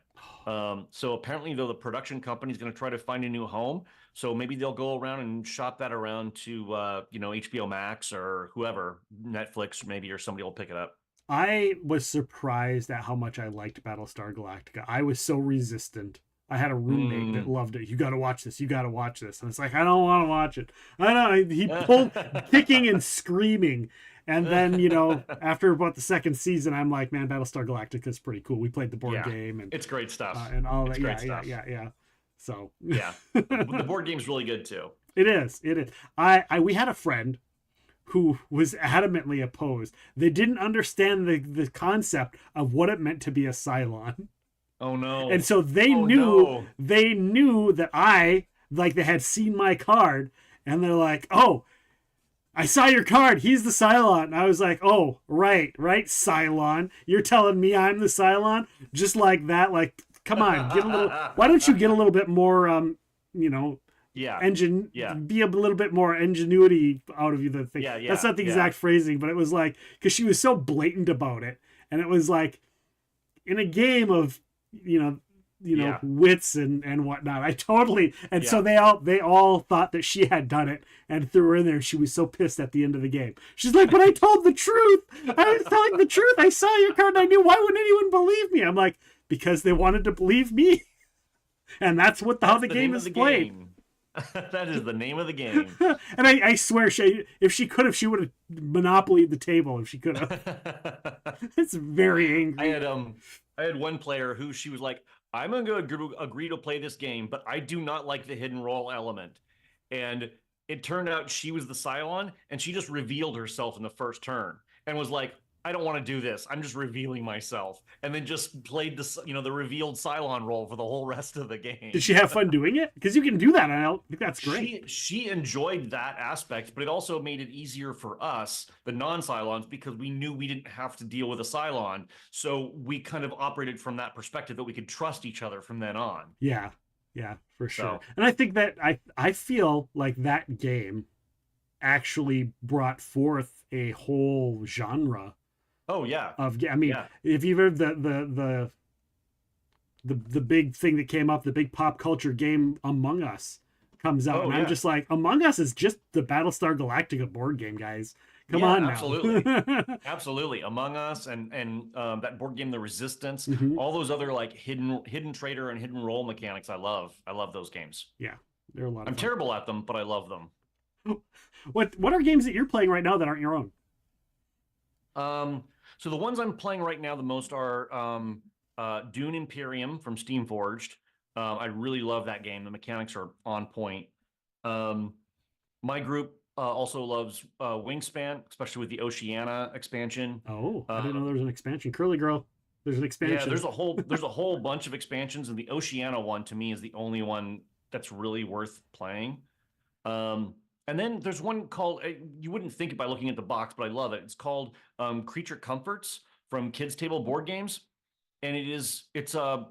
So apparently, though, the production company is going to try to find a new home. So maybe they'll go around and shop that around to HBO Max or whoever, Netflix maybe, or somebody will pick it up. I was surprised at how much I liked Battlestar Galactica. I was so resistant. I had a roommate that loved it. You got to watch this. You got to watch this. And it's like, I don't want to watch it. I don't. He pulled kicking and screaming. And then, you know, after about the second season, I'm like, man, Battlestar Galactica is pretty cool. We played the board game, and it's great stuff. And all it's that. Great stuff. Yeah. So yeah, the board game's really good too. It is. We had a friend who was adamantly opposed. They didn't understand the concept of what it meant to be a Cylon. Oh no. And so they knew that they had seen my card, and they're like, "Oh, I saw your card. He's the Cylon." And I was like, "Oh, right, Cylon. You're telling me I'm the Cylon?" Just like that. Like, come on, why don't you get a little bit more be a little bit more ingenuity out of you. That's not the exact phrasing, but it was like, because she was so blatant about it, and it was like, in a game of wits and whatnot. So they all thought that she had done it and threw her in there. She was so pissed at the end of the game. She's like, "But I told the truth. I was telling the truth. I saw your card and I knew. Why wouldn't anyone believe me?" I'm like, because they wanted to believe me. And that's how the game is played. That is the name of the game. And I swear, if she would have monopolied the table if she could have. It's very angry. I had one player who she was like, "I'm going to agree to play this game, but I do not like the hidden roll element." And it turned out she was the Cylon, and she just revealed herself in the first turn and was like, "I don't want to do this. I'm just revealing myself." And then just played the revealed Cylon role for the whole rest of the game. Did she have fun doing it? Because you can do that. I think that's great. She enjoyed that aspect, but it also made it easier for us, the non-Cylons, because we knew we didn't have to deal with a Cylon. So we kind of operated from that perspective that we could trust each other from then on. Yeah, for sure. And I think that I feel like that game actually brought forth a whole genre. Oh yeah. If you've heard the big thing that came up, the big pop culture game Among Us comes out, I'm just like, Among Us is just the Battlestar Galactica board game, guys. Come on now. Absolutely. Among Us and that board game, The Resistance, all those other like hidden trader and hidden role mechanics. I love those games. Yeah, they're a lot of fun. I'm terrible at them, but I love them. What are games that you're playing right now that aren't your own? So the ones I'm playing right now the most are Dune Imperium from Steamforged. I really love that game. The mechanics are on point. My group also loves Wingspan, especially with the Oceania expansion. Oh, I didn't know there was an expansion. Curly Girl, there's an expansion. Yeah, there's a whole bunch of expansions, and the Oceania one to me is the only one that's really worth playing. And then there's one called, you wouldn't think it by looking at the box, but I love it. It's called Creature Comforts from Kids Table Board Games. And it's a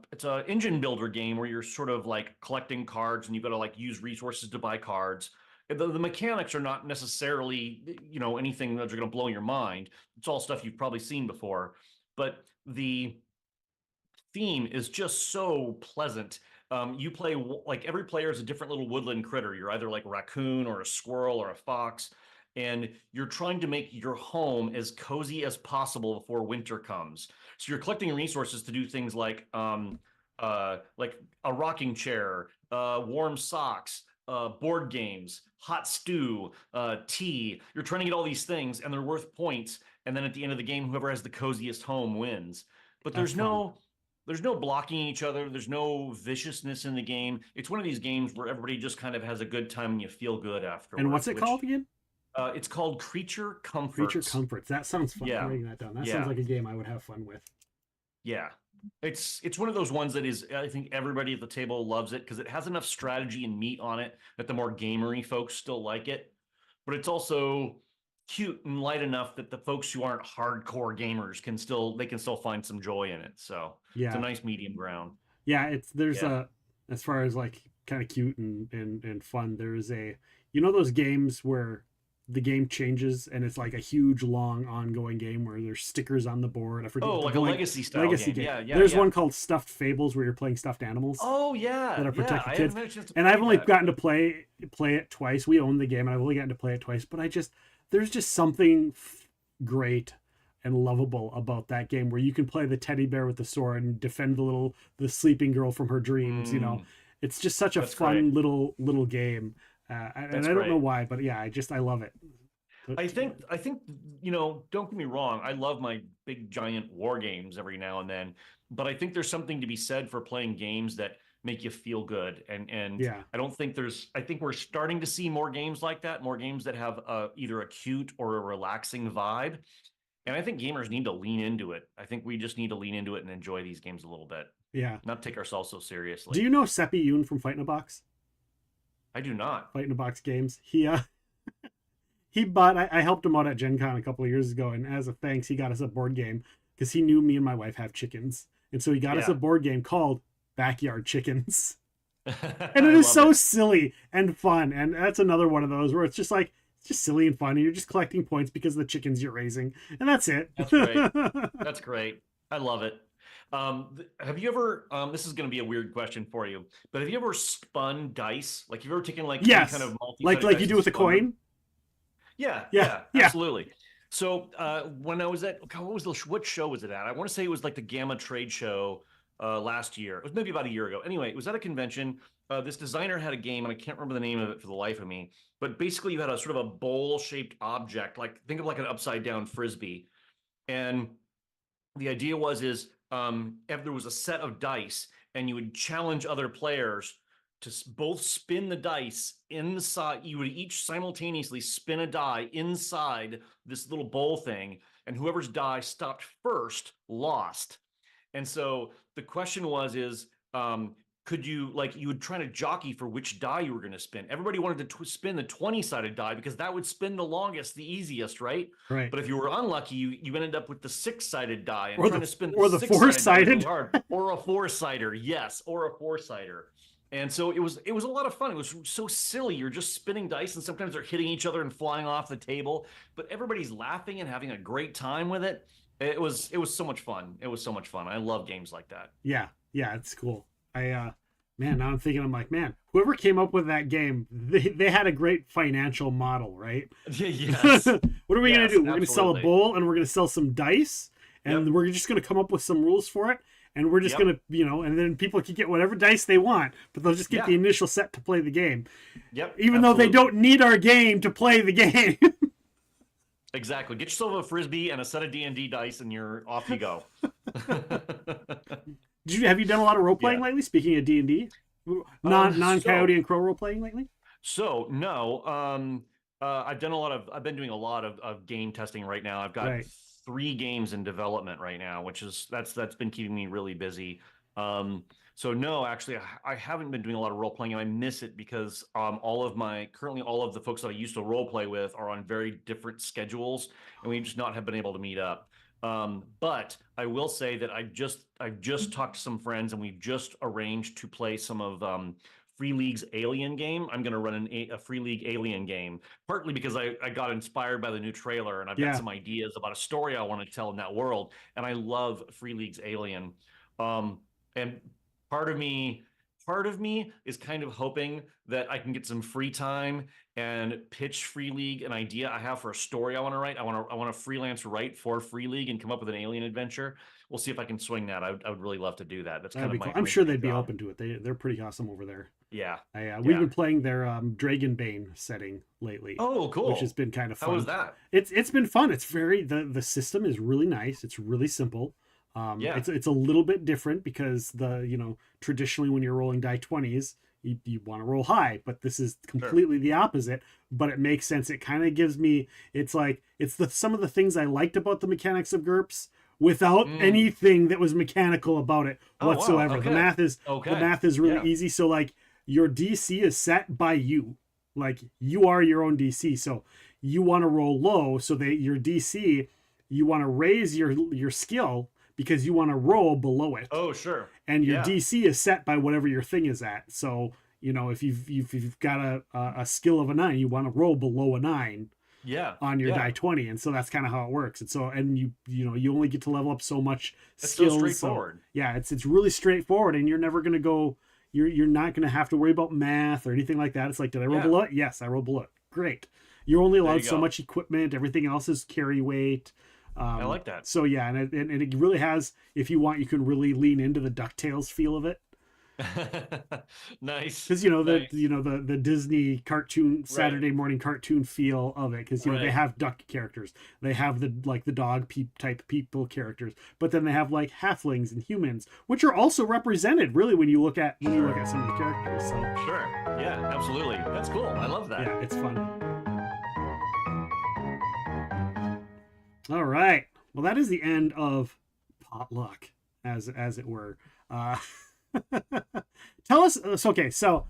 engine builder game where you're sort of like collecting cards and you've got to like use resources to buy cards. The mechanics are not necessarily, anything that's going to blow your mind. It's all stuff you've probably seen before. But the theme is just so pleasant. You play, like, every player is a different little woodland critter. You're either like a raccoon or a squirrel or a fox, and you're trying to make your home as cozy as possible before winter comes. So you're collecting resources to do things like a rocking chair, warm socks, board games, hot stew, tea. You're trying to get all these things, and they're worth points. And then at the end of the game, whoever has the coziest home wins. But there's no blocking each other. There's no viciousness in the game. It's one of these games where everybody just kind of has a good time and you feel good afterwards. And what's it called again? It's called Creature Comforts. Creature Comforts. That sounds fun. I'm writing that down. That sounds like a game I would have fun with. Yeah. It's one of those ones that is, I think everybody at the table loves it because it has enough strategy and meat on it that the more gamery folks still like it. But it's also cute and light enough that the folks who aren't hardcore gamers can still find some joy in it. So it's a nice medium ground. Yeah, as far as like kind of cute and fun, there's those games where the game changes and it's like a huge long ongoing game where there's stickers on the board. I forget. Oh, like a legacy style game. Yeah. There's one called Stuffed Fables where you're playing stuffed animals. Oh yeah. That are protected kids. And I've only gotten to play it twice. We own the game and I've only gotten to play it twice, but there's just something great and lovable about that game, where you can play the teddy bear with the sword and defend the sleeping girl from her dreams. You know, it's just such a That's fun great. little game, and That's I don't know great. why, but yeah, I love it. I think you know, don't get me wrong, I love my big giant war games every now and then, but I think there's something to be said for playing games that make you feel good. And Yeah. I think we're starting to see more games like that, more games that have either a cute or a relaxing vibe. And I think gamers need to lean into it. I think we just need to lean into it and enjoy these games a little bit. Yeah. Not take ourselves so seriously. Do you know Seppi Yoon from Fight in a Box? I do not. Fight in a Box games. He bought. I helped him out at Gen Con a couple of years ago, and as a thanks, he got us a board game because he knew me and my wife have chickens, and so he got us a board game called Backyard Chickens. And it is so silly and fun, and that's another one of those where it's just like it's just silly and fun, and you're just collecting points because of the chickens you're raising, and that's it. That's great. That's great. I love it. Have you ever? This is going to be a weird question for you, but have you ever spun dice? Like, have you ever taken like Yes, any kind of like multi-sided you dice do and with a spun them? coin. Yeah, absolutely. So when I was at, God, what show was it at? I want to say it was like the Gamma Trade Show last year. It was maybe about a year ago. Anyway, it was at a convention. This designer had a game, and I can't remember the name of it for the life of me. But basically, you had a sort of a bowl-shaped object, like think of like an upside-down frisbee. And the idea was if there was a set of dice, and you would challenge other players to both spin the dice inside. You would each simultaneously spin a die inside this little bowl thing, and whoever's die stopped first lost. And so the question was, could you, like, you would try to jockey for which die you were going to spin. Everybody wanted to spin the 20-sided die because that would spin the longest, the easiest, right? Right. But if you were unlucky, you ended up with the 6-sided die and Or trying the- to spin or the 6-sided die was four-sided. really hard. Or a 4-sider, yes, or a 4-sider. And so it was a lot of fun. It was so silly. You're just spinning dice, and sometimes they're hitting each other and flying off the table. But everybody's laughing and having a great time with it. It was so much fun. It was so much fun. I love games like that. Yeah, it's cool. Man, now I'm thinking, I'm like, man, whoever came up with that game, they had a great financial model, right? Yes. What are we gonna do? We're gonna sell a absolutely. bowl, and we're gonna sell some dice, and we're just gonna come up with some rules for it, and we're just gonna, and then people can get whatever dice they want, but they'll just get the initial set to play the game. Yep. Even though they don't need our game to play the game. Exactly. Get yourself a frisbee and a set of D&D dice, and you're off you go. Have you done a lot of role playing lately? Speaking of D&D, non Coyote and Crow role playing lately? So no, I've been doing a lot of game testing right now. I've got 3 games in development right now, which is that's been keeping me really busy. So no, actually, I haven't been doing a lot of role playing, and I miss it because currently all of the folks that I used to role play with are on very different schedules, and we just not have been able to meet up. But I will say that I've just talked to some friends, and we've just arranged to play some of Free League's Alien game. I'm going to run a Free League Alien game, partly because I got inspired by the new trailer, and I've got some ideas about a story I want to tell in that world. And I love Free League's Alien. And part of me is kind of hoping that I can get some free time and pitch Free League an idea I have for a story I want to write. I want to freelance write for Free League and come up with an alien adventure. We'll see if I can swing that. I would really love to do that. That's kind of my. I'm sure they'd be open to it. They're pretty awesome over there. Yeah. We've been playing their Dragonbane setting lately. Oh, cool. Which has been kind of fun. How was that? It's been fun. It's the system is really nice. It's really simple. It's a little bit different because traditionally when you're rolling die 20s, you want to roll high, but this is completely the opposite, but it makes sense. It kind of gives me, it's some of the things I liked about the mechanics of GURPS without anything that was mechanical about it whatsoever. Wow. Okay. The math is really easy. So like your DC is set by you, like you are your own DC. So you want to roll low so that your DC, you want to raise your skill because you want to roll below it. Oh, sure. And your DC is set by whatever your thing is at. So, if you've got a skill of a 9, you want to roll below a 9 on your die 20. And so that's kind of how it works. And so, you only get to level up so much skills. So straightforward. So, it's really straightforward, and you're never going to go, you're not going to have to worry about math or anything like that. It's like, did I roll below it? Yes, I rolled below it. Great. You're only allowed so much equipment. Everything else is carry weight. I like that. So yeah, and it really has. If you want, you can really lean into the DuckTales feel of it. Nice. Because nice. the Disney cartoon Saturday morning cartoon feel of it. Because they have duck characters, they have the dog type people characters, but then they have like halflings and humans, which are also represented really when you look at some of the characters. So Sure. Yeah, absolutely. That's cool. I love that. yeah, it's fun. All right. Well, that is the end of Potluck, as it were. Tell us. Okay, so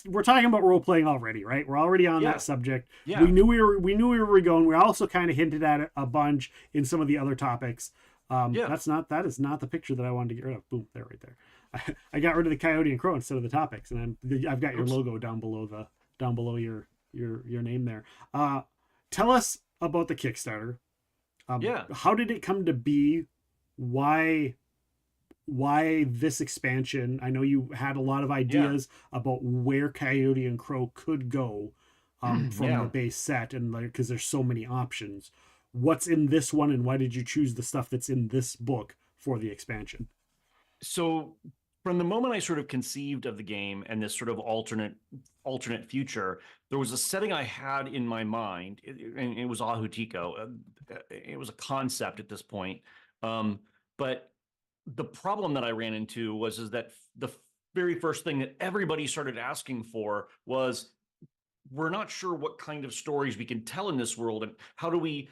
we're talking about role playing already, right? We're already on that subject. Yeah. We knew we were going. We also kind of hinted at it a bunch in some of the other topics. That is not the picture that I wanted to get rid of. Boom, there, right there. I got rid of the Coyote and Crow instead of the topics, and I've got your logo down below your name there. Tell us about the Kickstarter. How did it come to be? Why this expansion? I know you had a lot of ideas about where Coyote and Crow could go from the base set, and because there's so many options. What's in this one, and why did you choose the stuff that's in this book for the expansion? So from the moment I sort of conceived of the game and this sort of alternate future, there was a setting I had in my mind, and it was Ahutiko. It was a concept at this point, but the problem that I ran into was that the very first thing that everybody started asking for was, we're not sure what kind of stories we can tell in this world, and how do we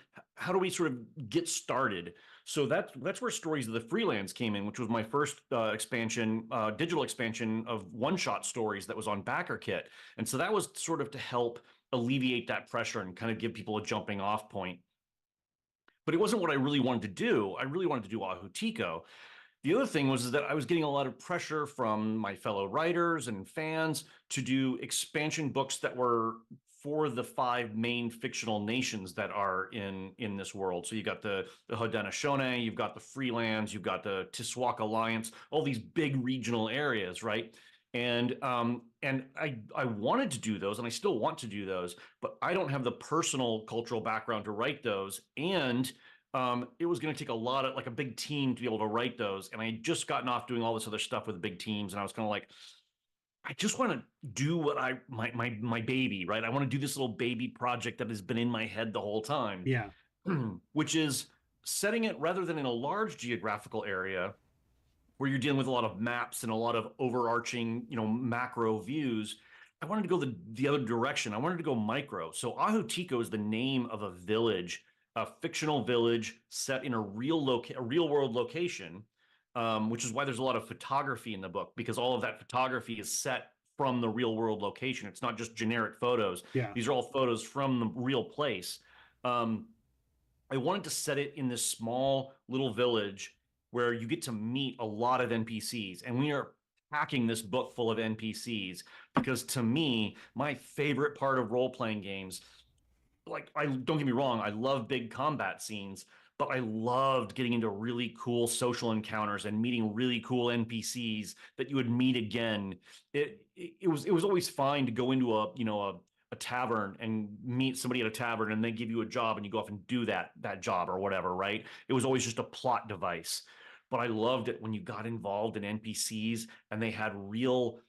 sort of get started. So that's where Stories of the Freelands came in, which was my first digital expansion of one-shot stories that was on BackerKit. And so that was sort of to help alleviate that pressure and kind of give people a jumping off point. But it wasn't what I really wanted to do. I really wanted to do Ahutiko. The other thing was that I was getting a lot of pressure from my fellow writers and fans to do expansion books that were for the 5 main fictional nations that are in this world. So you got the Haudenosaunee, you've got the Freelands, you've got the Tiswak Alliance, all these big regional areas, right? And I wanted to do those, and I still want to do those, but I don't have the personal cultural background to write those, and it was going to take a big team to be able to write those. And I had just gotten off doing all this other stuff with big teams, and I was kind of like, I just want to do what my baby, right? I want to do this little baby project that has been in my head the whole time. Yeah. Which is setting it rather than in a large geographical area where you're dealing with a lot of maps and a lot of overarching, macro views. I wanted to go the other direction. I wanted to go micro. So Ahutiko is the name of a village, a fictional village set in a real world location, which is why there's a lot of photography in the book, because all of that photography is set from the real world location. It's not just generic photos. Yeah. These are all photos from the real place. I wanted to set it in this small little village where you get to meet a lot of NPCs, and we are packing this book full of NPCs because, to me, my favorite part of role-playing games, don't get me wrong, I love big combat scenes, but I loved getting into really cool social encounters and meeting really cool NPCs that you would meet again. It was always fine to go into a tavern and meet somebody at a tavern, and they give you a job and you go off and do that job or whatever, right? It was always just a plot device. But I loved it when you got involved in NPCs and they had real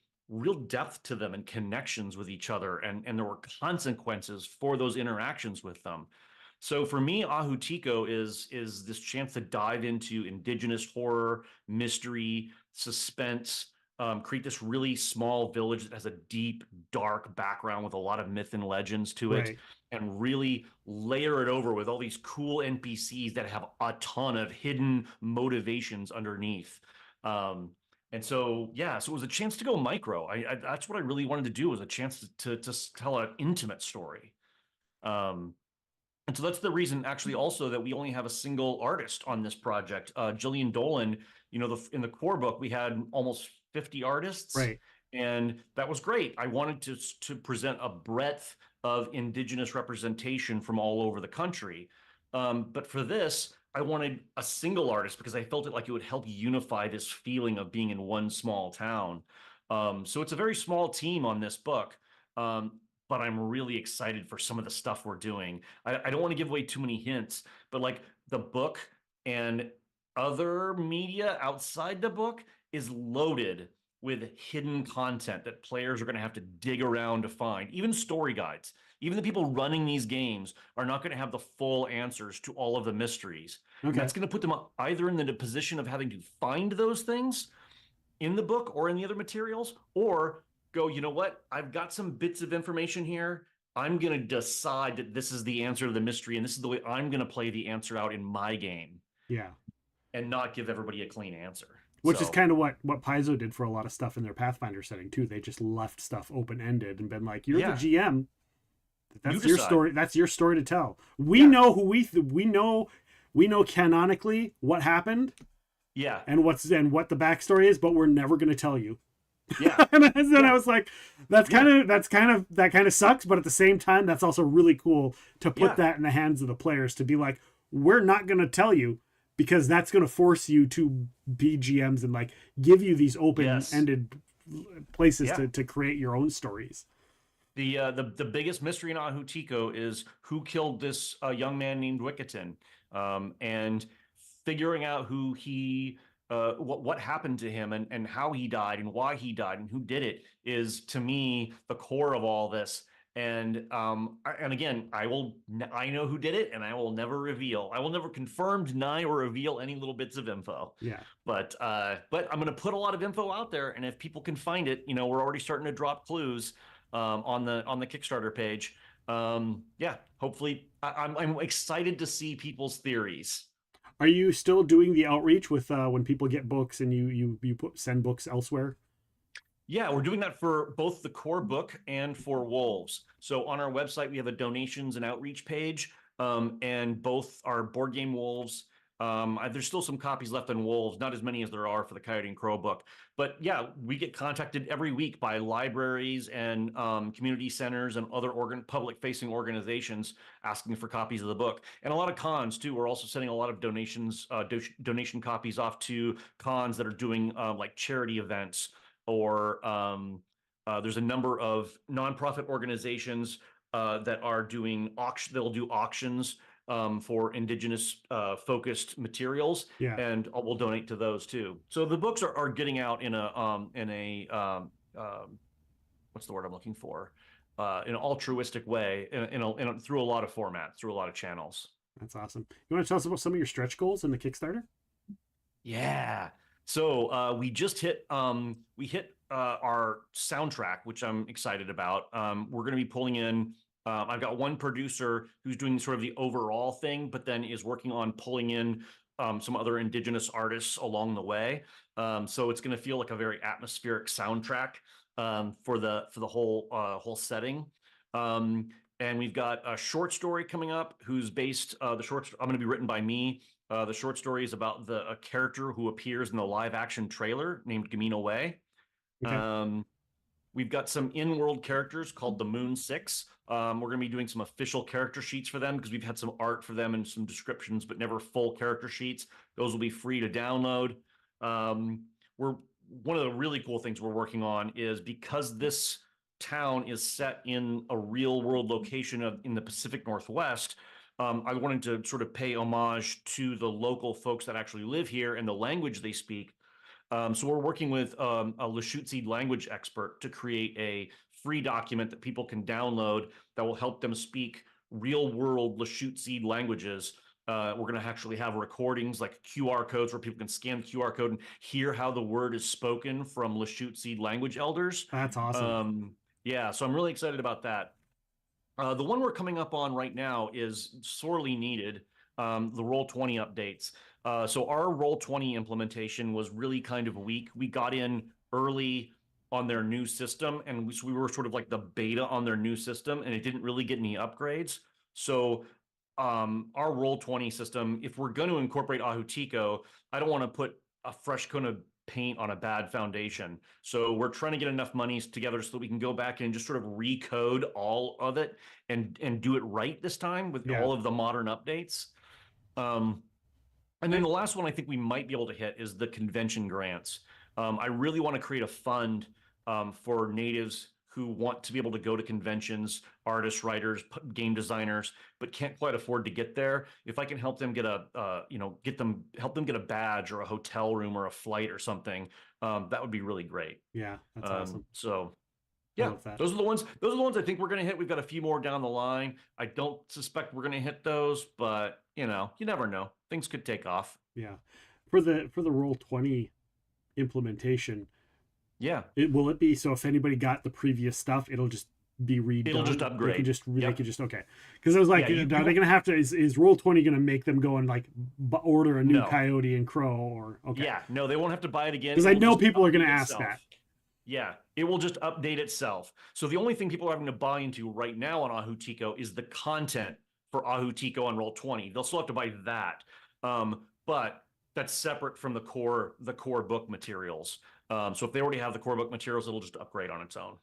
depth to them and connections with each other, and there were consequences for those interactions with them. So for me, Ahutiko is this chance to dive into indigenous horror, mystery, suspense, create this really small village that has a deep, dark background with a lot of myth and legends to it, and really layer it over with all these cool NPCs that have a ton of hidden motivations underneath. And so, so it was a chance to go micro. That's what I really wanted to do, was a chance to tell an intimate story. And so that's the reason, actually, also, that we only have a single artist on this project. Jillian Dolan, in the core book, we had almost 50 artists. Right. And that was great. I wanted to present a breadth of indigenous representation from all over the country. But for this, I wanted a single artist because I felt it would help unify this feeling of being in one small town. So it's a very small team on this book. but I'm really excited for some of the stuff we're doing. I don't want to give away too many hints, but like the book and other media outside the book is loaded with hidden content that players are going to have to dig around to find. Even story guides, even the people running these games are not going to have the full answers to all of the mysteries. And Okay. that's going to put them either in the position of having to find those things in the book or in the other materials, or go, you know what? I've got some bits of information here. I'm going to decide that this is the answer to the mystery, and this is the way I'm going to play the answer out in my game, Yeah. and not give everybody a clean answer. Which is So- kind of what Paizo did for a lot of stuff in their Pathfinder setting too. They just left stuff open ended and been like, "You're Yeah. the GM. That's You your decide." story. That's your story to tell. We know who we know canonically what happened Yeah. and what the backstory is, but we're never going to tell you." Yeah. And then I was like, that kind of sucks, but at the same time, that's also really cool to put Yeah. that in the hands of the players to be like, we're not going to tell you, because that's going to force you to be GMs and like give you these open-ended places Yeah. to create your own stories. The biggest mystery in Ahutiko is who killed this young man named Wicketon, and figuring out who he, what happened to him, and how he died, and why he died, and who did it is, to me, the core of all this. And again, I know who did it, and I will never reveal. I will never confirm, deny, or reveal any little bits of info. Yeah. But I'm going to put a lot of info out there, and if people can find it, we're already starting to drop clues on the Kickstarter page. Yeah, hopefully, I'm excited to see people's theories. Are you still doing the outreach with when people get books and you send books elsewhere? Yeah, we're doing that for both the core book and for Wolves. So on our website, we have a donations and outreach page, and both our board game Wolves. There's still some copies left on Wolves, not as many as there are for the Coyote and Crow book. But yeah, we get contacted every week by libraries and community centers and other public-facing organizations asking for copies of the book. And a lot of cons, too. We're also sending a lot of donations, donation copies off to cons that are doing like charity events, or there's a number of nonprofit organizations that are doing they'll do auctions for indigenous focused materials, Yeah. and we'll donate to those too. So the books are getting out in a what's the word I'm looking for? In an altruistic way, through a lot of formats, through a lot of channels. That's awesome. You want to tell us about some of your stretch goals in the Kickstarter? Yeah. So we just hit our soundtrack, which I'm excited about. We're going to be pulling in. I've got one producer who's doing sort of the overall thing, but then is working on pulling in some other indigenous artists along the way. So it's going to feel like a very atmospheric soundtrack for the whole setting. And we've got a short story coming up who's based. I'm going to be written by me. The short story is about a character who appears in the live action trailer named Gamino Way. Okay. We've got some in-world characters called the Moon Six. We're going to be doing some official character sheets for them because we've had some art for them and some descriptions, but never full character sheets. Those will be free to download. One of the really cool things we're working on is, because this town is set in a real world location in the Pacific Northwest, I wanted to sort of pay homage to the local folks that actually live here and the language they speak. So we're working with a Lushootseed language expert to create a free document that people can download that will help them speak real world Lushootseed languages. We're going to actually have recordings, like QR codes, where people can scan the QR code and hear how the word is spoken from Lushootseed language elders. That's awesome. Yeah, so I'm really excited about that. The one we're coming up on right now is sorely needed, the Roll20 updates. So our Roll20 implementation was really kind of weak. We got in early on their new system, and we were sort of like the beta on their new system, and it didn't really get any upgrades. So our Roll20 system, if we're going to incorporate Ahutiko, I don't want to put a fresh coat of paint on a bad foundation. So we're trying to get enough monies together so that we can go back and just sort of recode all of it and do it right this time with all of the modern updates. And then the last one I think we might be able to hit is the convention grants. I really want to create a fund for natives who want to be able to go to conventions, artists, writers, game designers, but can't quite afford to get there. If I can help them get help them get a badge or a hotel room or a flight or something, that would be really great. Yeah, that's awesome. So I yeah, love that. those are the ones I think we're going to hit. We've got a few more down the line. I don't suspect we're going to hit those, but you never know. Things could take off. Yeah. For the Roll20 implementation, yeah, will it be so if anybody got the previous stuff, it'll just be redone? It'll just upgrade. They can just okay. Because I was like, Yeah, are they gonna have to? Is Roll20 gonna make them go and like order a new No. Coyote and Crow or okay? Yeah, no, they won't have to buy it again. Because It I will know just people are gonna update ask itself. that. Yeah, it will just update itself. So the only thing people are having to buy into right now on Ahutico is the content for Ahutico on Roll20. They'll still have to buy that, but that's separate from the core book materials. So if they already have the core book materials, it'll just upgrade on its own.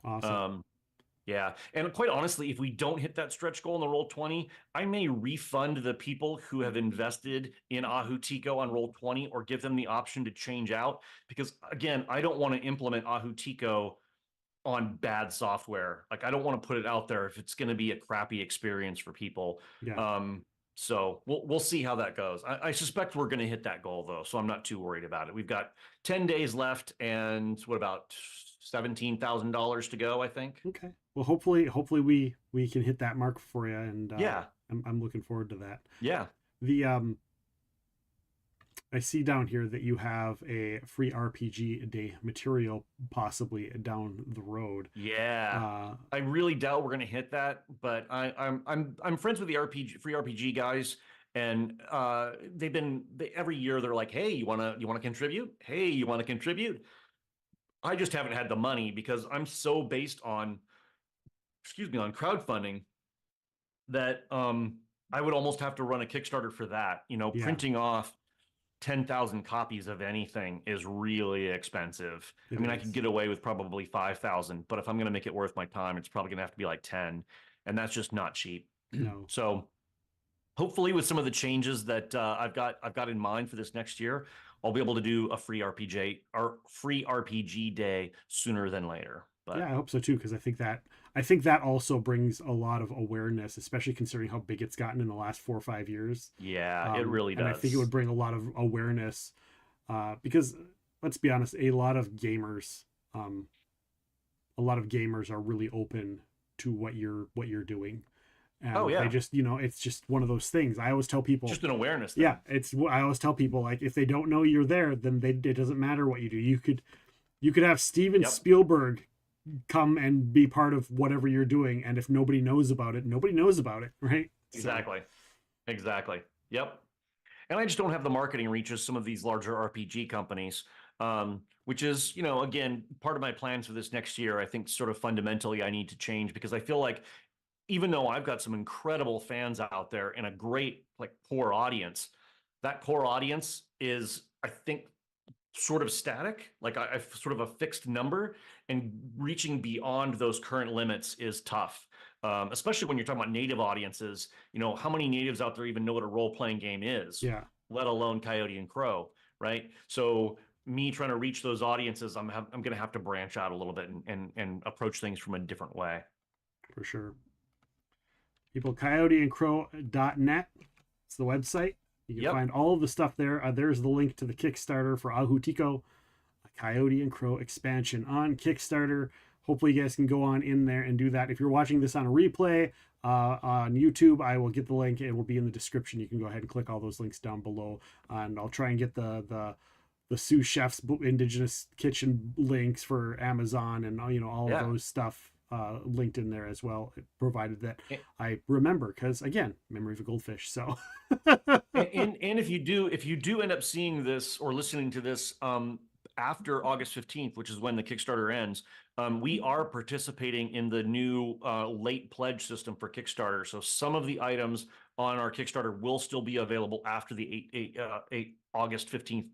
Awesome. Yeah, and quite honestly, if we don't hit that stretch goal in the Roll20, I may refund the people who have invested in Ahutico on Roll20 or give them the option to change out. Because again, I don't want to implement Ahutico on bad software. Like I don't want to put it out there if it's going to be a crappy experience for people. Yeah. So we'll see how that goes. I suspect we're going to hit that goal though, so I'm not too worried about it. We've got 10 days left, and what about $17,000 to go? I think. Okay. Well, hopefully we can hit that mark for you, and yeah, I'm looking forward to that. Yeah. The I see down here that you have a free RPG day material possibly down the road. Yeah, I really doubt we're going to hit that, but I'm friends with the free RPG guys, and every year they're like, hey, you want to contribute? Hey, you want to contribute? I just haven't had the money because I'm so based on crowdfunding that I would almost have to run a Kickstarter for that. Yeah. Printing off 10,000 copies of anything is really expensive. It I mean, I is. could get away with probably 5,000, but if I'm going to make it worth my time, it's probably going to have to be like 10, and that's just not cheap. No. So hopefully with some of the changes that I've got in mind for this next year, I'll be able to do a free RPG day sooner than later. But Yeah, I hope so too, because I think that also brings a lot of awareness, especially considering how big it's gotten in the last 4 or 5 years. yeah, it really does. And I think it would bring a lot of awareness, because let's be honest, a lot of gamers are really open to what you're doing. And Oh, yeah. they just, it's just one of those things. I always tell people, Just an awareness thing. yeah, I always tell people, like, if they don't know you're there, then it doesn't matter what you do. You could have Steven Yep. Spielberg come and be part of whatever you're doing, and if nobody knows about it, nobody knows about it, right? So, Exactly. Yep. And I just don't have the marketing reach as some of these larger RPG companies, which is, again, part of my plans for this next year. I think sort of fundamentally I need to change, because I feel like even though I've got some incredible fans out there and a great core audience, that core audience is, I think, sort of static. Like I've sort of a fixed number, and reaching beyond those current limits is tough. Especially when you're talking about native audiences. How many natives out there even know what a role-playing game is? Yeah. Let alone Coyote and Crow, right? So me trying to reach those audiences, I'm going to have to branch out a little bit and approach things from a different way. For sure. People, coyoteandcrow.net. It's the website. You can Yep. find all of the stuff there. There's the link to the Kickstarter for Ahutico, a Coyote and Crow expansion on Kickstarter. Hopefully you guys can go on in there and do that. If you're watching this on a replay on YouTube, I will get the link. It will be in the description. You can go ahead and click all those links down below, and I'll try and get the sous chef's indigenous kitchen links for Amazon and all Yeah. of those stuff linked in there as well, provided that I remember, because again, memory of a goldfish. So and if you do end up seeing this or listening to this after August 15th, which is when the Kickstarter ends, we are participating in the new late pledge system for Kickstarter. So some of the items on our Kickstarter will still be available after the August 15th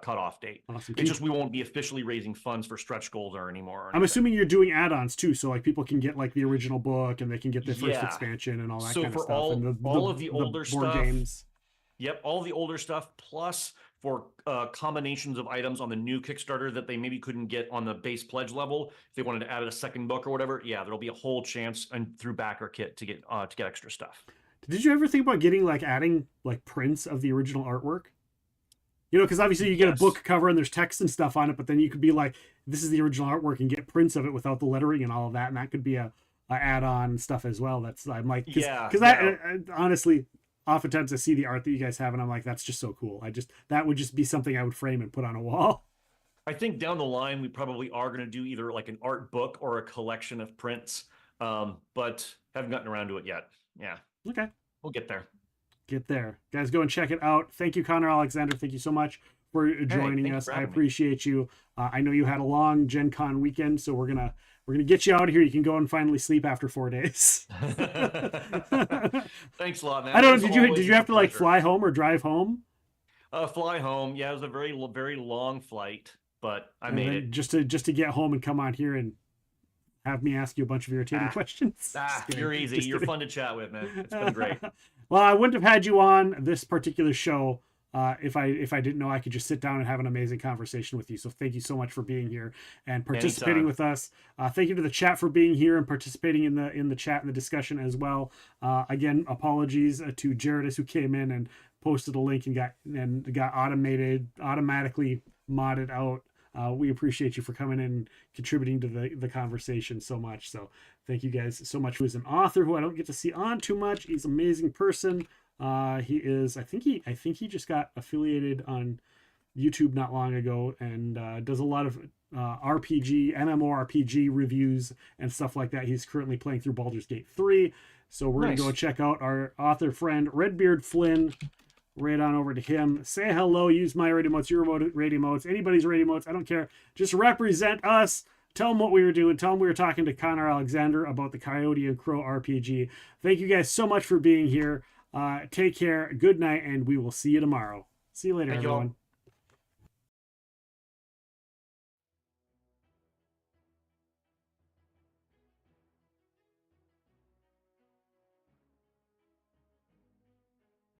cutoff date. Awesome. It's just we won't be officially raising funds for stretch goals or anymore. or I'm anything. assuming you're doing add-ons too, so like people can get like the original book and they can get the first Yeah. expansion and all that So kind of for stuff. all- and all of the older board stuff, games. Yep, all the older stuff plus for combinations of items on the new Kickstarter that they maybe couldn't get on the base pledge level. If they wanted to add a second book or whatever, yeah, there'll be a whole chance and through backer kit to get extra stuff. Did you ever think about getting like adding like prints of the original artwork? You know, because obviously you get a book cover and there's text and stuff on it, but then you could be like, this is the original artwork and get prints of it without the lettering and all of that, and that could be a add-on stuff as well. That's I'm like, because I honestly, oftentimes I see the art that you guys have and I'm like, that's just so cool. That would just be something I would frame and put on a wall. I think down the line we probably are going to do either like an art book or a collection of prints, but haven't gotten around to it yet. Yeah. Okay. We'll get there. Get there, guys. Go and check it out. Thank you, Connor Alexander. Thank you so much for joining us. I appreciate you. I know you had a long Gen Con weekend, so we're gonna get you out of here. You can go and finally sleep after 4 days. Thanks a lot, man. I don't know. Did you have to like fly home or drive home? Fly home. Yeah, it was a very long flight, but I made it. Just to get home and come on here and have me ask you a bunch of irritating questions. You're easy. You're fun to chat with, man. It's been great. Well, I wouldn't have had you on this particular show if I didn't know I could just sit down and have an amazing conversation with you. So thank you so much for being here and participating with us. Thank you to the chat for being here and participating in the chat and the discussion as well. Again, apologies to Jaredus who came in and posted a link and got automatically modded out. We appreciate you for coming in and contributing to the conversation so much. So thank you guys so much. Who's an author who I don't get to see on too much. He's an amazing person. He is, I think he just got affiliated on YouTube not long ago and does a lot of MMORPG reviews and stuff like that. He's currently playing through Baldur's Gate 3. So we're going to go check out our author friend, Redbeard Flynn. Right on over to him. Say hello. Use my radio motes, your radio motes, anybody's radio motes. I don't care. Just represent us. Tell them what we were doing. Tell them we were talking to Connor Alexander about the Coyote and Crow RPG. Thank you guys so much for being here. Take care. Good night, and we will see you tomorrow. See you later, everyone.